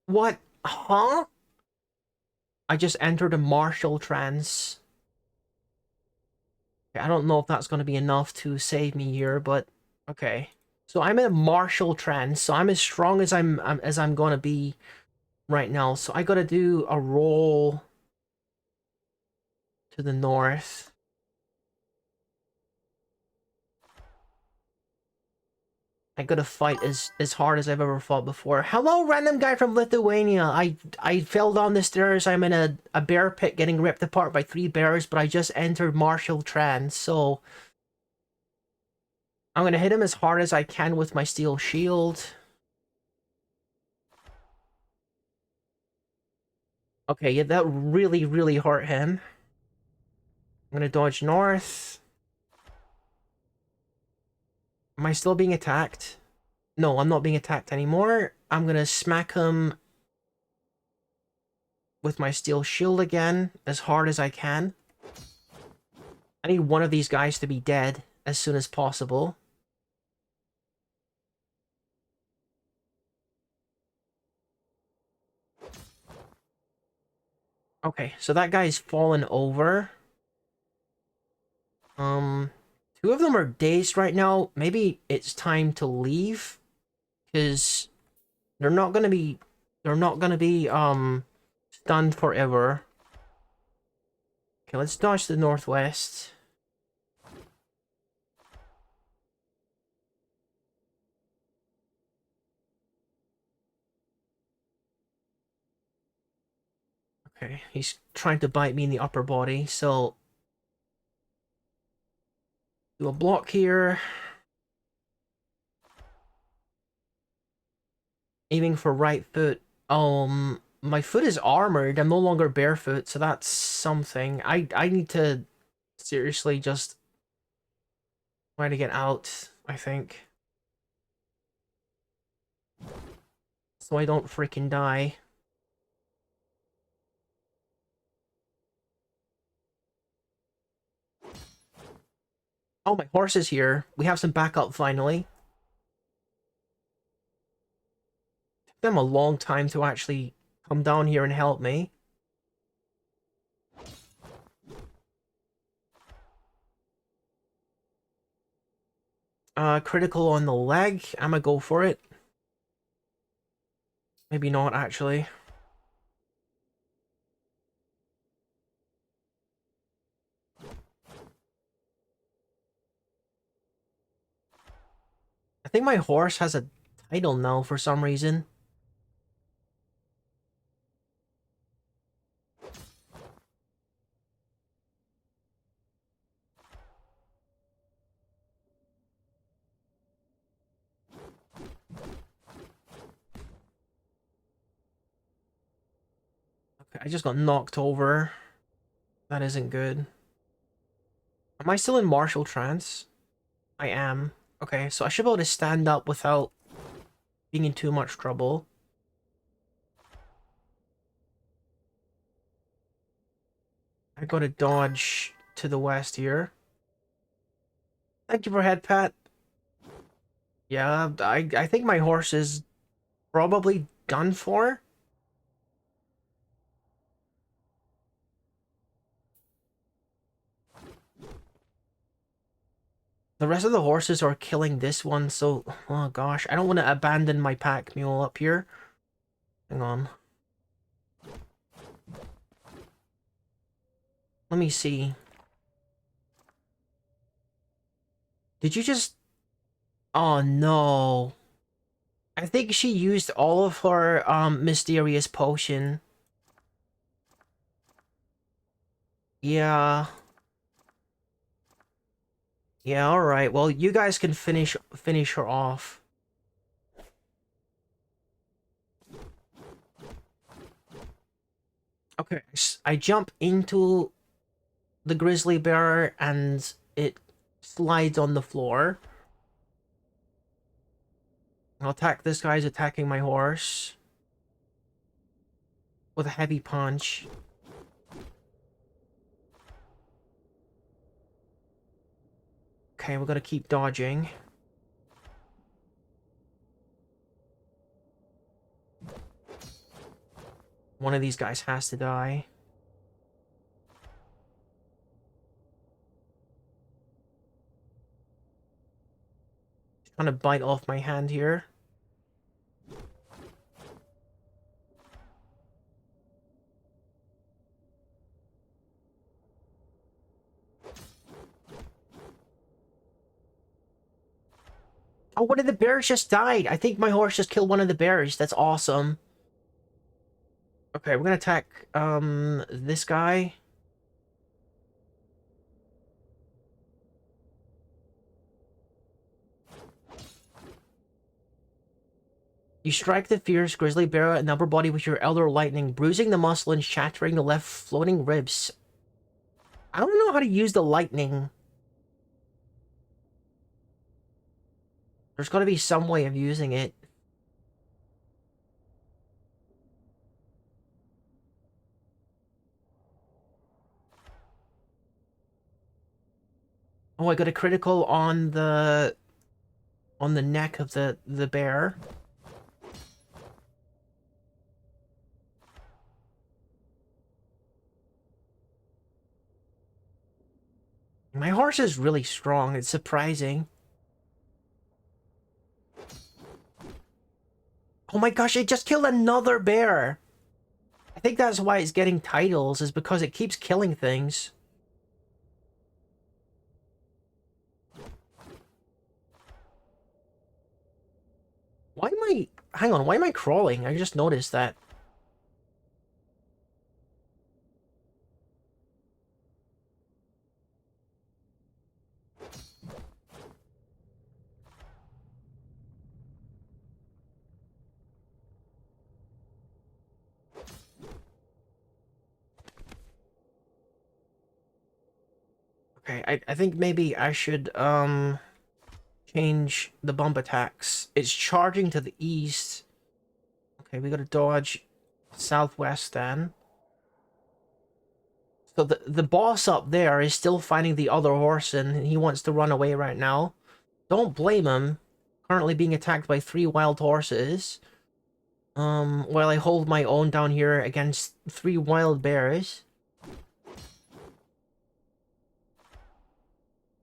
A: What? Huh? I just entered a martial trance. I don't know if that's going to be enough to save me here, but okay. So I'm in a martial trance, so I'm as strong as I'm going to be right now. So I got to do a roll to the north. I gotta fight as hard as I've ever fought before. Hello, random guy from Lithuania. I fell down the stairs. I'm in a bear pit getting ripped apart by 3 bears, but I just entered martial trance, so I'm gonna hit him as hard as I can with my steel shield. Okay, yeah, that really, really hurt him. I'm gonna dodge north. Am I still being attacked? No, I'm not being attacked anymore. I'm gonna smack him with my steel shield again, as hard as I can. I need one of these guys to be dead as soon as possible. Okay, so that guy's fallen over. Um, 2 of them are dazed right now. Maybe it's time to leave, because they're not gonna be, stunned forever. Okay, let's dodge the northwest. Okay, he's trying to bite me in the upper body, so do a block here. Aiming for right foot. My foot is armored. I'm no longer barefoot, so that's something. I need to seriously just try to get out, I think. So I don't freaking die. Oh, my horse is here. We have some backup finally. Took them a long time to actually come down here and help me. Critical on the leg. I'm gonna go for it. Maybe not, actually. I think my horse has a title now for some reason. Okay, I just got knocked over. That isn't good. Am I still in martial trance? I am. Okay, so I should be able to stand up without being in too much trouble. I gotta dodge to the west here. Thank you for head pat. Yeah, I think my horse is probably done for. The rest of the horses are killing this one, so... Oh gosh, I don't want to abandon my pack mule up here. Hang on. Let me see. Did you just... Oh no. I think she used all of her, mysterious potion. Yeah. Yeah, alright. Well, you guys can finish her off. Okay, I jump into the grizzly bear and it slides on the floor. I'll attack this guy's attacking my horse with a heavy punch. Okay, we're gonna keep dodging. One of these guys has to die. He's trying to bite off my hand here. Oh, one of the bears just died. I think my horse just killed one of the bears. That's awesome. Okay, we're gonna attack, this guy. You strike the fierce grizzly bear in the upper body with your elder lightning, bruising the muscle and shattering the left floating ribs. I don't know how to use the lightning. There's gotta be some way of using it. Oh, I got a critical on the neck of the bear. My horse is really strong. It's surprising. Oh my gosh, it just killed another bear. I think that's why it's getting titles, is because it keeps killing things. Why am I... Hang on, why am I crawling? I just noticed that. Okay, I think maybe I should, change the bump attacks. It's charging to the east. Okay, we gotta dodge southwest then. So the boss up there is still fighting the other horse and he wants to run away right now. Don't blame him. Currently being attacked by 3 wild horses. While I hold my own down here against 3 wild bears.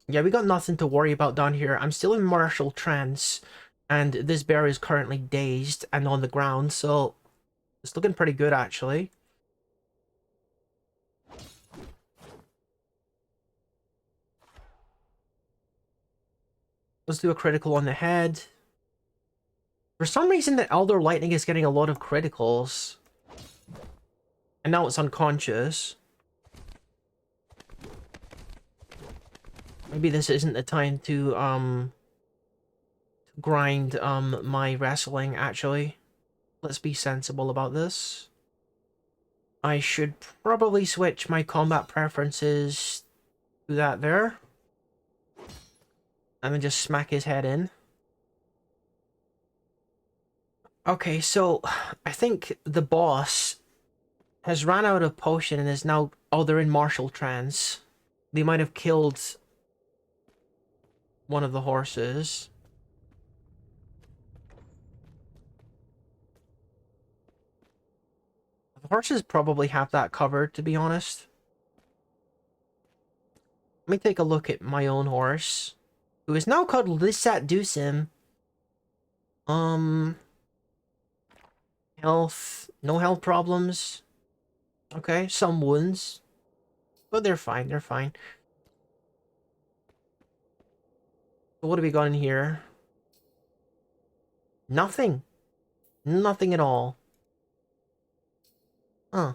A: Yeah, we got nothing to worry about down here. I'm still in martial trance, and this bear is currently dazed and on the ground, so it's looking pretty good, actually. Let's do a critical on the head. For some reason, the Elder Lightning is getting a lot of criticals. And now it's unconscious. Maybe this isn't the time to grind, my wrestling, actually. Let's be sensible about this. I should probably switch my combat preferences to that there. And then just smack his head in. Okay, so I think the boss has ran out of potion and is now... Oh, they're in martial trance. They might have killed one of the horses. The horses probably have that covered, to be honest. Let me take a look at my own horse, who is now called Lissat Dusim. Health, no health problems. Okay, some wounds. But they're fine, they're fine. So what have we got in here? Nothing. Nothing at all. Huh.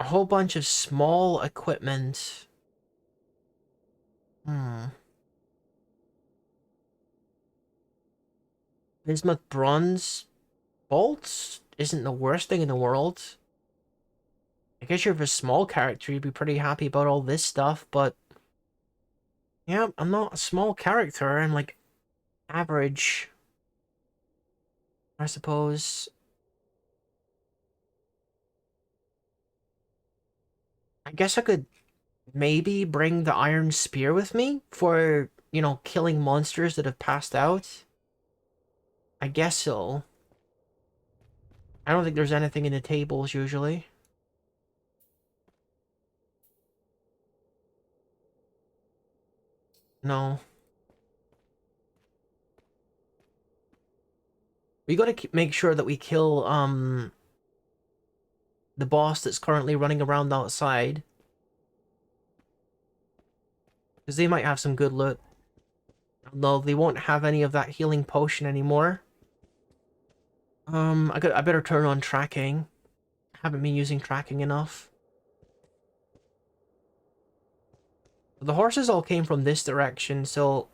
A: A whole bunch of small equipment. Bismuth bronze bolts isn't the worst thing in the world. I guess you're a small character, you'd be pretty happy about all this stuff, but... Yeah, I'm not a small character, I'm like average, I suppose. I guess I could maybe bring the Iron Spear with me for, you know, killing monsters that have passed out. I guess so. I don't think there's anything in the tables usually. No. We gotta make sure that we kill, the boss that's currently running around outside. Because they might have some good loot. Although they won't have any of that healing potion anymore. I better turn on tracking. Haven't been using tracking enough. The horses all came from this direction, so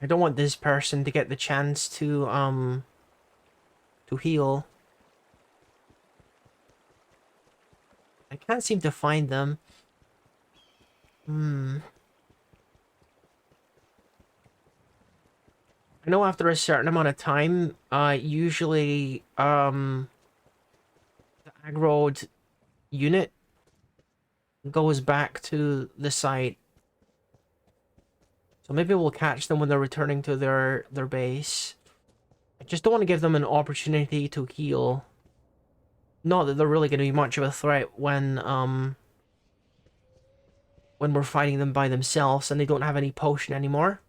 A: I don't want this person to get the chance to heal. I can't seem to find them. I know after a certain amount of time, usually, the aggroed unit goes back to the site. So maybe we'll catch them when they're returning to their base. I just don't want to give them an opportunity to heal. Not that they're really going to be much of a threat when we're fighting them by themselves and they don't have any potion anymore.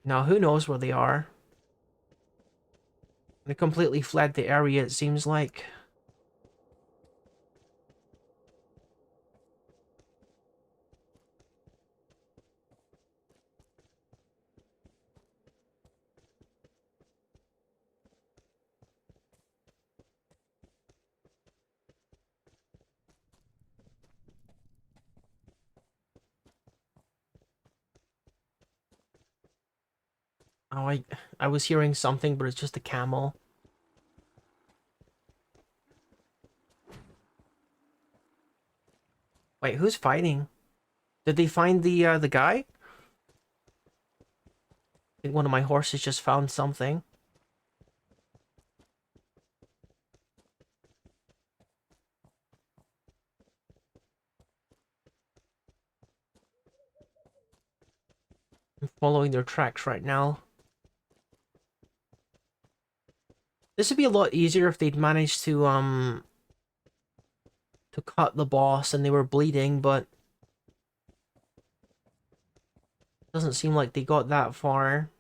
A: Now, who knows where they are? They completely fled the area, it seems like. Oh, I was hearing something, but it's just a camel. Wait, who's fighting? Did they find the guy? I think one of my horses just found something. I'm following their tracks right now. This would be a lot easier if they'd managed to cut the boss and they were bleeding, but doesn't seem like they got that far.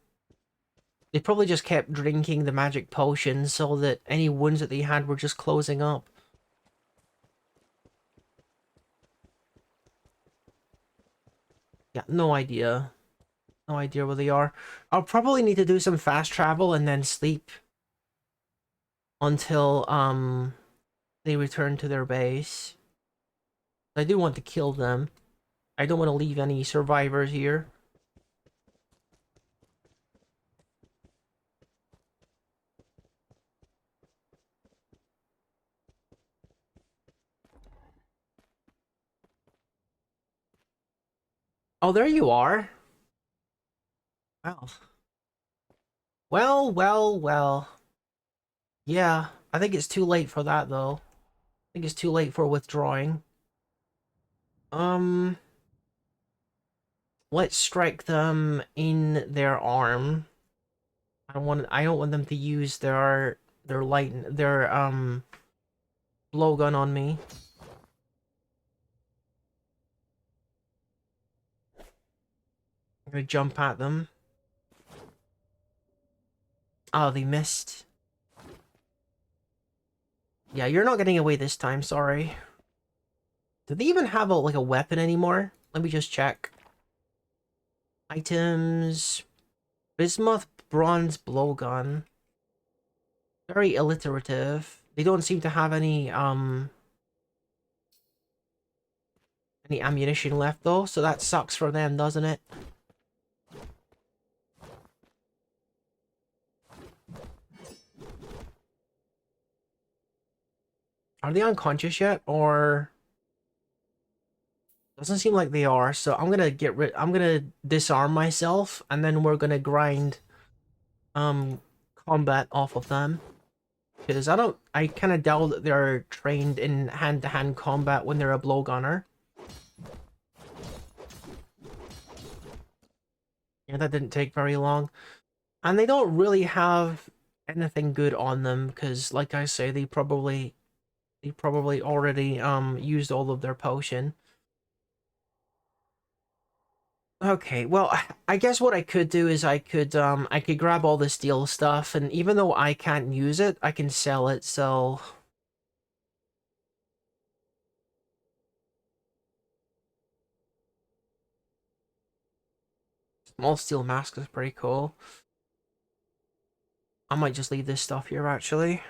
A: They probably just kept drinking the magic potion so that any wounds that they had were just closing up. Yeah, no idea. No idea where they are. I'll probably need to do some fast travel and then sleep until they return to their base. I do want to kill them. I don't want to leave any survivors here. Oh, there you are. Wow. Well. Yeah, I think it's too late for that, though. I think it's too late for withdrawing. Um, let's strike them in their arm. I don't want them to use their blowgun on me. I'm gonna jump at them. Oh, they missed. Yeah, you're not getting away this time, sorry. Do they even have like a weapon anymore? Let me just check. Items. Bismuth bronze blowgun. Very alliterative. They don't seem to have any ammunition left though, so that sucks for them, doesn't it? Are they unconscious yet, or doesn't seem like they are? So I'm gonna disarm myself, and then we're gonna grind combat off of them, because I kind of doubt that they're trained in hand-to-hand combat when they're a blowgunner. Yeah, that didn't take very long, and they don't really have anything good on them, because like I say, they probably They probably already used all of their potion. Okay, well, I guess what I could do is I could grab all the steel stuff, and even though I can't use it, I can sell it, so small steel mask is pretty cool. I might just leave this stuff here actually.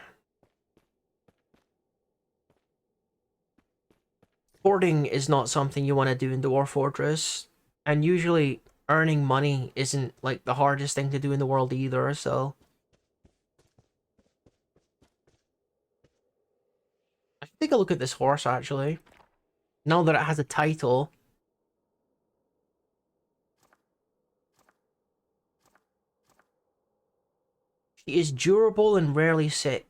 A: Hoarding is not something you want to do in Dwarf Fortress, and usually earning money isn't like the hardest thing to do in the world either, so I should take a look at this horse actually. Now that it has a title, she is durable and rarely sick.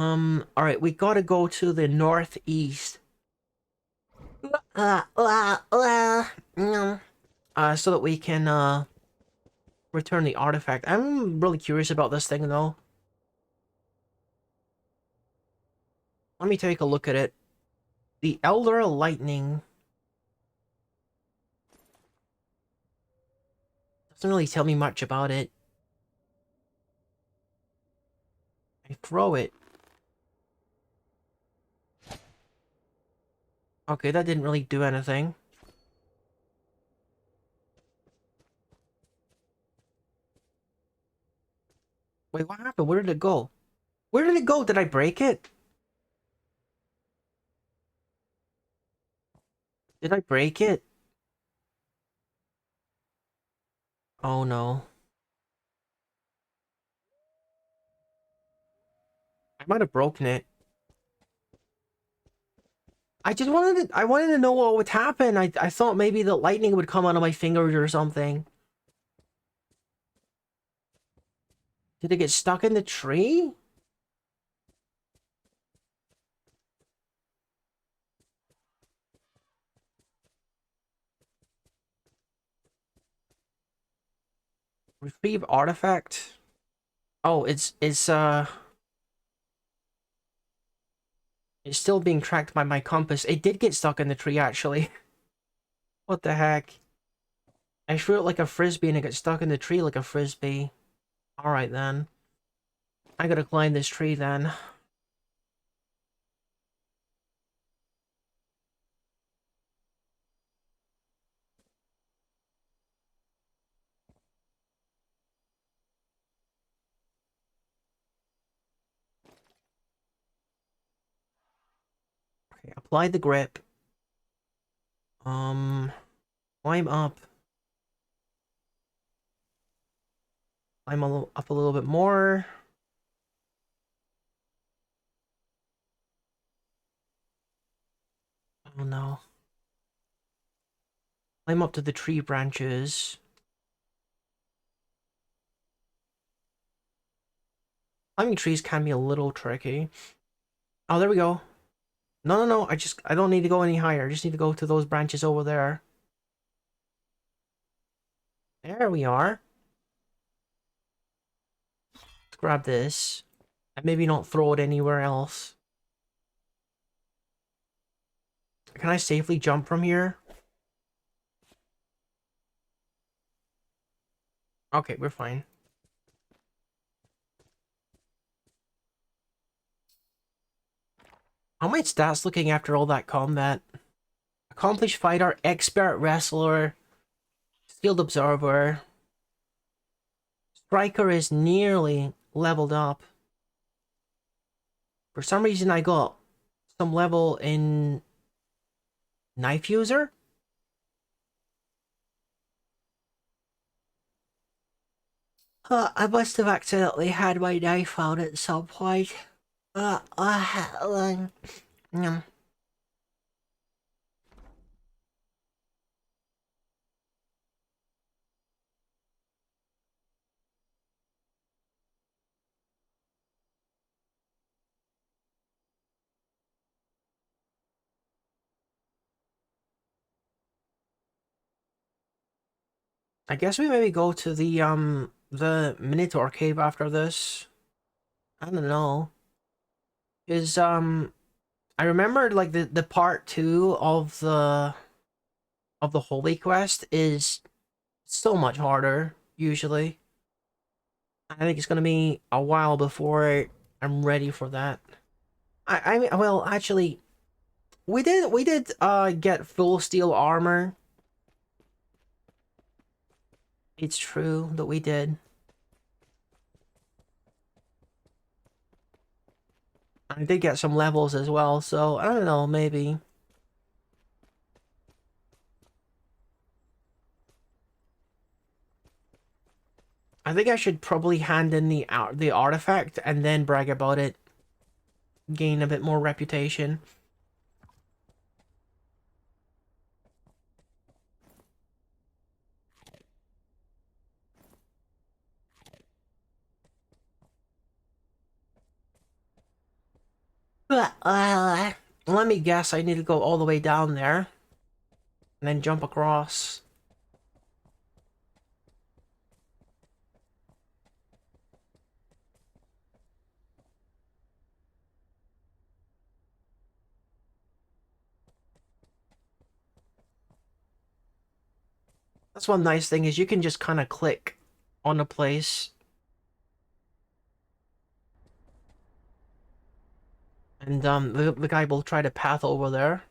A: Alright, we gotta go to the northeast. So that we can, return the artifact. I'm really curious about this thing, though. Let me take a look at it. The Elder Lightning doesn't really tell me much about it. I throw it. Okay, that didn't really do anything. Wait, what happened? Where did it go? Where did it go? Did I break it? Did I break it? Oh no. I might have broken it. I wanted to know what would happen. I thought maybe the lightning would come out of my fingers or something. Did it get stuck in the tree? Retrieve artifact. Oh, it's still being tracked by my compass. It did get stuck in the tree actually. What the heck? I threw it like a frisbee and it got stuck in the tree like a frisbee. Alright then. I gotta climb this tree then. Okay, apply the grip. Um, climb up. Climb up a little bit more. Oh no. Climb up to the tree branches. Climbing trees can be a little tricky. Oh, there we go. No. I don't need to go any higher. I just need to go to those branches over there. There we are. Let's grab this. And maybe not throw it anywhere else. Can I safely jump from here? Okay, we're fine. How my stats looking after all that combat? Accomplished fighter, expert wrestler, skilled observer. Striker is nearly leveled up. For some reason I got some level in knife user? I must have accidentally had my knife out at some point. Mm. I guess we maybe go to the the Minotaur cave after this. I don't know. Is I remember like the part two of the holy quest is so much harder usually. I think it's gonna be a while before I'm ready for that. I mean, well, actually, we did get full steel armor. It's true that we did. I did get some levels as well, so I don't know, maybe. I think I should probably hand in the artifact and then brag about it, gain a bit more reputation. Let me guess, I need to go all the way down there and then jump across. That's one nice thing is you can just kind of click on a place and the guy will try to path over there.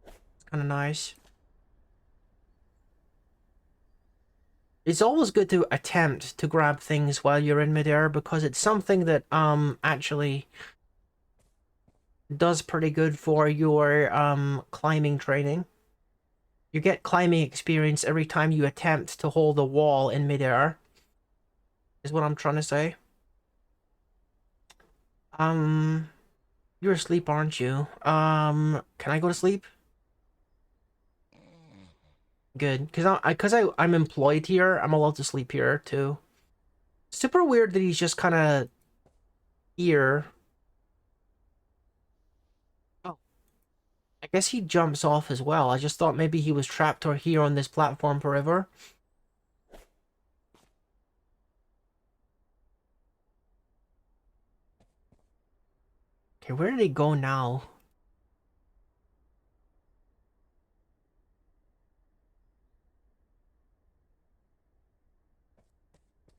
A: It's kind of nice. It's always good to attempt to grab things while you're in midair because it's something that actually does pretty good for your climbing training. You get climbing experience every time you attempt to hold a wall in midair, is what I'm trying to say. You're asleep, aren't you? Can I go to sleep? Good, I'm employed here. I'm allowed to sleep here too. Super weird that he's just kind of here. Oh, I guess he jumps off as well. I just thought maybe he was trapped or here on this platform forever. Okay, where did he go now?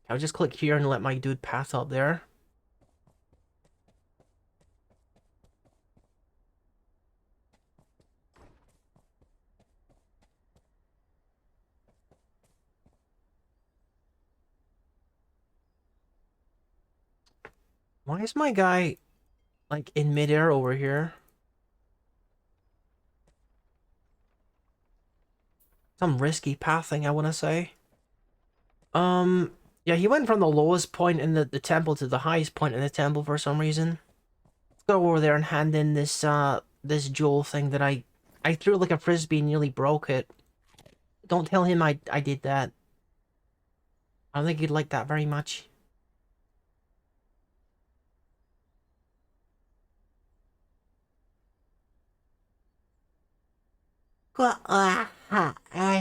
A: I'll just click here and let my dude pass up there. Why is my guy, like, in midair over here? Some risky pathing, I want to say. Yeah, he went from the lowest point in the temple to the highest point in the temple for some reason. Let's go over there and hand in this jewel thing that I threw like a frisbee and nearly broke it. Don't tell him I did that. I don't think he'd like that very much.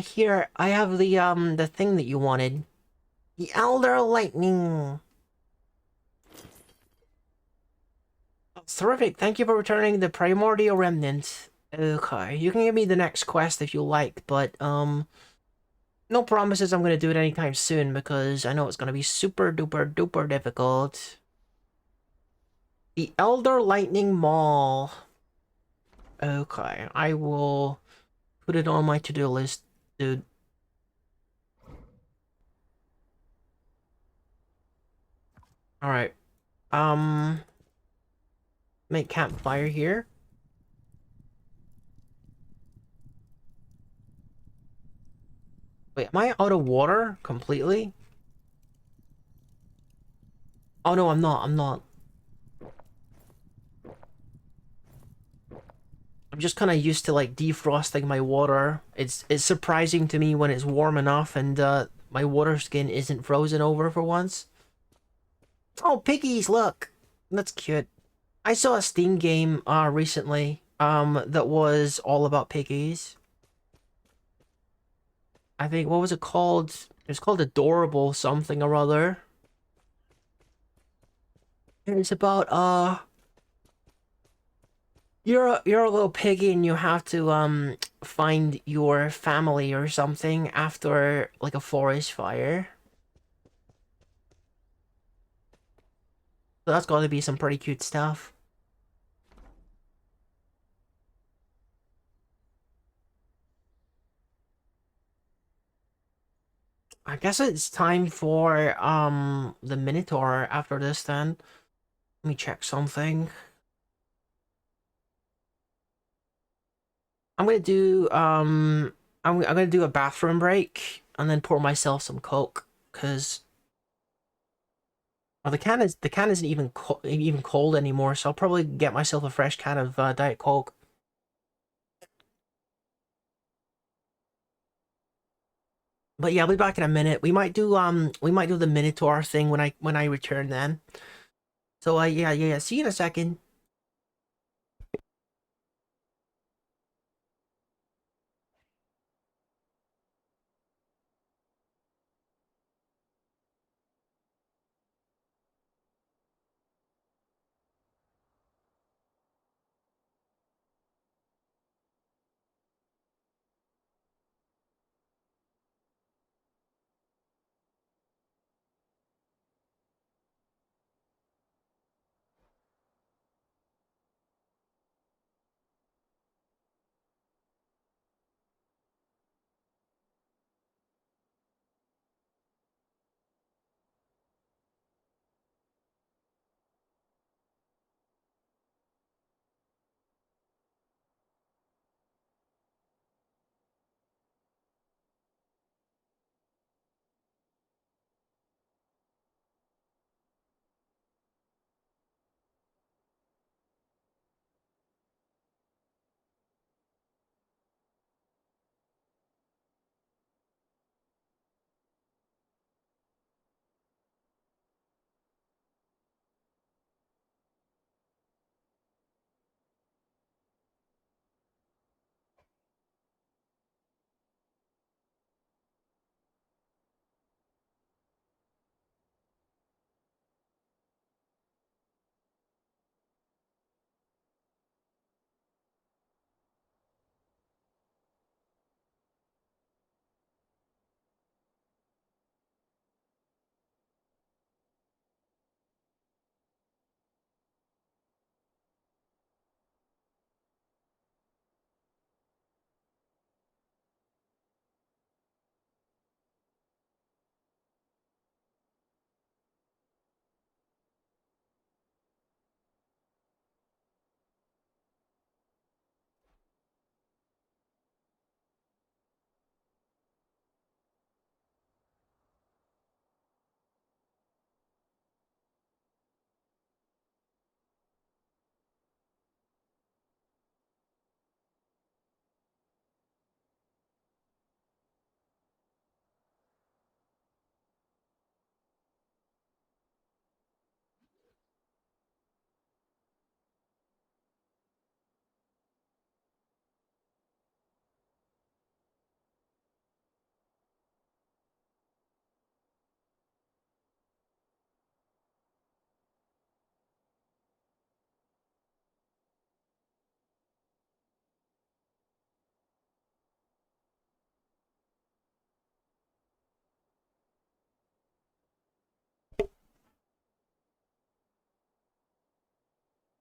A: Here, I have the thing that you wanted. The Elder Lightning. That's terrific. Thank you for returning the Primordial Remnant. Okay, you can give me the next quest if you like, but, no promises I'm gonna do it anytime soon because I know it's gonna be super duper duper difficult. The Elder Lightning Mall. Okay, I will put it on my to-do list, dude. Alright. Make campfire here. Wait, am I out of water completely? Oh no, I'm not. I'm not. I'm just kind of used to like defrosting my water. It's surprising to me when it's warm enough and my water skin isn't frozen over for once. Oh, piggies, look. That's cute. I saw a Steam game recently that was all about piggies. I think what was it called? It's called Adorable something or other. It's about you're a little piggy and you have to find your family or something after like a forest fire. So that's got to be some pretty cute stuff. I guess it's time for the Minotaur after this then. Let me check something. I'm gonna do I'm gonna do a bathroom break and then pour myself some Coke because well, the can isn't even cold anymore, so I'll probably get myself a fresh can of Diet Coke. But yeah, I'll be back in a minute. We might do the Minotaur thing when I return then. So yeah. See you in a second.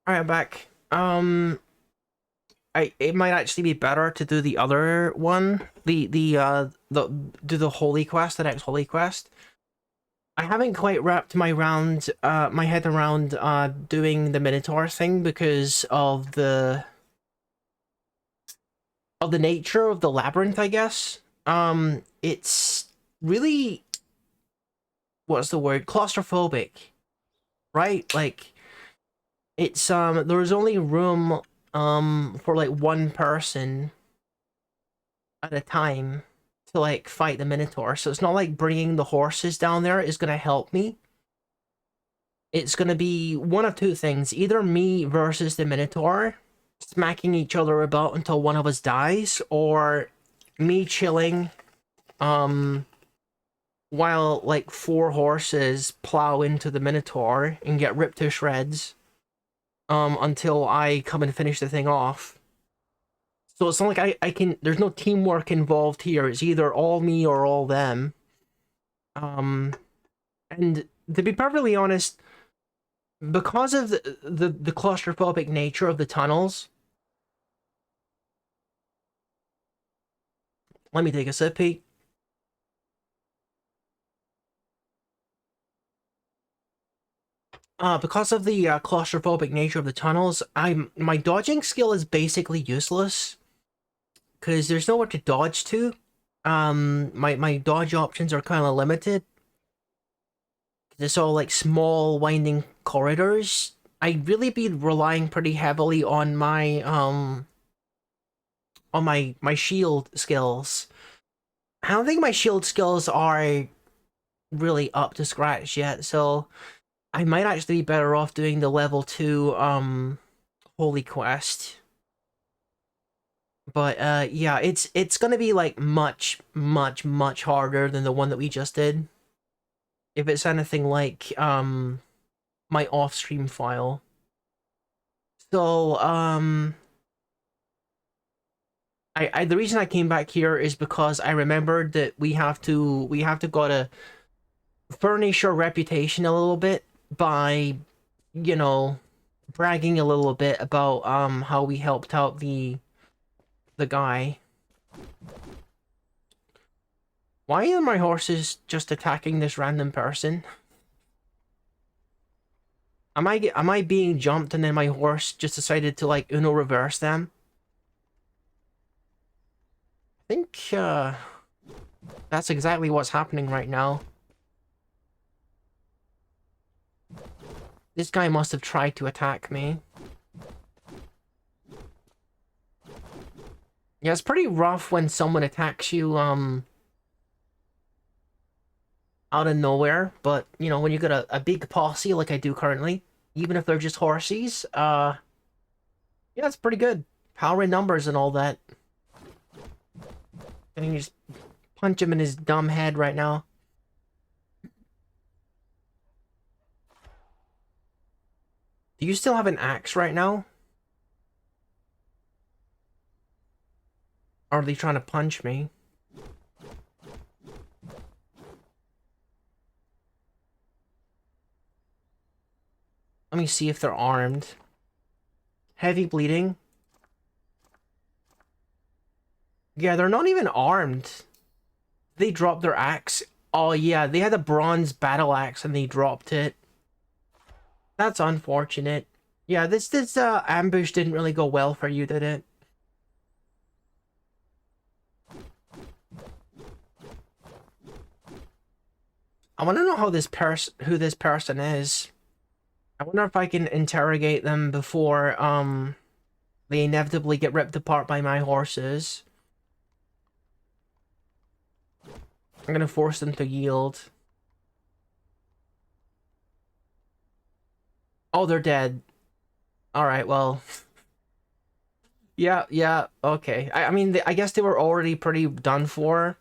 A: All right, I'm back. It might actually be better to do the other one, the do the holy quest, the next holy quest. I haven't quite wrapped my head around doing the Minotaur thing because of the nature of the labyrinth, I guess. It's really, what's the word? Claustrophobic, right? Like it's there's only room for like one person at a time to like fight the Minotaur. So it's not like bringing the horses down there is gonna help me. It's gonna be one of two things: either me versus the Minotaur, smacking each other about until one of us dies, or me chilling, um, while like 4 horses plow into the Minotaur and get ripped to shreds until I come and finish the thing off. So it's not like I can, there's no teamwork involved here. It's either all me or all them. And to be perfectly honest, because of the claustrophobic nature of the tunnels, let me take a sip, Pete. Because of the claustrophobic nature of the tunnels, my dodging skill is basically useless because there's nowhere to dodge to. My dodge options are kind of limited. It's all like small winding corridors. I'd really be relying pretty heavily on my shield skills. I don't think my shield skills are really up to scratch yet, so I might actually be better off doing the level 2 holy quest. But yeah, it's gonna be like much harder than the one that we just did. If it's anything like my off-stream file. So I the reason I came back here is because I remembered that we have to gotta furnish our reputation a little bit by, you know, bragging a little bit about how we helped out the guy. Why are my horses just attacking this random person? Am I being jumped and then my horse just decided to like Uno reverse them? I think that's exactly what's happening right now. This guy must have tried to attack me. Yeah, it's pretty rough when someone attacks you out of nowhere, but you know, when you got a big posse like I do currently, even if they're just horses, yeah, it's pretty good. Power in numbers and all that. And you just punch him in his dumb head right now. Do you still have an axe right now? Or are they trying to punch me? Let me see if they're armed. Heavy bleeding. Yeah, they're not even armed. They dropped their axe. Oh yeah, they had a bronze battle axe and they dropped it. That's unfortunate. Yeah, this ambush didn't really go well for you, did it? I want to know how who this person is. I wonder if I can interrogate them before they inevitably get ripped apart by my horses. I'm gonna force them to yield. Oh, they're dead. Alright, well. Yeah, okay. I mean, I guess they were already pretty done for.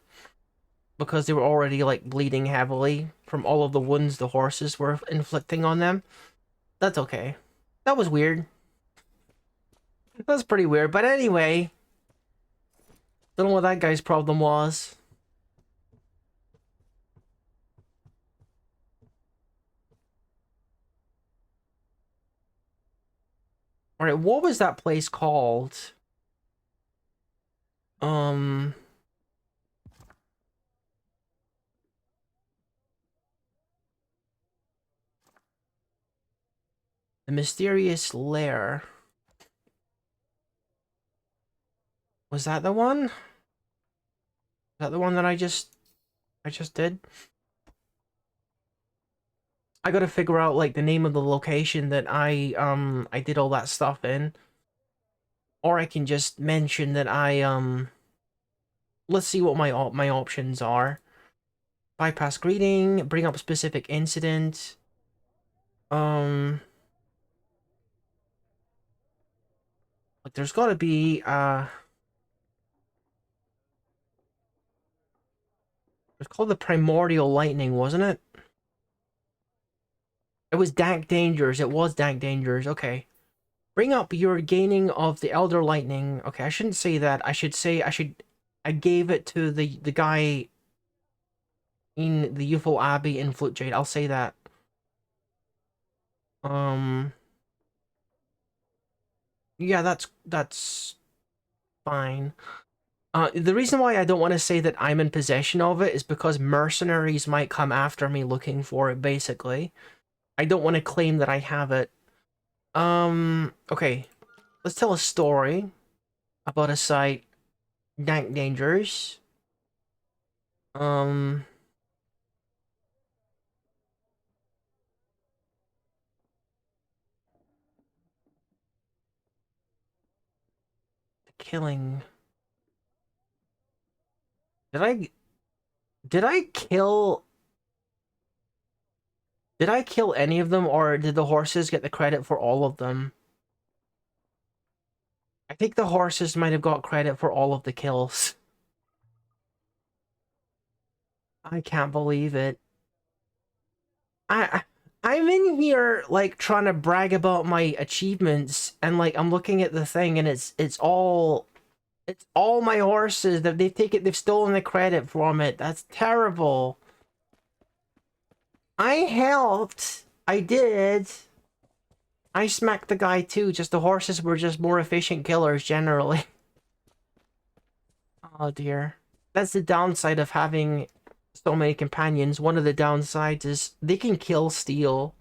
A: Because they were already, like, bleeding heavily from all of the wounds the horses were inflicting on them. That's okay. That was weird. That's pretty weird, but anyway. Don't know what that guy's problem was. Alright, what was that place called? Um... The Mysterious Lair. Was that the one? Is that the one that I just did? I gotta figure out, like, the name of the location that I did all that stuff in. Or I can just mention that let's see what my options are. Bypass greeting, bring up specific incident. Like, there's gotta be It's called the Primordial Lightning, wasn't it? It was Dank Dangers. It was Dank Dangers. Okay. Bring up your gaining of the Elder Lightning. Okay, I shouldn't say that. I should say I gave it to the guy in the UFO Abbey in Flute Jade. I'll say that. Um yeah, that's fine. The reason why I don't want to say that I'm in possession of it is because mercenaries might come after me looking for it, basically. I don't want to claim that I have it. Okay. Let's tell a story about a site, Dank Dangers. Um, killing. Did I did I kill did I kill any of them, or did the horses get the credit for all of them? I think the horses might have got credit for all of the kills. I can't believe it. I I'm in here like trying to brag about my achievements, and like I'm looking at the thing and it's all my horses that they've stolen the credit from it. That's terrible. I helped. I did. I smacked the guy too, just the horses were just more efficient killers generally. Oh dear. That's the downside of having so many companions. One of the downsides is they can kill steel.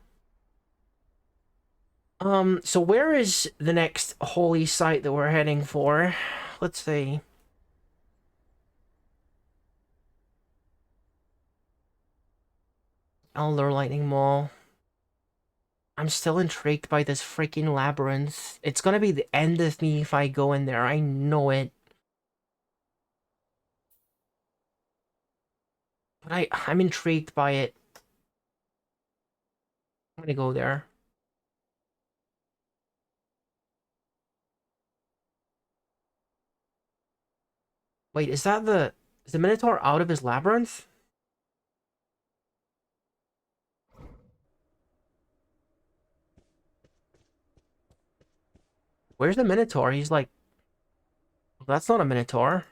A: So where is the next holy site that we're heading for? Let's see. Elder Lightning Mall. I'm still intrigued by this freaking labyrinth. It's gonna be the end of me if I go in there. I know it. But I'm intrigued by it. I'm gonna go there. Wait, is the Minotaur out of his labyrinth? Where's the Minotaur? He's like, that's not a Minotaur.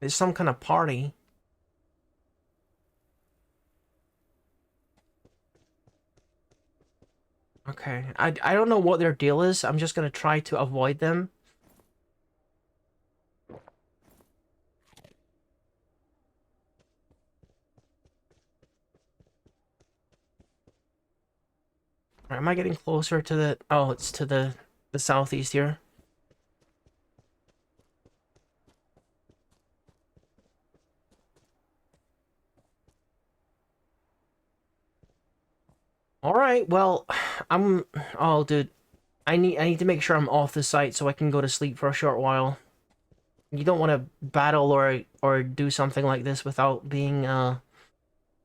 A: It's some kind of party. Okay, I don't know what their deal is. I'm just gonna try to avoid them. Right, am I getting closer to the... Oh, it's to the southeast here. Alright, well, I'm... Oh, dude. I need to make sure I'm off the site so I can go to sleep for a short while. You don't want to battle or do something like this without being,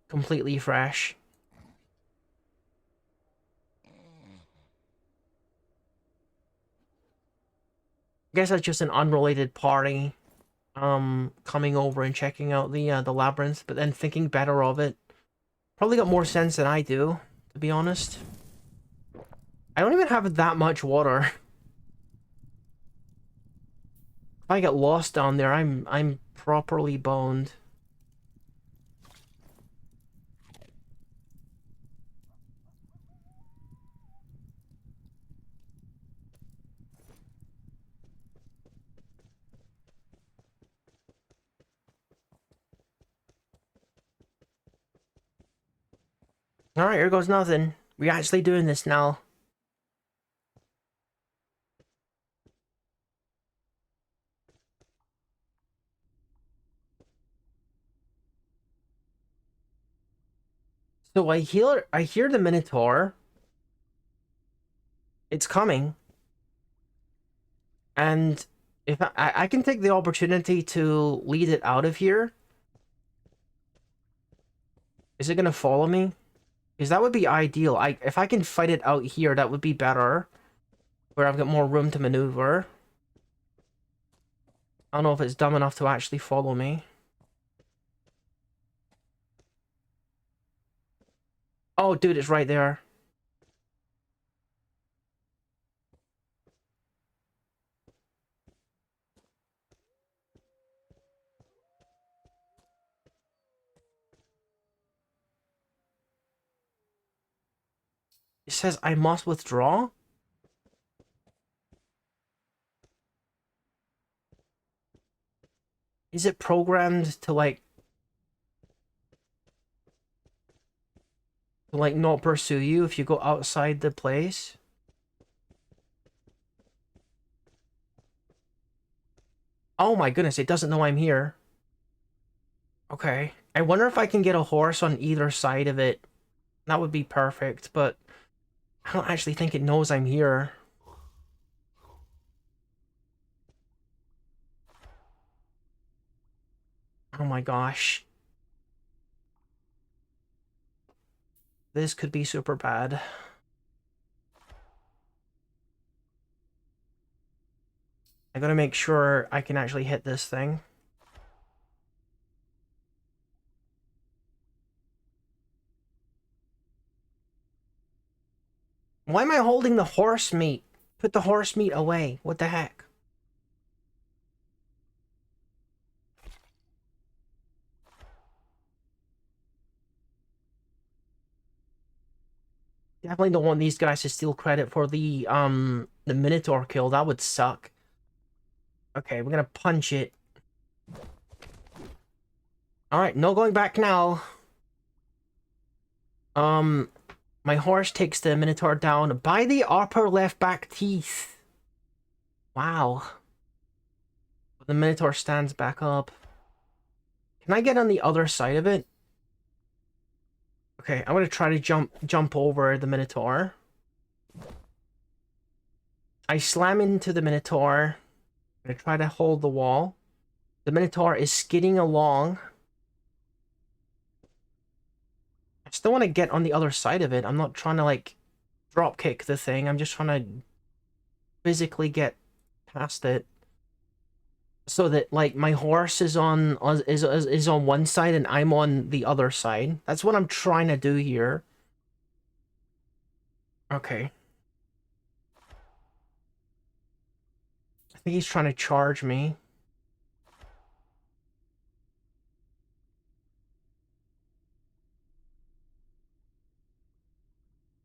A: completely fresh. I guess that's just an unrelated party, coming over and checking out the labyrinth, but then thinking better of it. Probably got more sense than I do, to be honest. I don't even have that much water. If I get lost down there, I'm properly boned. Alright, here goes nothing. We're actually doing this now. So I hear the Minotaur. It's coming. And if I can take the opportunity to lead it out of here. Is it gonna follow me? Because that would be ideal. If I can fight it out here, that would be better. where I've got more room to maneuver. I don't know if it's dumb enough to actually follow me. Oh, dude, it's right there. It says I must withdraw? Is it programmed to not pursue you if you go outside the place? Oh my goodness, it doesn't know I'm here. Okay. I wonder if I can get a horse on either side of it. That would be perfect, but I don't actually think it knows I'm here. Oh my gosh. This could be super bad. I gotta make sure I can actually hit this thing. Why am I holding the horse meat? Put the horse meat away. What the heck? Definitely don't want these guys to steal credit for the Minotaur kill. That would suck. Okay, we're gonna punch it. Alright, no going back now. My horse takes the Minotaur down by the upper left back teeth. Wow. The Minotaur stands back up. Can I get on the other side of it? Okay, I'm gonna try to jump over the Minotaur. I slam into the Minotaur. I'm gonna try to hold the wall. The Minotaur is skidding along. I still want to get on the other side of it. I'm not trying to, like, drop kick the thing. I'm just trying to physically get past it. So that, like, my horse is on one side and I'm on the other side. That's what I'm trying to do here. Okay. I think he's trying to charge me.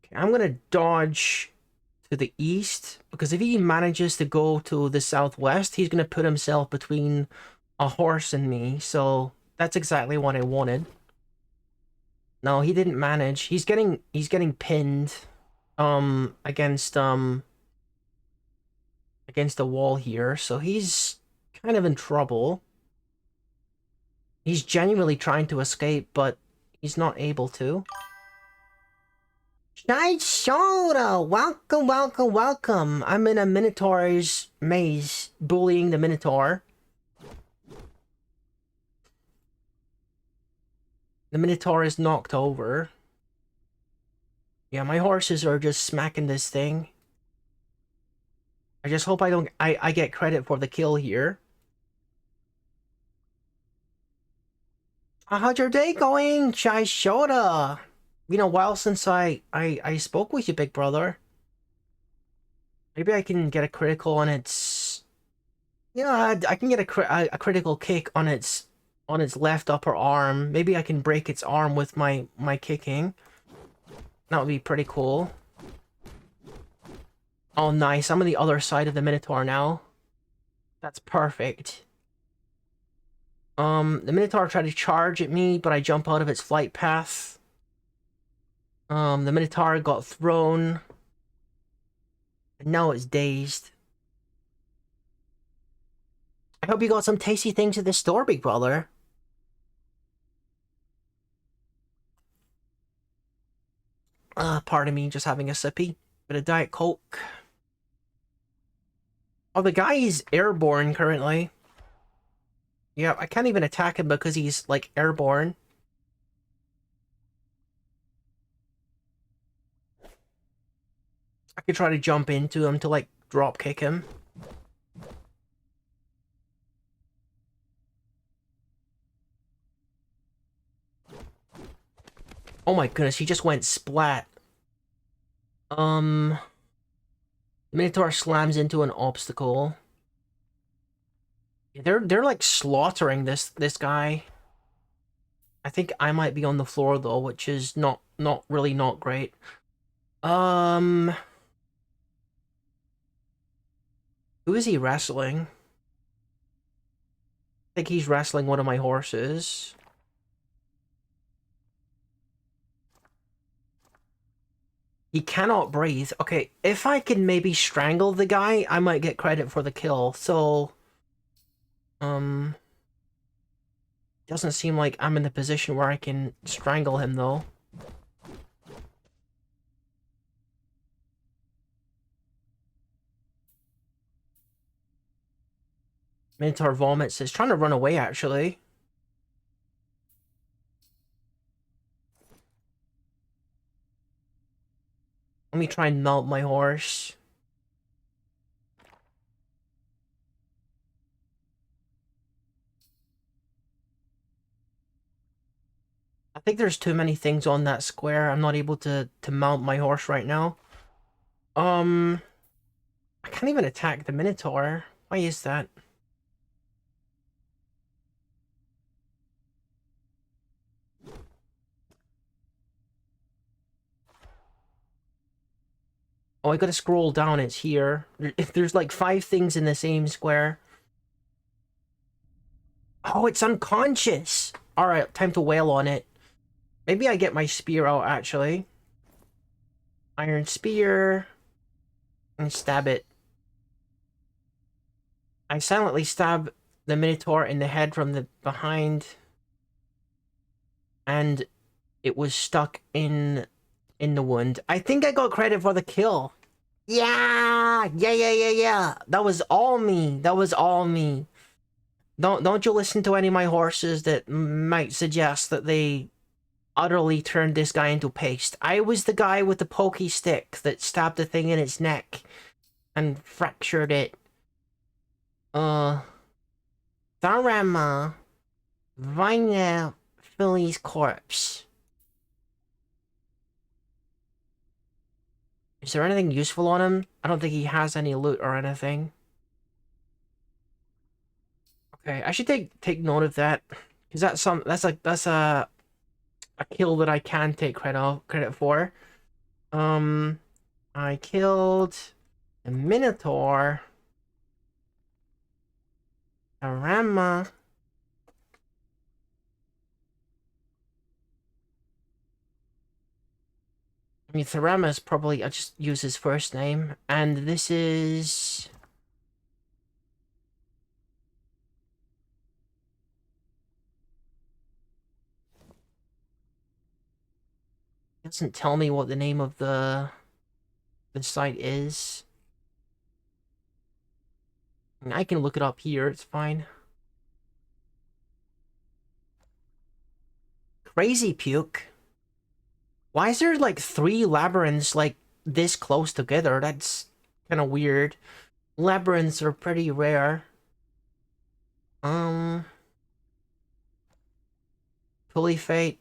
A: Okay, I'm gonna dodge to the east, because if he manages to go to the southwest, he's gonna put himself between a horse and me, so that's exactly what I wanted. No, he didn't manage. He's getting pinned against the wall here, so he's kind of in trouble. He's genuinely trying to escape, but he's not able to. Nice soda! Welcome, welcome, welcome! I'm in a Minotaur's maze, bullying the Minotaur. The Minotaur is knocked over. Yeah, my horses are just smacking this thing. I just hope I get credit for the kill here. How's your day going, Chai Soda? Been a while since I spoke with you, big brother. Maybe I can get a critical on its... Yeah, I can get a critical kick on its left upper arm. Maybe I can break its arm with my kicking. That would be pretty cool. Oh, nice. I'm on the other side of the Minotaur now. That's perfect. The Minotaur tried to charge at me, but I jump out of its flight path. The Minotaur got thrown. And now it's dazed. I hope you got some tasty things at the store, big brother. Pardon me, just having a sippy. Bit of Diet Coke. Oh, the guy is airborne currently. Yeah, I can't even attack him because he's, like, airborne. I could try to jump into him to, like, drop kick him. Oh my goodness, he just went splat. The Minotaur slams into an obstacle. They're like slaughtering this guy. I think I might be on the floor though, which is not really not great. Who is he wrestling? I think he's wrestling one of my horses. He cannot breathe. Okay, if I can maybe strangle the guy, I might get credit for the kill. So, doesn't seem like I'm in the position where I can strangle him though. Minotaur vomits. Is trying to run away actually. Let me try and mount my horse. I think there's too many things on that square. I'm not able to mount my horse right now. I can't even attack the Minotaur. Why is that? Oh, I gotta scroll down. It's here. There's like 5 things in the same square. Oh, it's unconscious. All right, time to wail on it. Maybe I get my spear out, actually. Iron spear. And stab it. I silently stab the Minotaur in the head from the behind. And it was stuck in the wound. I think I got credit for the kill. Yeah! Yeah. That was all me. That was all me. Don't you listen to any of my horses that might suggest that they utterly turned this guy into paste. I was the guy with the pokey stick that stabbed the thing in its neck and fractured it. Tharama. Vina Philly's corpse. Is there anything useful on him? I don't think he has any loot or anything. Okay, I should take note of that. Because that's a kill that I can take credit for. I killed a Minotaur. Arama. I mean, Tharama is probably, I'll just use his first name. And this is... It doesn't tell me what the name of the site is. I mean, I can look it up here, it's fine. Crazy Puke. Why is there like 3 labyrinths like this close together? That's kind of weird. Labyrinths are pretty rare. Pulley Fate.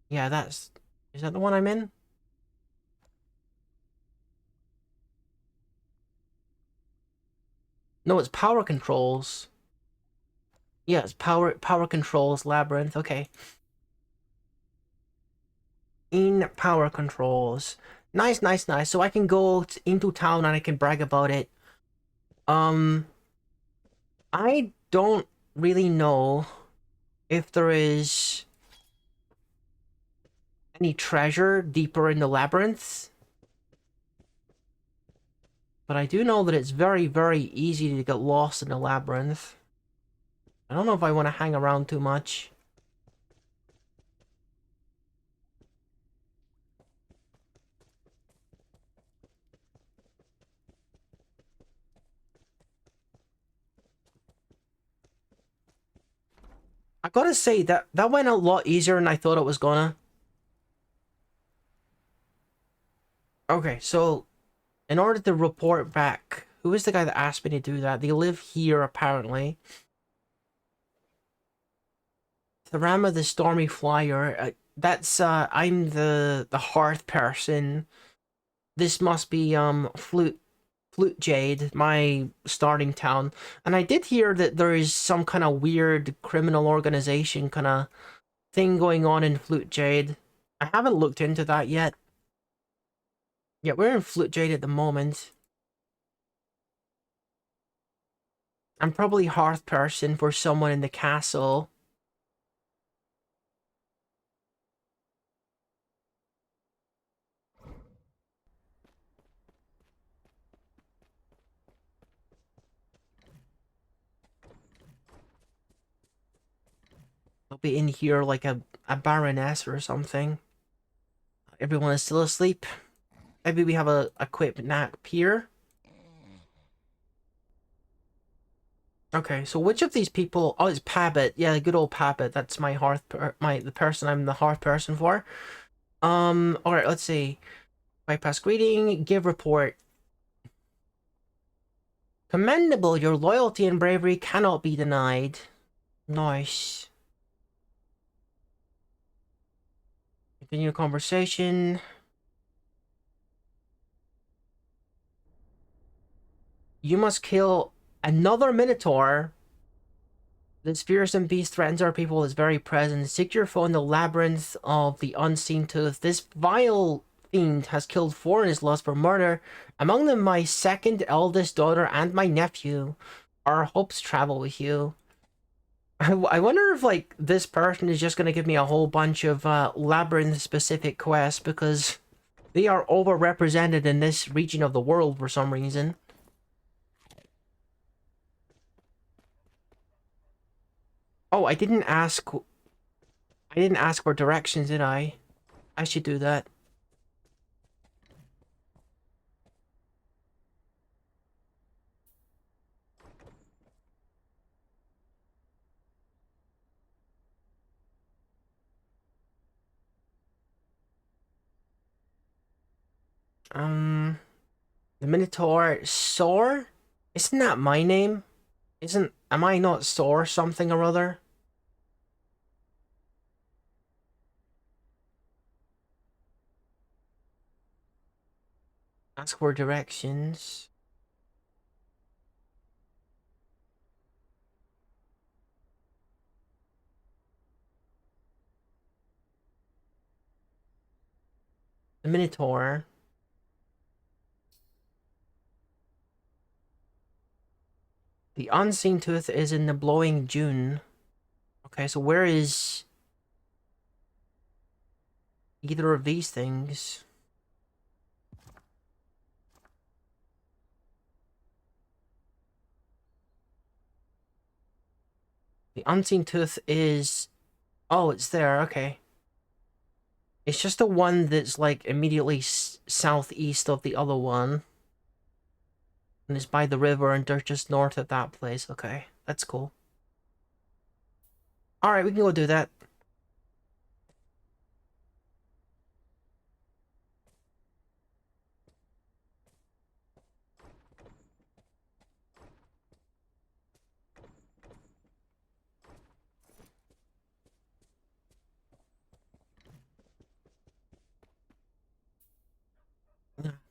A: Yeah, is that the one I'm in? No, it's Power Controls. Yeah, it's Power Controls Labyrinth. Okay. In Power Controls. Nice. So I can go into town and I can brag about it. I don't really know if there is any treasure deeper in the labyrinth. But I do know that it's very, very easy to get lost in the labyrinth. I don't know if I want to hang around too much. I gotta say, that went a lot easier than I thought it was gonna. Okay, so In order to report back, who is the guy that asked me to do that? They live here, apparently. Tharama the Stormy Flyer. I'm the Hearth person. This must be, Flute Jade, my starting town. And I did hear that there is some kind of weird criminal organization kind of thing going on in Flute Jade. I haven't looked into that yet. Yeah, we're in Flute Jade at the moment. I'm probably Hearth person for someone in the castle. They'll be in here like a baroness or something. Everyone is still asleep. Maybe we have a quick nap here. Okay, so which of these people? Oh, it's Pabbit. Yeah, good old Pabbit. That's my the person I'm the hearth person for. All right. Let's see. Bypass greeting. Give report. Commendable. Your loyalty and bravery cannot be denied. Nice. Continue conversation. You must kill another Minotaur. This fearsome beast threatens our people, is very present. Seek your foe in the labyrinth of the unseen tooth. This vile fiend has killed 4 in his lust for murder. Among them, my second eldest daughter and my nephew. Our hopes travel with you. I wonder if, like, this person is just going to give me a whole bunch of labyrinth-specific quests, because they are overrepresented in this region of the world for some reason. Oh, I didn't ask for directions, did I? I should do that. The Minotaur Soar? Isn't that my name? Am I not Soar something or other? Ask for directions. The Minotaur. The unseen tooth is in the blowing June. Okay, so where is either of these things? The unseen tooth is... Oh, it's there, okay. It's just the one that's, like, immediately southeast of the other one. And it's by the river, and they're just north of that place. Okay, that's cool. Alright, we can go do that.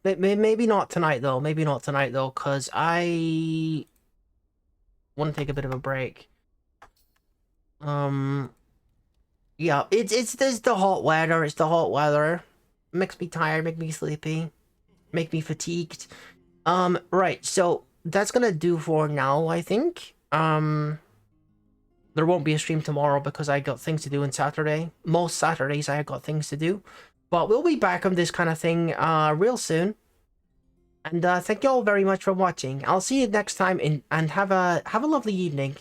A: Maybe not tonight, though. Maybe not tonight, though, because I want to take a bit of a break. Yeah, it's the hot weather. It's the hot weather. Makes me tired, make me sleepy, make me fatigued. Right, so that's gonna do for now, I think. There won't be a stream tomorrow because I got things to do on Saturday. Most Saturdays I got things to do. But we'll be back on this kind of thing real soon. And thank you all very much for watching. I'll see you next time and have a lovely evening.